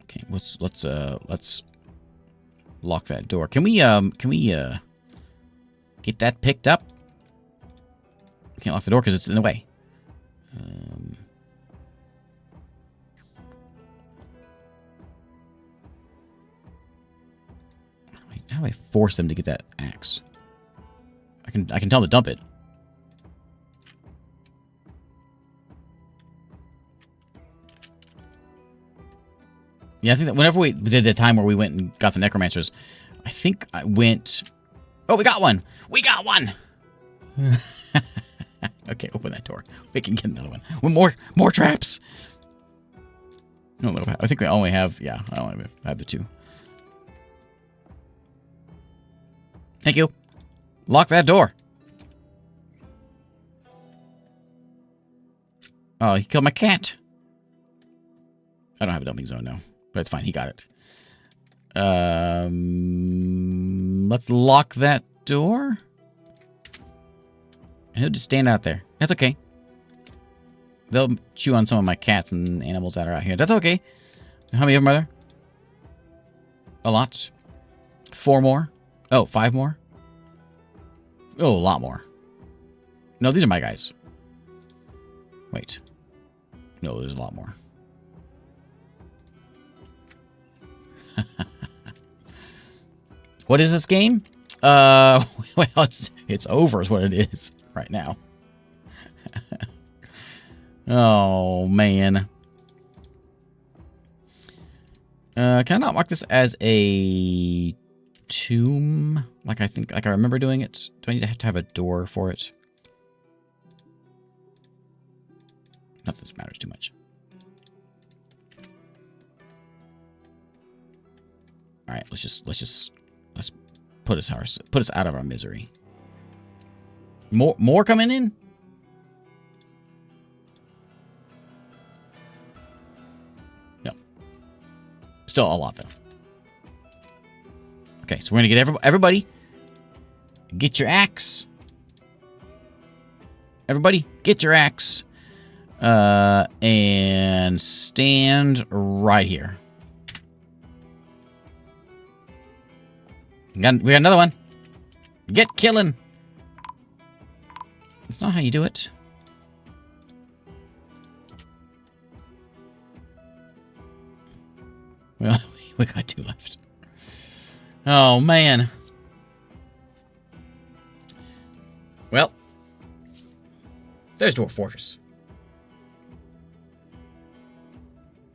Speaker 1: Okay, let's lock that door. Can we get that picked up? Can't lock the door because it's in the way. How do I force them to get that axe? I can tell them to dump it. Yeah, I think that whenever we did the time where we went and got the necromancers, I think I went... Oh, we got one! We got one! Okay, open that door. We can get another one. More traps! No, I think we only have... Yeah, I only have the 2. Thank you. Lock that door. Oh, he killed my cat. I don't have a dumping zone now, but it's fine. He got it. Let's lock that door. And he'll just stand out there. That's okay. They'll chew on some of my cats and animals that are out here. That's okay. How many of them are there? A lot. 4 more. Oh, 5 more? Oh, a lot more. No, these are my guys. Wait. No, there's a lot more. What is this game? Well, it's over is what it is right now. Oh, man. Can I not mark this as a tomb? Like I remember doing it. Do I need to have a door for it? Not that this matters too much. All right, let's put us out of our misery. More coming in? No. Still a lot though. Okay, so we're gonna get everybody. Get your axe. Everybody, get your axe. And stand right here. We got another one. Get killing. That's not how you do it. Well, we got 2 left. Oh, man. Well, there's Dwarf Fortress.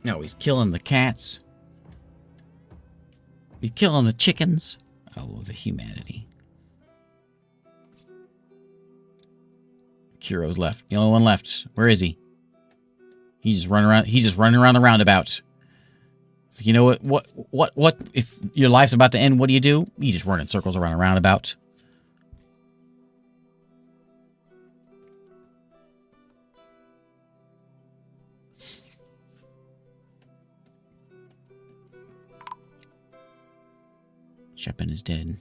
Speaker 1: No, he's killing the cats. He's killing the chickens. Oh, the humanity. Kuro's left. The only one left. Where is he? He's just running around. He's just running around the roundabout. So you know what? What? If your life's about to end, what do? You just run in circles around a roundabout. Shepin is dead.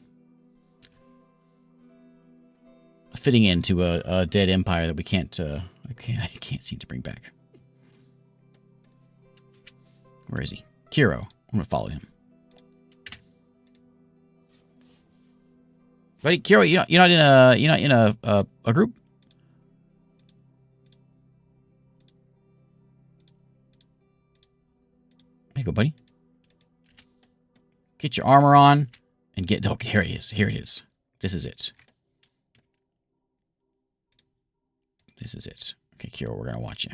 Speaker 1: Fitting into a dead empire that we can't. I can't seem to bring back. Where is he? Kiro. I'm gonna follow him. Buddy, Kiro, you're not in a group. There you go, buddy. Get your armor on and get. Oh, here it is. Here it is. This is it. This is it. Okay, Kiro, we're gonna watch you.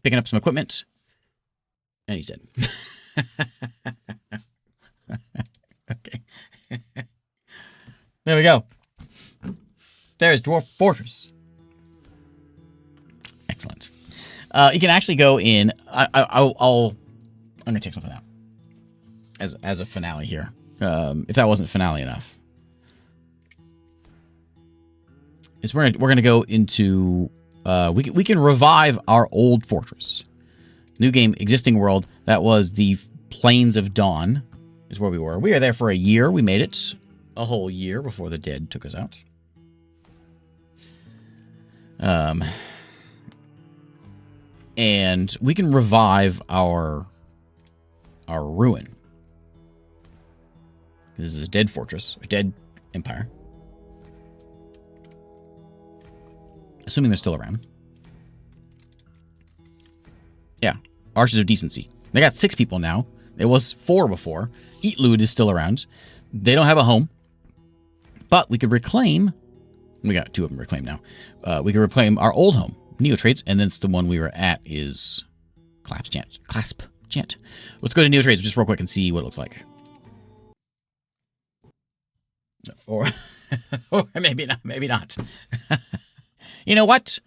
Speaker 1: Picking up some equipment. And he's dead. Okay. There we go. There's Dwarf Fortress. Excellent. You can actually go in. I'm gonna take something out as a finale here. If that wasn't finale enough, is we're gonna go into. We can revive our old fortress. New game, existing world. That was the Plains of Dawn, is where we were. We were there for a year. We made it a whole year before the dead took us out. And we can revive our ruin. This is a dead fortress, a dead empire. assuming they're still around. Yeah, Archers of Decency. They got 6 people now. It was 4 before. Eat Loot is still around. They don't have a home. But we could reclaim... We got 2 of them reclaimed now. We could reclaim our old home, Neo Trades, and then the one we were at is Clasp Chant. Let's go to Neo Trades just real quick and see what it looks like. Or, or maybe not. Maybe not. You know what?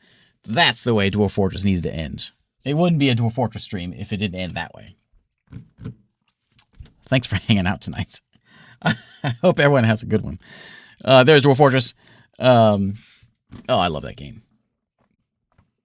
Speaker 1: That's the way Dwarf Fortress needs to end. It wouldn't be a Dwarf Fortress stream if it didn't end that way. Thanks for hanging out tonight. I hope everyone has a good one. There's Dwarf Fortress. Oh, I love that game.